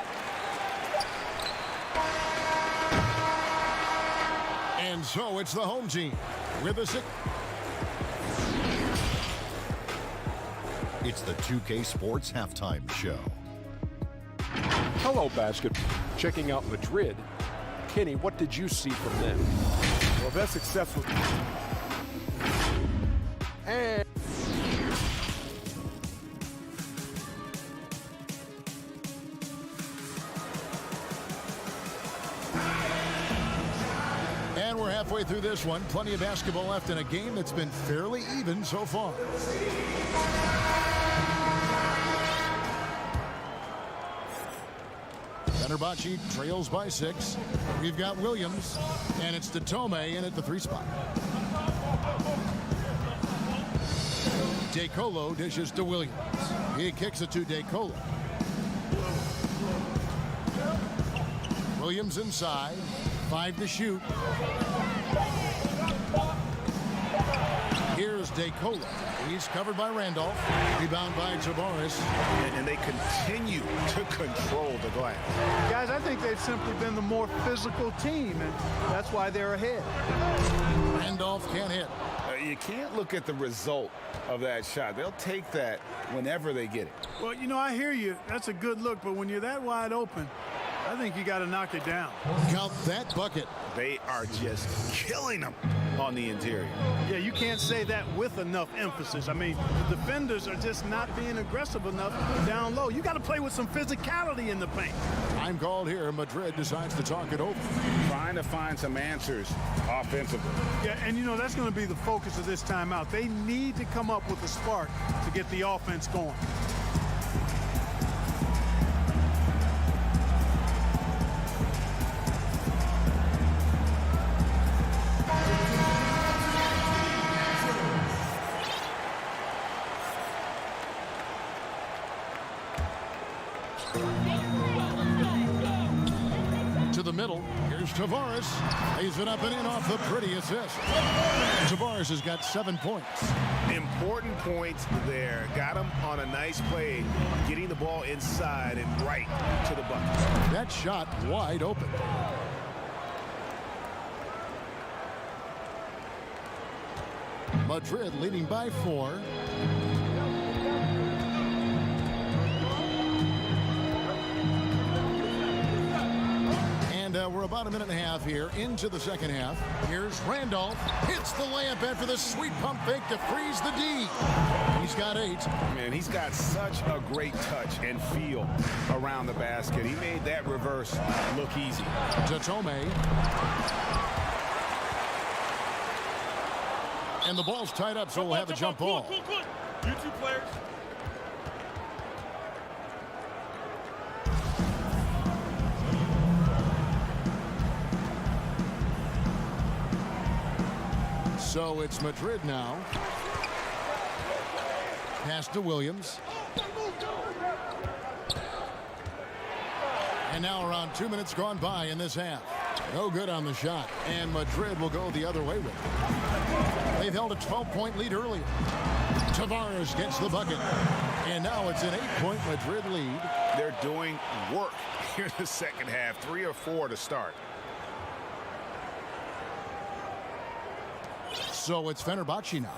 And so it's the home team with a 6.
It's the 2K Sports Halftime Show.
Hello, basketball. Checking out Madrid. Kenny, what did you see from them?
Well, they're successful.
And
we're halfway through this one. Plenty of basketball left in a game that's been fairly even so far. Fenerbahce trails by 6. We've got Williams, and it's to Tome in at the 3 spot. DeColo dishes to Williams. He kicks it to DeColo. Williams inside. 5 to shoot. Here's DeColo. He's covered by Randolph. Rebound by Tavares.
And they continue to control the glass.
Guys, I think they've simply been the more physical team, and that's why they're ahead.
Randolph can't hit.
You can't look at the result of that shot. They'll take that whenever they get it.
Well, you know, I hear you. That's a good look, but when you're that wide open, I think you got to knock it down.
Count that bucket.
They are just killing them on the interior.
Yeah, you can't say that with enough emphasis. I mean, the defenders are just not being aggressive enough down low. You got to play with some physicality in the paint.
Time called here. Madrid decides to talk it over.
Trying to find some answers offensively.
Yeah, and you know, that's going to be the focus of this timeout. They need to come up with a spark to get the offense going.
To the middle. Here's Tavares. Lays it up and in off the pretty assist. Tavares has got 7 points.
Important points there. Got him on a nice play, getting the ball inside and right to the bucket.
That shot wide open. Madrid leading by 4. We're about a minute and a half here into the second half. Here's Randolph. Hits the layup after the sweet pump fake to freeze the D. He's got 8.
Man, he's got such a great touch and feel around the basket. He made that reverse look easy.
Tome. And the ball's tied up, so we'll have a jump ball.
You two players.
So it's Madrid now. Pass to Williams. And now around 2 minutes gone by in this half. No good on the shot. And Madrid will go the other way with it. They've held a 12-point lead earlier. Tavares gets the bucket. And now it's an 8-point Madrid lead.
They're doing work here in the second half. 3 or 4 to start.
So it's Fenerbahce now.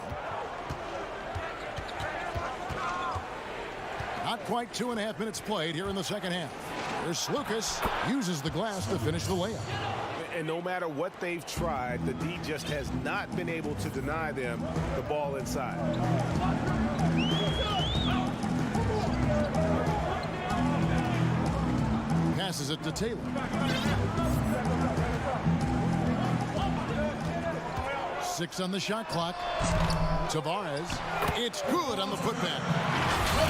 Not quite 2.5 minutes played here in the second half. Here's Lucas. Uses the glass to finish the layup.
And no matter what they've tried, the D just has not been able to deny them the ball inside.
Passes it to Taylor. 6 on the shot clock. Tavares. It's good on the putback.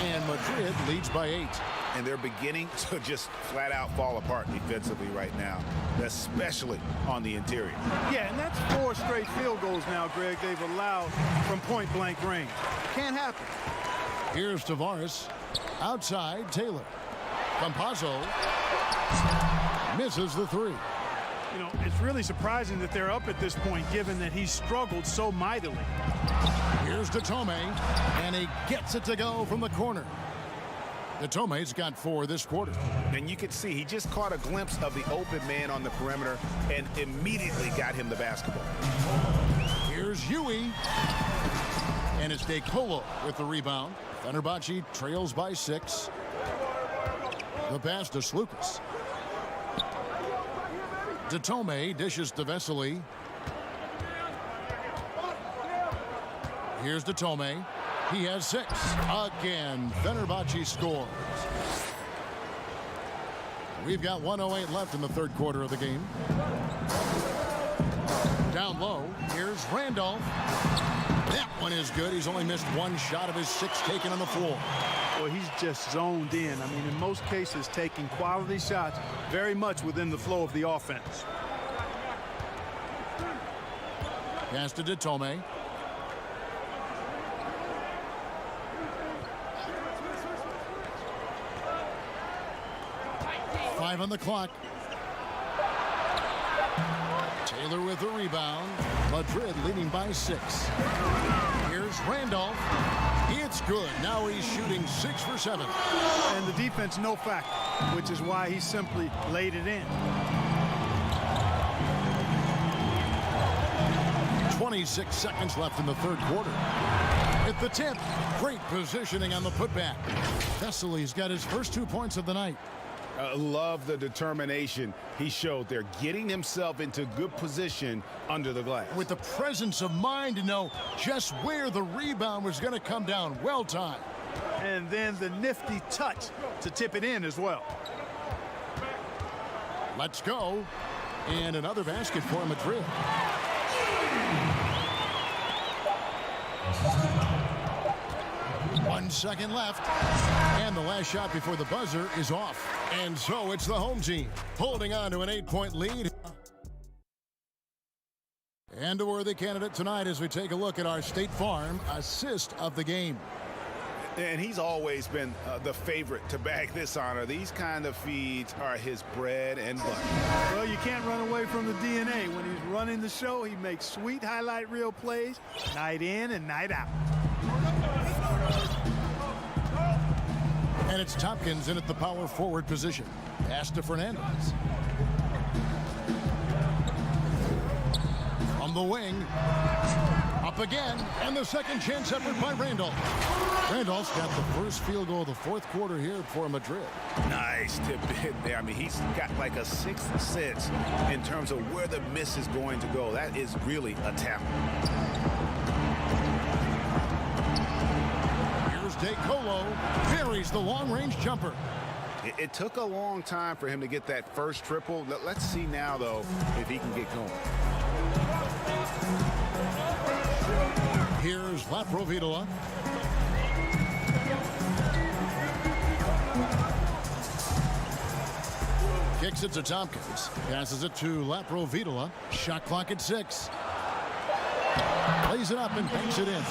And Madrid leads by 8.
And they're beginning to just flat out fall apart defensively right now, especially on the interior.
Yeah, and that's 4 straight field goals now, Greg, they've allowed from point-blank range. Can't happen.
Here's Tavares. Outside, Taylor. Campazzo misses the 3.
You know, it's really surprising that they're up at this point, given that he's struggled so mightily.
Here's Tome, and he gets it to go from the corner. Tome's got 4 this quarter.
And you can see he just caught a glimpse of the open man on the perimeter and immediately got him the basketball.
Here's Huey. And it's DeColo with the rebound. Fenerbahce trails by 6. The pass to Slukas. Tome dishes to Vesely. Here's Tome. He has 6. Again, Fenerbahce scores. We've got 1:08 left in the third quarter of the game. Down low, here's Randolph. That one is good. He's only missed 1 shot of his 6 taken on the floor.
Well, he's just zoned in. I mean, in most cases, taking quality shots very much within the flow of the offense.
Pass to Tome. Five on the clock. Taylor with the rebound. Madrid leading by 6. Here's Randolph. It's good. Now he's shooting 6 for 7.
And the defense no factor, which is why he simply laid it in.
26 seconds left in the third quarter. At the tip, great positioning on the putback. Vesely's got his first 2 points of the night.
Love the determination he showed there, getting himself into good position under the glass.
With the presence of mind to know just where the rebound was going to come down. Well timed.
And then the nifty touch to tip it in as well.
Let's go. And another basket for Madrid. One second left. And the last shot before the buzzer is off. And so it's the home team holding on to an 8-point lead. And a worthy candidate tonight as we take a look at our State Farm assist of the game.
And he's always been the favorite to bag this honor. These kind of feeds are his bread and butter.
Well, you can't run away from the DNA. When he's running the show, he makes sweet highlight reel plays night in and night out.
And it's Tompkins in at the power forward position. Pass to Fernandez. From the wing. Up again. And the second chance effort by Randolph. Randolph's got the first field goal of the fourth quarter here for Madrid.
Nice tip in there. I mean, he's got like a sixth sense in terms of where the miss is going to go. That is really a talent.
Here's DeColo. Buries the long-range jumper.
It took a long time for him to get that first triple. Let's see now, though, if he can get going.
Here's Laprovitola. Kicks it to Tompkins. Passes it to Laprovitola. Shot clock at 6. Plays it up and banks it in.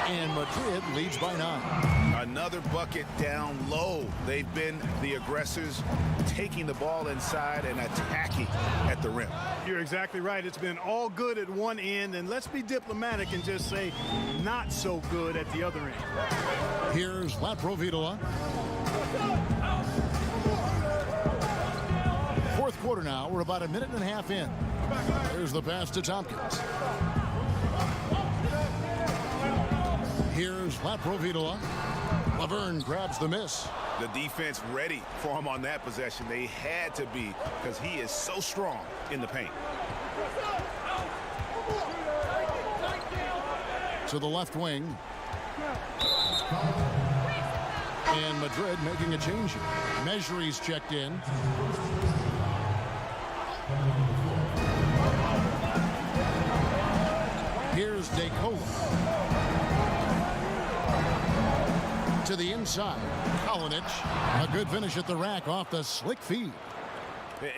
And Madrid leads by 9.
Another bucket down low. They've been the aggressors, taking the ball inside and attacking at the rim.
You're exactly right. It's been all good at one end, and let's be diplomatic and just say not so good at the other end.
Here's Laprovitola. Fourth quarter now. We're about a minute and a half in. There's the pass to Tompkins. Here's Laprovitola. Laverne grabs the miss.
The defense ready for him on that possession. They had to be, because he is so strong in the paint.
To the left wing. And Madrid making a change here. Mejri's checked in. Here's DeColo. To the inside. Kalinic. A good finish at the rack off the slick feed.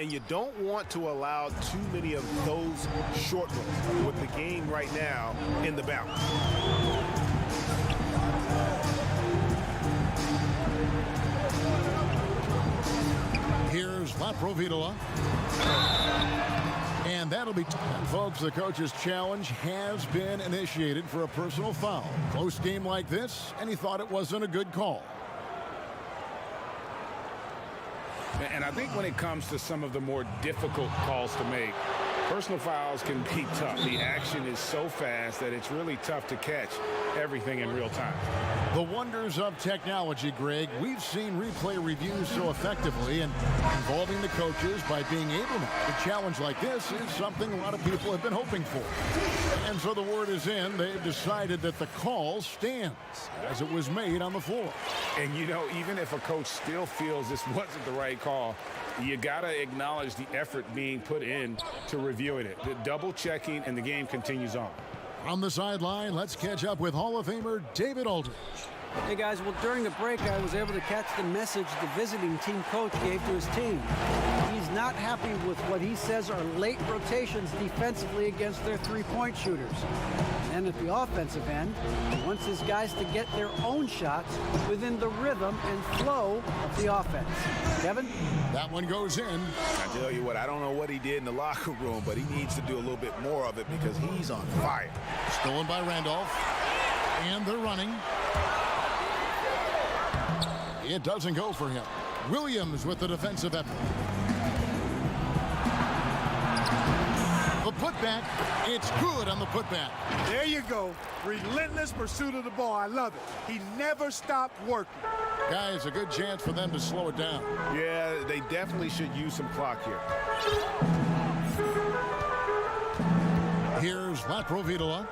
And you don't want to allow too many of those short ones with the game right now in the balance.
Here's Laprovitola. And that'll be time. Folks, the coach's challenge has been initiated for a personal foul. Close game like this, and he thought it wasn't a good call.
And I think when it comes to some of the more difficult calls to make, personal fouls can be tough. The action is so fast that it's really tough to catch everything in real time.
The wonders of technology, Greg. We've seen replay reviews so effectively, and involving the coaches by being able to. A challenge like this is something a lot of people have been hoping for. And so the word is in. They've decided that the call stands as it was made on the floor.
And, you know, even if a coach still feels this wasn't the right call, you got to acknowledge the effort being put in to reviewing it. The double checking, and the game continues on.
On the sideline, let's catch up with Hall of Famer David Aldridge.
Hey guys, well during the break I was able to catch the message the visiting team coach gave to his team. He's not happy with what he says are late rotations defensively against their three-point shooters. And at the offensive end, he wants his guys to get their own shots within the rhythm and flow of the offense. Kevin?
That one goes in.
I tell you what, I don't know what he did in the locker room, but he needs to do a little bit more of it because he's on fire.
Stolen by Randolph. And they're running. It doesn't go for him. Williams with the defensive effort. The putback. back. It's good on the putback.
There you go. Relentless pursuit of the ball. I love it. He never stopped working.
Guys, a good chance for them to slow it down.
Yeah, they definitely should use some clock here.
Here's Laprovitola.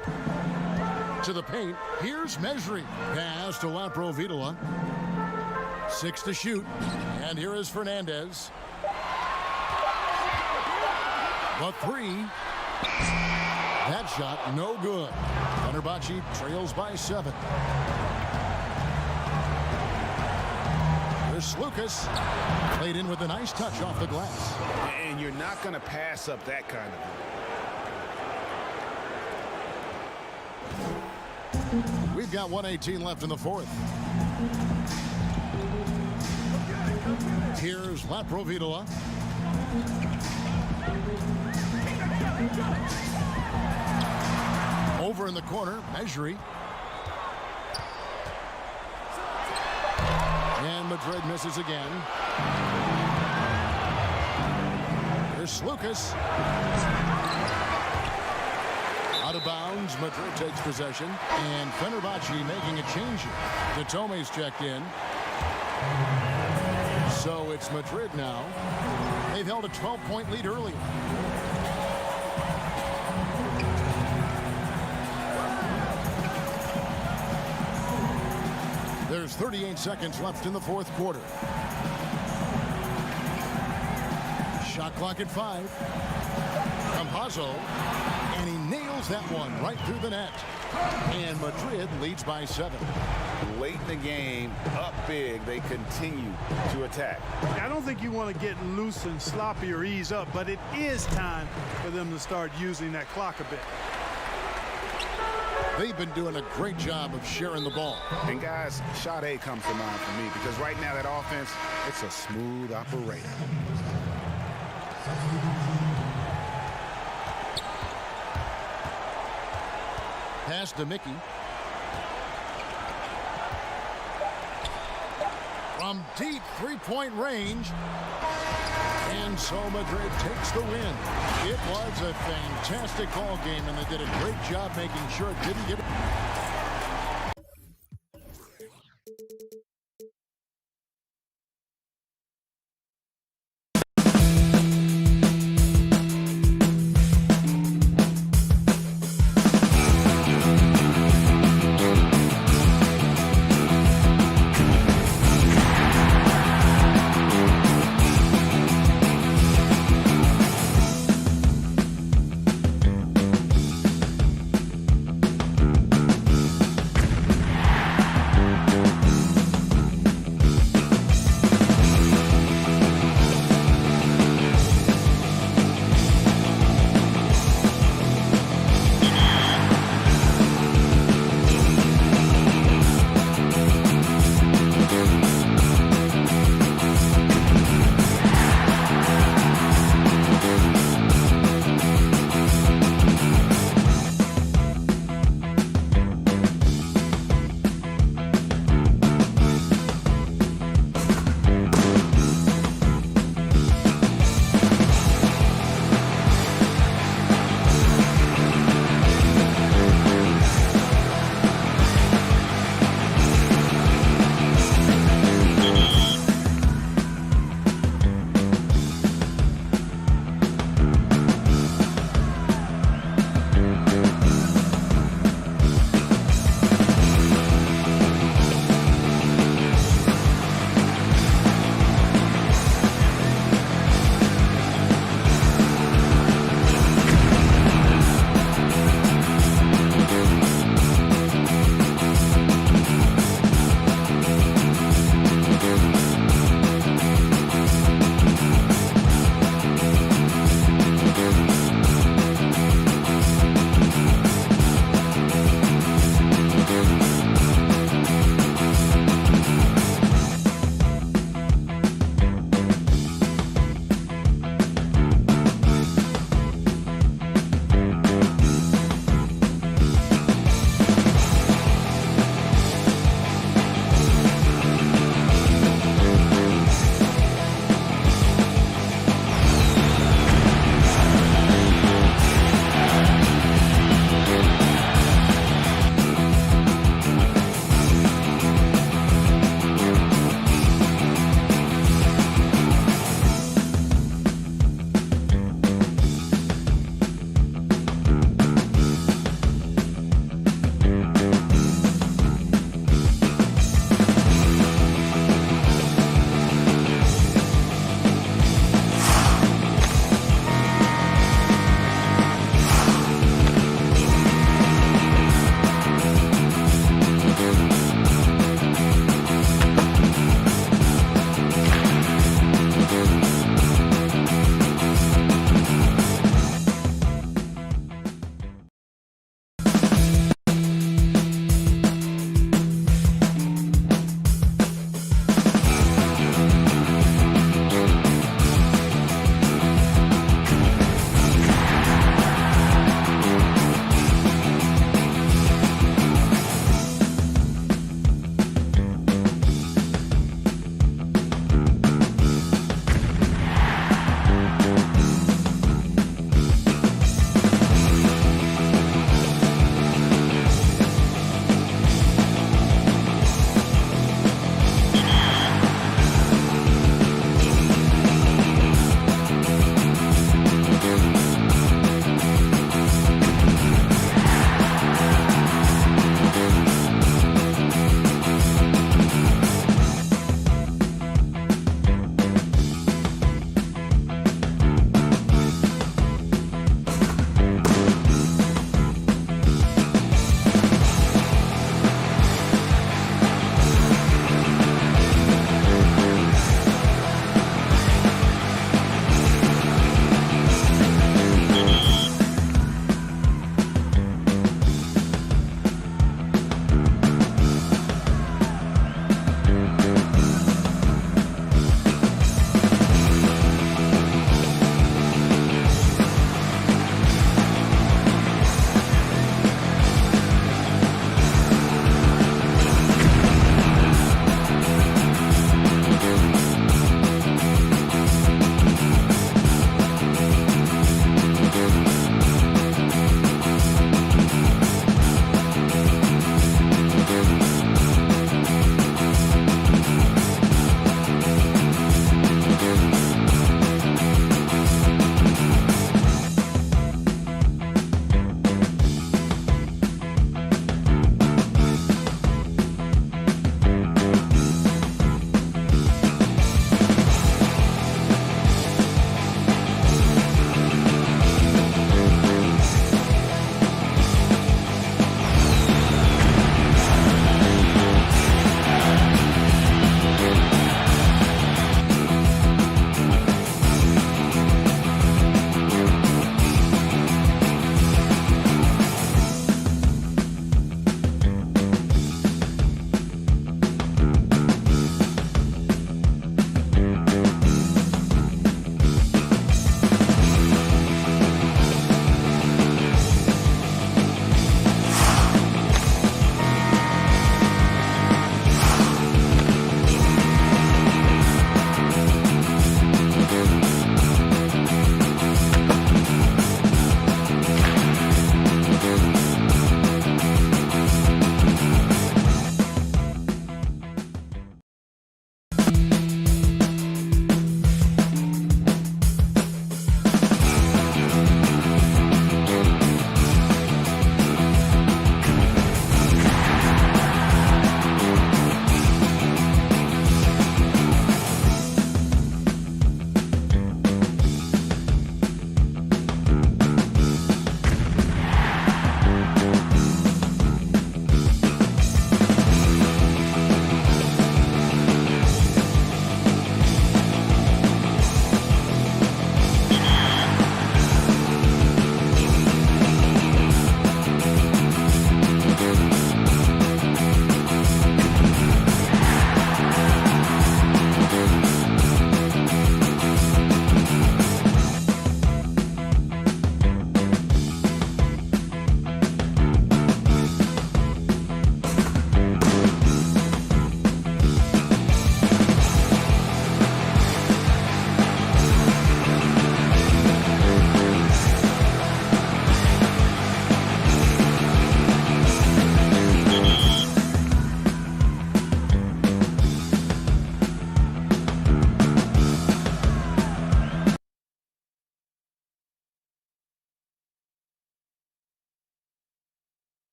To the paint. Here's Mesri. Pass to Laprovitola. 6 to shoot. And here is Fernandez. The 3. That shot no good. Fenerbahce trails by 7. Here's Lucas. Played in with a nice touch off the glass.
And you're not going to pass up that kind of thing.
We've got 1:18 left in the fourth. Here's Laprovitola. Over in the corner, Mesri. And Madrid misses again. Here's Lucas. Out of bounds, Madrid takes possession. And Fenerbahce making a change here. Datome's checked in. So it's Madrid now. They've held a 12-point lead earlier. There's 38 seconds left in the fourth quarter. Shot clock at 5. Campazzo, and he nails that one right through the net. And Madrid leads by 7.
Late in the game, up big, they continue to attack.
I don't think you want to get loose and sloppy or ease up, but it is time for them to start using that clock a bit.
They've been doing a great job of sharing the ball.
And guys, shot A comes to mind for me because right now that offense, it's a smooth operator.
Pass to Mickey. From deep three-point range. And so Madrid takes the win. It was a fantastic ball game, and they did a great job making sure it didn't get...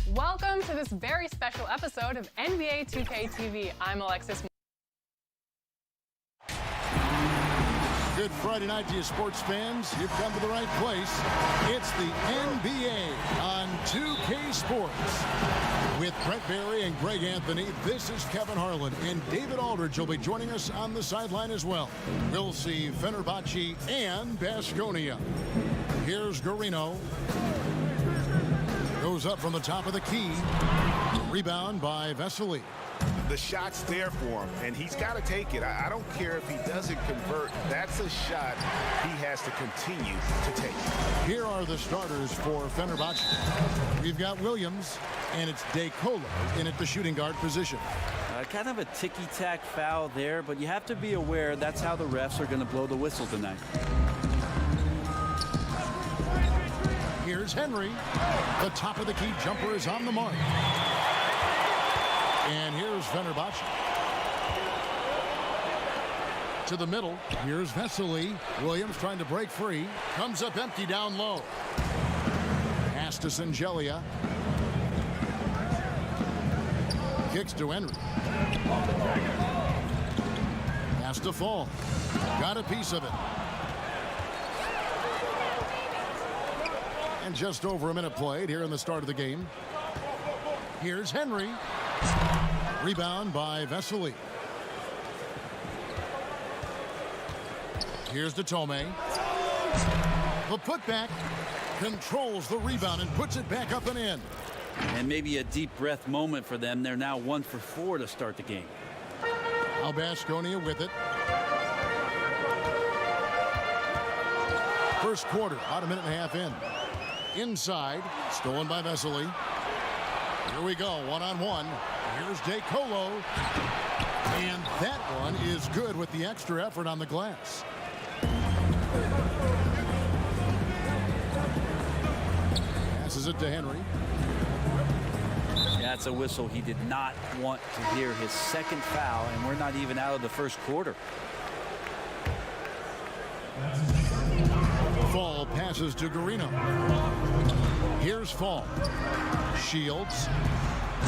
Welcome to this very special episode of NBA 2K TV. I'm Alexis.
Good Friday night to you sports fans. You've come to the right place. It's the NBA on 2K Sports. With Brett Barry and Greg Anthony, this is Kevin Harlan, and David Aldridge will be joining us on the sideline as well. We'll see Fenerbahce and Baskonia. Here's Garino. Goes up from the top of the key. Rebound by Vesely.
The shot's there for him, and he's got to take it. I don't care if he doesn't convert. That's a shot he has to continue to take.
Here are the starters for Fenerbahce. We've got Williams, and it's DeColo in at the shooting guard position.
Kind of a ticky-tack foul there, but you have to be aware that's how the refs are going to blow the whistle tonight.
Here's Henry. The top of the key jumper is on the mark. And here's Fenerbahce. To the middle. Here's Vesely. Williams trying to break free. Comes up empty down low. Pass to Singelia. Kicks to Henry. Has to fall. Got a piece of it. And just over a minute played here in the start of the game. Here's Henry. Rebound by Vesely. Here's Datome. The putback controls the rebound and puts it back up and in.
And maybe a deep breath moment for them. They're now 1 for 4 to start the game.
Now Baskonia with it. First quarter, about a minute and a half in. Inside, stolen by Vesely. Here we go, one-on-one. Here's DeColo. And that one is good with the extra effort on the glass. Passes it to Henry.
That's a whistle he did not want to hear. His second foul, and we're not even out of the first quarter.
Fall passes to Garino. Here's Fall. Shields.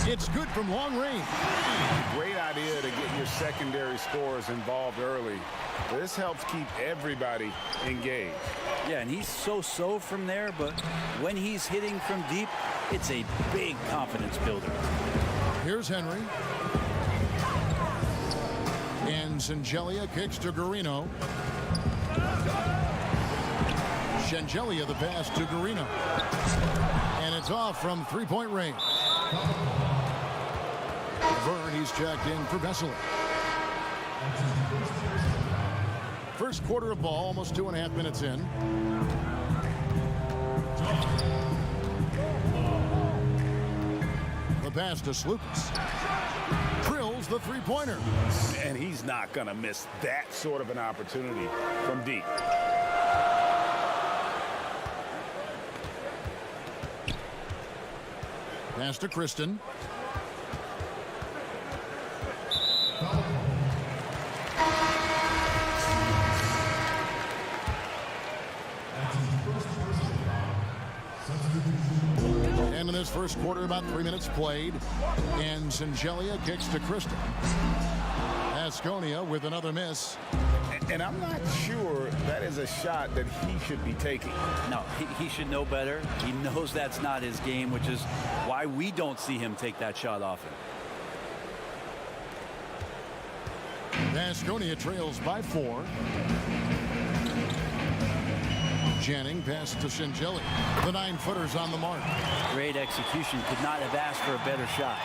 It's good from long range.
Great idea to get your secondary scorers involved early. This helps keep everybody engaged.
Yeah, and he's so-so from there, but when he's hitting from deep, it's a big confidence builder.
Here's Henry. And Singelia kicks to Garino. Singelia the pass to Garino. And it's off from three-point range. Vern, he's checked in for Vesely. First quarter of ball, almost 2.5 minutes in. The pass to Slukas. Drills the three-pointer.
And he's not going to miss that sort of an opportunity from deep.
Pass to Kristen. And in this first quarter, about 3 minutes played. And Singelia kicks to Kristen. Baskonia with another miss.
And I'm not sure that is a shot that he should be taking.
No, he should know better. He knows that's not his game, which is why we don't see him take that shot often.
Baskonia trails by 4. Janning pass to Singelia. The 9-footer's on the mark.
Great execution. Could not have asked for a better shot.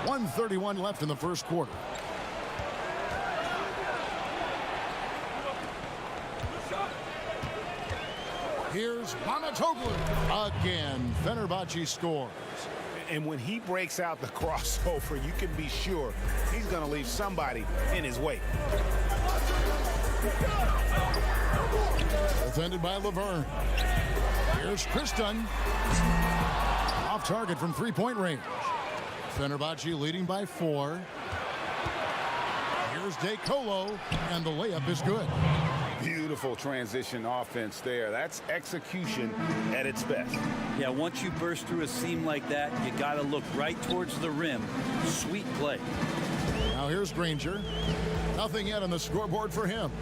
1:31 left in the first quarter. Here's Mamatoglu. Again, Fenerbahce scores.
And when he breaks out the crossover, you can be sure he's going to leave somebody in his wake.
Defended by Laverne. Here's Kristen. Off target from three-point range. Fenerbahce leading by 4. Here's DeColo, and the layup is good.
Beautiful transition offense there. That's execution at its best.
Yeah, once you burst through a seam like that, you got to look right towards the rim. Sweet play.
Now here's Granger. Nothing yet on the scoreboard for him.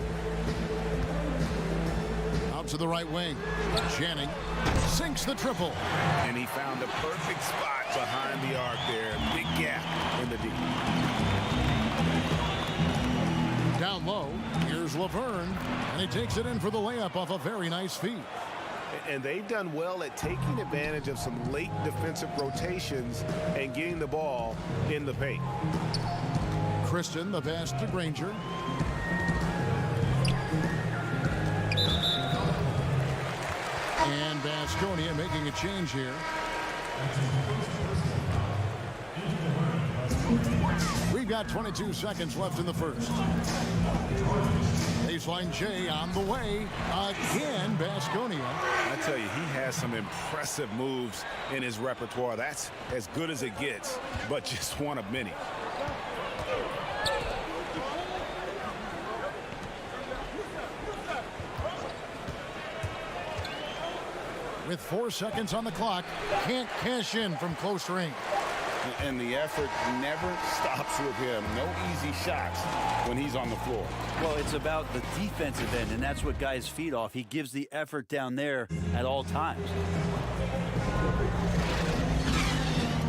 Out to the right wing. Channing sinks the triple.
And he found the perfect spot behind the arc there. Big gap in the D.
Down low, here's Laverne, and he takes it in for the layup off a very nice feed.
And they've done well at taking advantage of some late defensive rotations and getting the ball in the paint.
Kristen, the pass to Granger. And Baskonia making a change here. We've got 22 seconds left in the first. Baseline J on the way. Again, Baskonia.
I tell you, he has some impressive moves in his repertoire. That's as good as it gets, but just one of many.
With 4 seconds on the clock, can't cash in from close range.
And the effort never stops with him. No easy shots when he's on the floor.
Well, it's about the defensive end, and that's what guys feed off. He gives the effort down there at all times.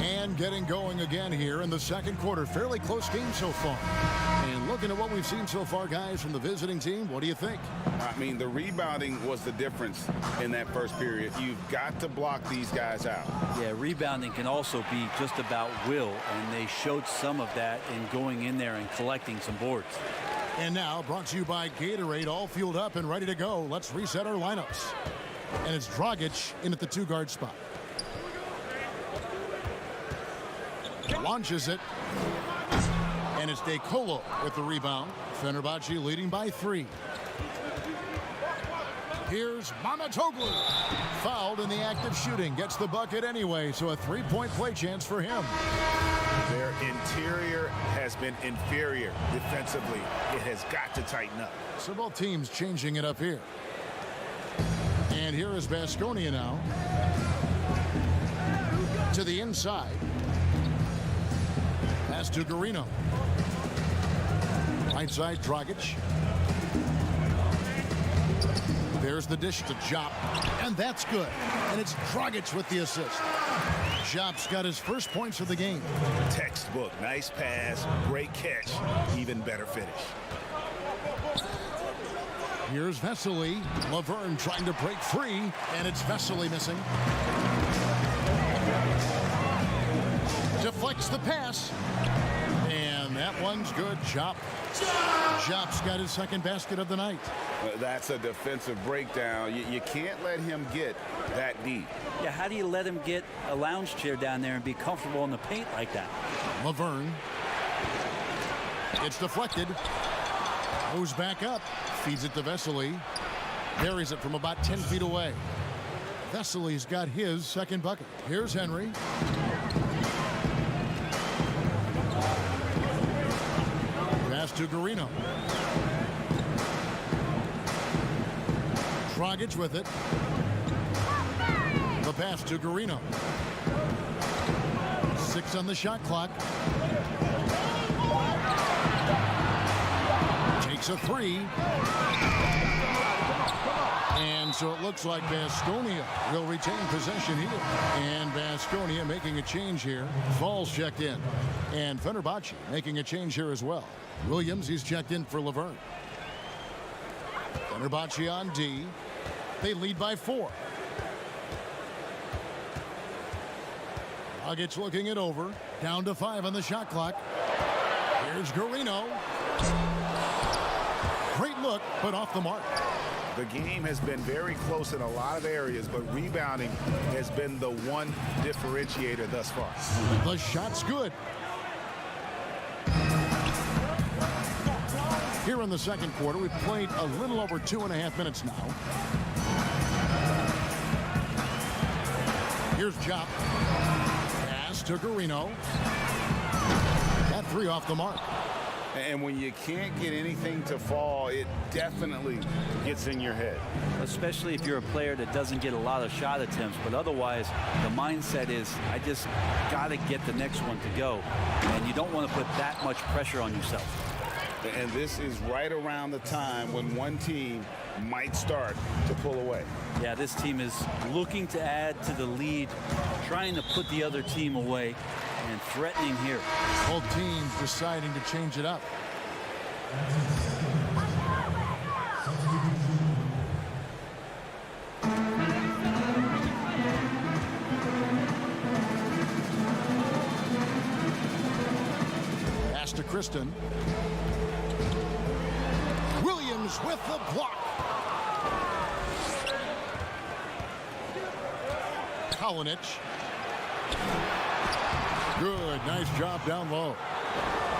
And getting going again here in the second quarter. Fairly close game so far. And looking at what we've seen so far, guys, from the visiting team, what do you think?
I mean, the rebounding was the difference in that first period. You've got to block these guys out.
Yeah, rebounding can also be just about will, and they showed some of that in going in there and collecting some boards.
And now, brought to you by Gatorade, all fueled up and ready to go. Let's reset our lineups. And it's Dragic in at the 2-guard spot. Launches it. And it's DeColo with the rebound. Fenerbahce leading by 3. Here's Mamatoglu. Fouled in the act of shooting. Gets the bucket anyway, so a 3-point play chance for him.
Their interior has been inferior defensively. It has got to tighten up.
So both teams changing it up here. And here is Baskonia now. To the inside. Pass to Garino. Right side, Dragic. There's the dish to Jop, and that's good. And it's Dragic with the assist. Jop's got his first points of the game.
Textbook, nice pass, great catch, even better finish.
Here's Vesely. Laverne trying to break free, and it's Vesely missing. Deflects the pass. And that one's good. Jop's got his second basket of the night.
That's a defensive breakdown. You can't let him get that deep.
Yeah, how do you let him get a lounge chair down there and be comfortable in the paint like that?
Laverne. It's deflected. Goes back up. Feeds it to Vesely. Buries it from about 10 feet away. Vesely's got his second bucket. Here's Henry. Pass to Garino. Dragic with it. The pass to Garino. 6 on the shot clock. Takes a 3. And so it looks like Baskonia will retain possession here. And Baskonia making a change here. Falls checked in. And Fenerbahce making a change here as well. Williams, he's checked in for Laverne. Fenerbahce on D. They lead by 4. Dragic looking it over. Down to 5 on the shot clock. Here's Garino. Great look, but off the mark.
The game has been very close in a lot of areas, but rebounding has been the one differentiator thus far.
The shot's good. Here in the second quarter, we've played a little over 2.5 minutes now. Here's Jop. Pass to Garino. That three off the mark.
And when you can't get anything to fall, it definitely gets in your head.
Especially if you're a player that doesn't get a lot of shot attempts, but otherwise the mindset is, I just got to get the next one to go. And you don't want to put that much pressure on yourself.
And this is right around the time when one team might start to pull away.
Yeah, this team is looking to add to the lead, trying to put the other team away, and threatening here.
Both teams deciding to change it up. Pass to Kristen. Williams with the block. Kalinic. Good, nice job down low.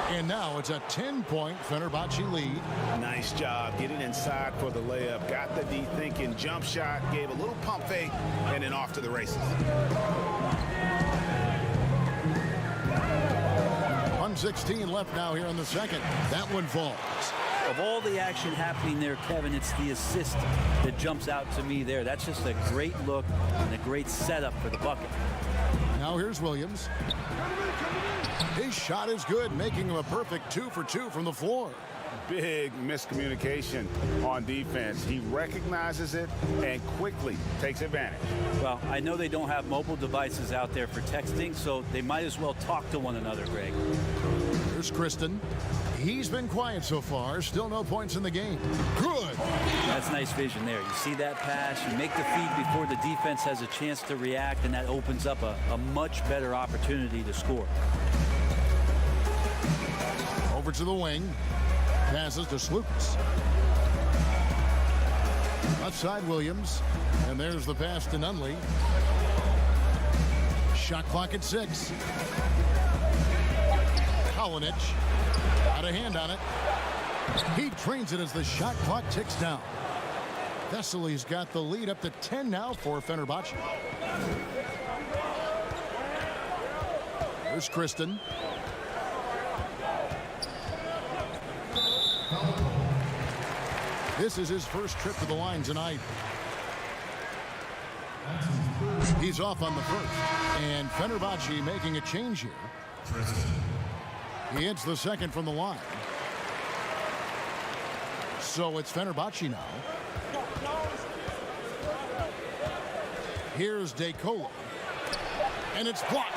And now it's a 10-point Fenerbahce lead.
Nice job getting inside for the layup. Got the D thinking, jump shot, gave a little pump fake, and then off to the races.
1:16 left now here in the second. That one falls.
Of all the action happening there, Kevin, it's the assist that jumps out to me there. That's just a great look and a great setup for the bucket.
Now here's Williams. His shot is good, making him a perfect 2 for 2 from the floor.
Big miscommunication on defense. He recognizes it and quickly takes advantage.
Well, I know they don't have mobile devices out there for texting, so they might as well talk to one another, Greg.
Here's Kristen. He's been quiet so far. Still no points in the game. Good.
That's nice vision there. You see that pass, you make the feed before the defense has a chance to react, and that opens up a much better opportunity to score.
Over to the wing. Passes to Slukas. Outside Williams. And there's the pass to Nunley. Shot clock at 6. Kalinic. Got a hand on it. He trains it as the shot clock ticks down. Vesely's got the lead up to 10 now for Fenerbahce. Here's Kristen. This is his first trip to the line tonight. He's off on the first. And Fenerbahce making a change here. He hits the second from the line. So it's Fenerbahce now. Here's DeColo. And it's blocked.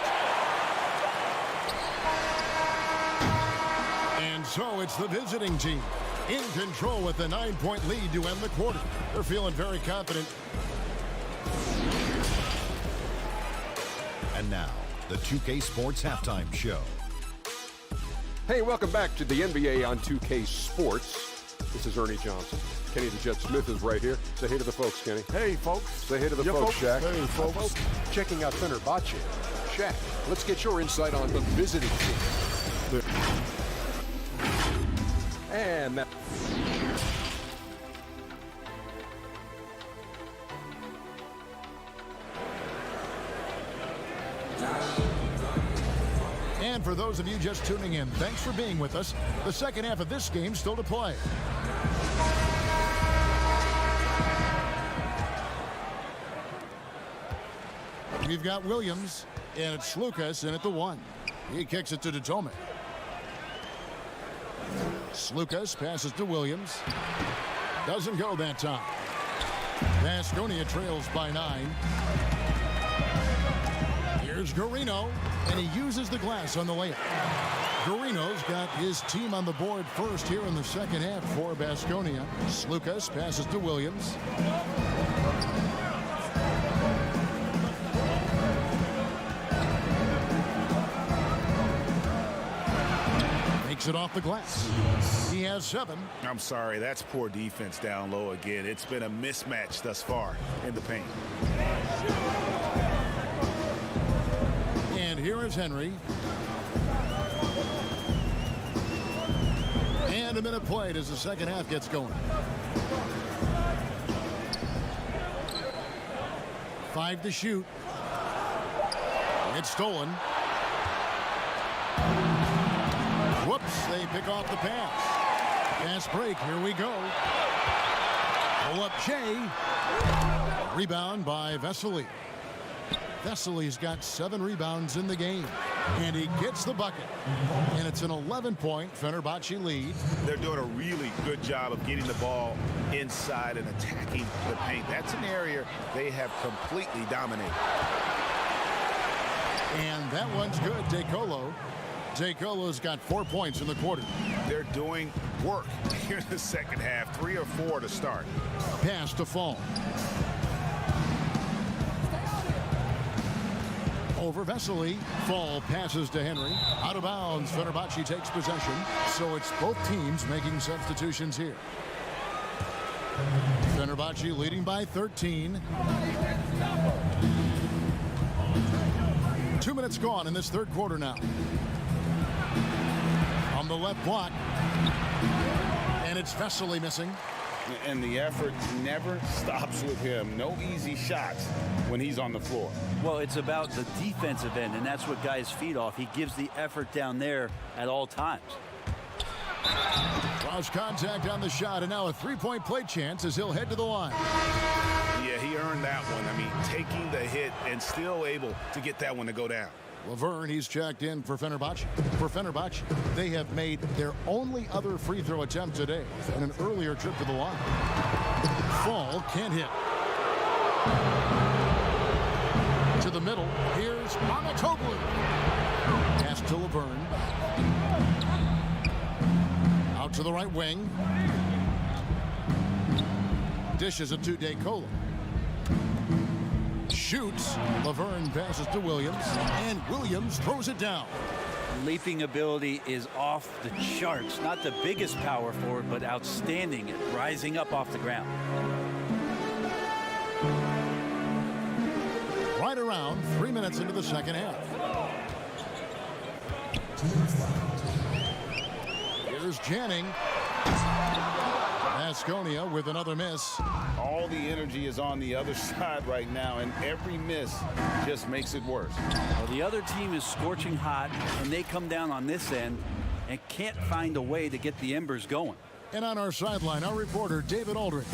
And so it's the visiting team in control with the 9-point lead to end the quarter. They're feeling very confident.
And now, the 2K Sports Halftime Show.
Hey, welcome back to the NBA on 2K Sports. This is Ernie Johnson. Kenny the Jet Smith is right here. Say hey to the folks, Kenny.
Hey, folks.
Say hey to the folks, Shaq.
Hey, folks.
Checking out Fenerbahce. Shaq, let's get your insight on the visiting team. And that...
And for those of you just tuning in, thanks for being with us. The second half of this game still to play. We've got Williams, and it's Slukas in at the 1. He kicks it to Detome. Slukas passes to Williams. Doesn't go that time. Baskonia trails by 9. Here's Garino, and he uses the glass on the layup. Garino's got his team on the board first here in the second half for Baskonia. Slukas passes to Williams. Knocks it off the glass. He has 7.
I'm sorry, that's poor defense down low again. It's been a mismatch thus far in the paint.
And here is Henry. And a minute played as the second half gets going. 5 to shoot. It's stolen. Whoops, they pick off the pass. Fast break, here we go. Pull up Jay. Rebound by Vesely. Vesely's got 7 rebounds in the game. And he gets the bucket. And it's an 11-point Fenerbahce lead.
They're doing a really good job of getting the ball inside and attacking the paint. That's an area they have completely dominated.
And that one's good, DeColo. DeColo's got 4 points in the quarter.
They're doing work here in the second half. 3 or 4 to start.
Pass to Fall. Over Vesely. Fall passes to Henry. Out of bounds. Fenerbahce takes possession. So it's both teams making substitutions here. Fenerbahce leading by 13. 2 minutes gone in this third quarter now. On the left block. And it's Vesely missing.
And the effort never stops with him. No easy shots when he's on the floor.
Well, it's about the defensive end, and that's what guys feed off. He gives the effort down there at all times.
Lost contact on the shot, and now a 3-point play chance as he'll head to the line.
Yeah, he earned that one. I mean, taking the hit and still able to get that one to go down.
Laverne, he's checked in for Fenerbahce. For Fenerbahce, they have made their only other free throw attempt today in an earlier trip to the line. Fall can't hit. To the middle, here's Amatoglu. Pass to Laverne. Out to the right wing. Dishes it to DeColo. Shoots. Laverne passes to Williams, and Williams throws it down.
Leaping ability is off the charts. Not the biggest power forward, but outstanding at rising up off the ground.
Right around 3 minutes into the second half. Here's Janning. Asconia with another miss.
All the energy is on the other side right now, and every miss just makes it worse.
Well, the other team is scorching hot, and they come down on this end and can't find a way to get the embers going.
And on our sideline, our reporter, David Aldridge.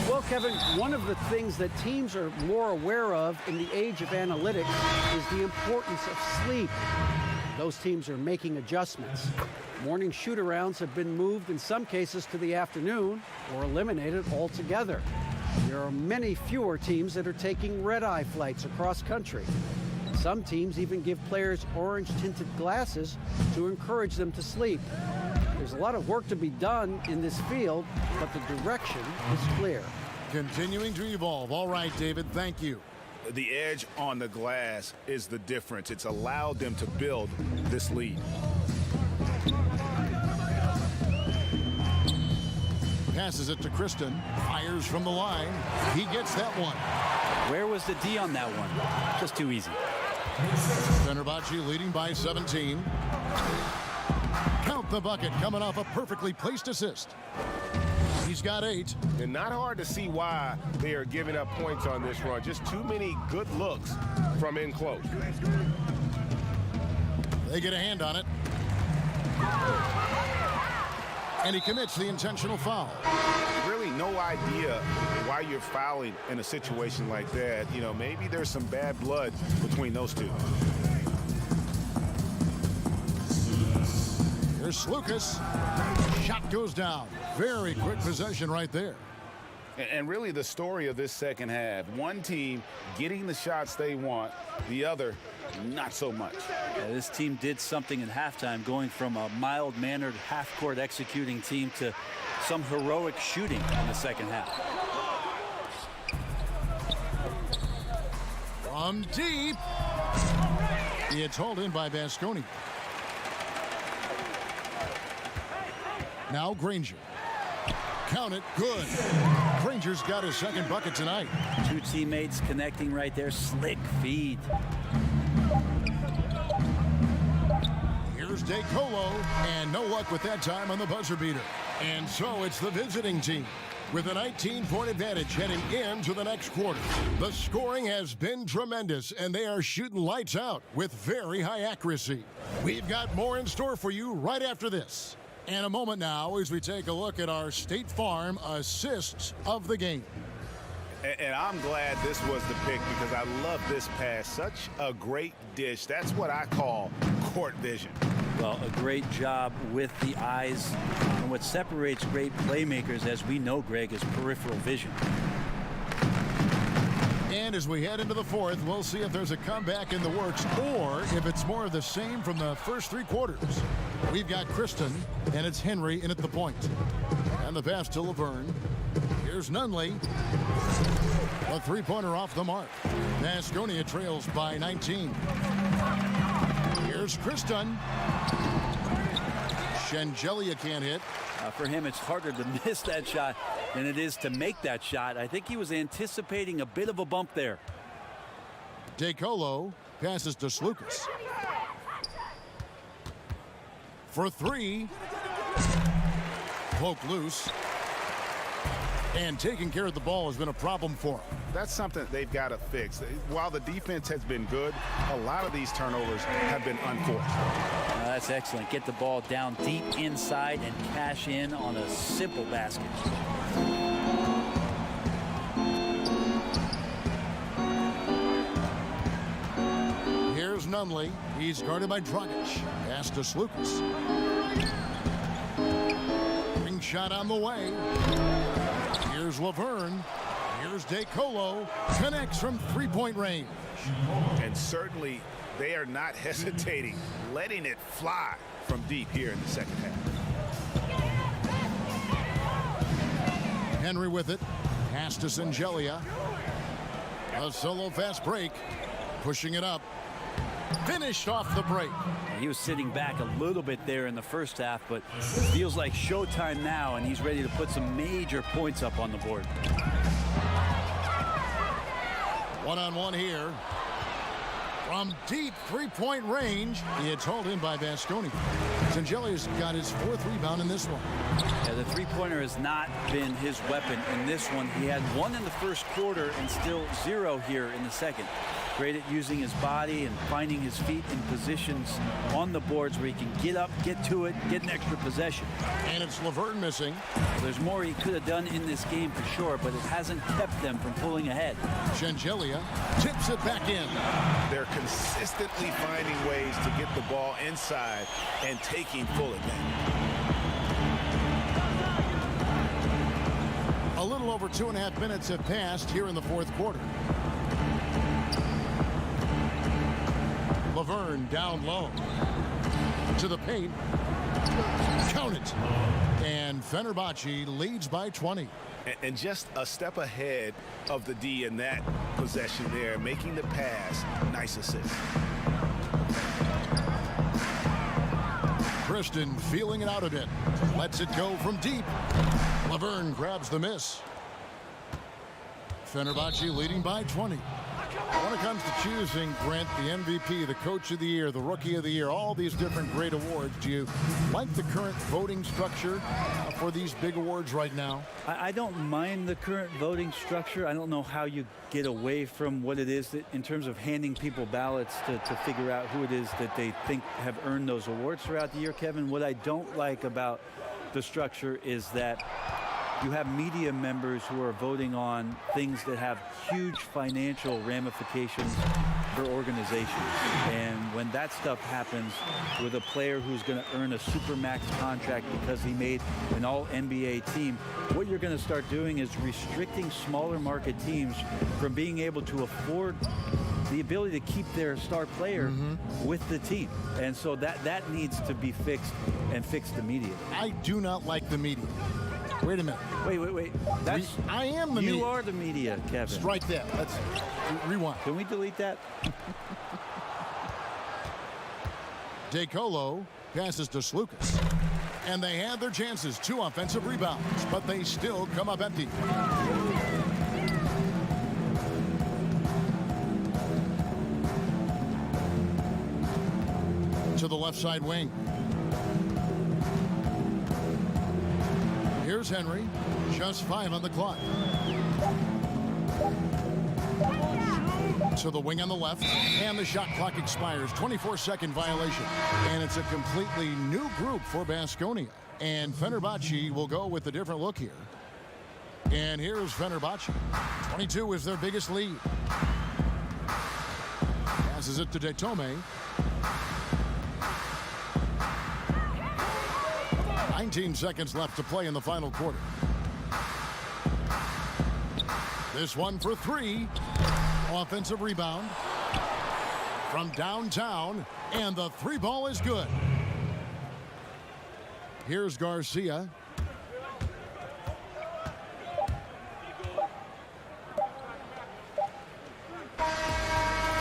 Well, Kevin, one of the things that teams are more aware of in the age of analytics is the importance of sleep. Those teams are making adjustments. Morning shoot-arounds have been moved in some cases to the afternoon or eliminated altogether. There are many fewer teams that are taking red-eye flights across country. Some teams even give players orange-tinted glasses to encourage them to sleep. There's a lot of work to be done in this field, but the direction is clear.
Continuing to evolve. All right, David, thank you.
The edge on the glass is the difference. It's allowed them to build this lead.
Passes it to Kristen. Fires from the line. He gets that one.
Where was the D on that one? Just too easy.
Fenerbahce leading by 17. Count the bucket coming off a perfectly placed assist. He's got 8.
And not hard to see why they are giving up points on this run. Just too many good looks from in close.
They get a hand on it. And he commits the intentional foul.
Really no idea why you're fouling in a situation like that. You know, maybe there's some bad blood between those two.
Here's Lucas. Shot goes down. Very quick possession right there.
And really the story of this second half, one team getting the shots they want, the other not so much.
Yeah, this team did something in halftime, going from a mild-mannered half-court executing team to some heroic shooting in the second half.
From deep. It's hauled in by Vasconi. Now Granger. Count it. Good. Granger's got his second bucket tonight.
Two teammates connecting right there. Slick feed.
Here's DeColo, and no luck with that time on the buzzer beater. And so it's the visiting team with a 19-point advantage heading into the next quarter. The scoring has been tremendous, and they are shooting lights out with very high accuracy. We've got more in store for you right after this. And a moment now as we take a look at our State Farm assists of the game.
And I'm glad this was the pick because I love this pass. Such a great dish. That's what I call court vision.
Well, a great job with the eyes. And what separates great playmakers, as we know, Greg, is peripheral vision.
And as we head into the fourth, we'll see if there's a comeback in the works or if it's more of the same from the first three quarters. We've got Kristen, and it's Henry in at the point. And the pass to Laverne. Here's Nunley. A three-pointer off the mark. Vasconia trails by 19. Here's Kristen. Shengelia can't hit.
For him, it's harder to miss that shot than it is to make that shot. I think he was anticipating a bit of a bump there.
DeColo passes to Slukas. For three. Poke loose. And taking care of the ball has been a problem for him.
That's something they've got to fix. While the defense has been good, a lot of these turnovers have been unforced.
That's excellent. Get the ball down deep inside and cash in on a simple basket.
Here's Nunley. He's guarded by Dragic. Pass to Slukas. Ring shot on the way. Here's Laverne. Here's DeColo. Connects from three-point range.
And certainly they are not hesitating, letting it fly from deep here in the second half.
Henry with it. Pass to Shengelia. A solo fast break. Pushing it up. Finished off the break.
He was sitting back a little bit there in the first half, but feels like showtime now, and he's ready to put some major points up on the board.
One-on-one here. From deep three-point range, it's hauled in by Vasconia. Shengelia's got his fourth rebound in this one.
Yeah, the three-pointer has not been his weapon in this one. He had one in the first quarter and still zero here in the second. Great at using his body and finding his feet in positions on the boards where he can get up, get to it, get an extra possession.
And it's Laverne missing.
Well, there's more he could have done in this game for sure, but it hasn't kept them from pulling ahead.
Shengelia tips it back in.
They're consistently finding ways to get the ball inside and taking full advantage.
A little over 2.5 minutes have passed here in the fourth quarter. Laverne down low. To the paint. Count it. And Fenerbahce leads by 20.
And just a step ahead of the D in that possession there, making the pass. Nice assist.
Kristen feeling it out a bit. Lets it go from deep. Laverne grabs the miss. Fenerbahce leading by 20. When it comes to choosing, Brent, the MVP, the Coach of the Year, the Rookie of the Year, all these different great awards, do you like the current voting structure for these big awards right now?
I don't mind the current voting structure. I don't know how you get away from what it is that, in terms of handing people ballots to figure out who it is that they think have earned those awards throughout the year, Kevin. What I don't like about the structure is that you have media members who are voting on things that have huge financial ramifications for organizations. And when that stuff happens with a player who's going to earn a supermax contract because he made an all-NBA team, what you're going to start doing is restricting smaller market teams from being able to afford the ability to keep their star player with the team. And so that needs to be fixed and fixed immediately.
I do not like the media. Wait a minute.
Wait.
I am the media.
You are the media, Kevin.
Strike that. Let's rewind.
Can we delete that?
DeColo passes to Slukas. And they had their chances. 2 offensive rebounds, but they still come up empty. To the left side wing. Here's Henry. Just 5 on the clock. To the wing on the left, and the shot clock expires. 24-second violation. And it's a completely new group for Baskonia. And Fenerbahce will go with a different look here. And here's Fenerbahce. 22 is their biggest lead. Passes it to Detome. 19 seconds left to play in the final quarter. This one for 3. Offensive rebound from downtown, and the 3 ball is good. Here's Garcia.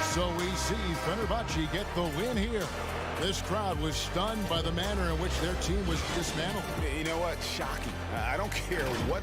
So we see Fenerbahce get the win here. This crowd was stunned by the manner in which their team was dismantled.
You know what? Shocking. I don't care what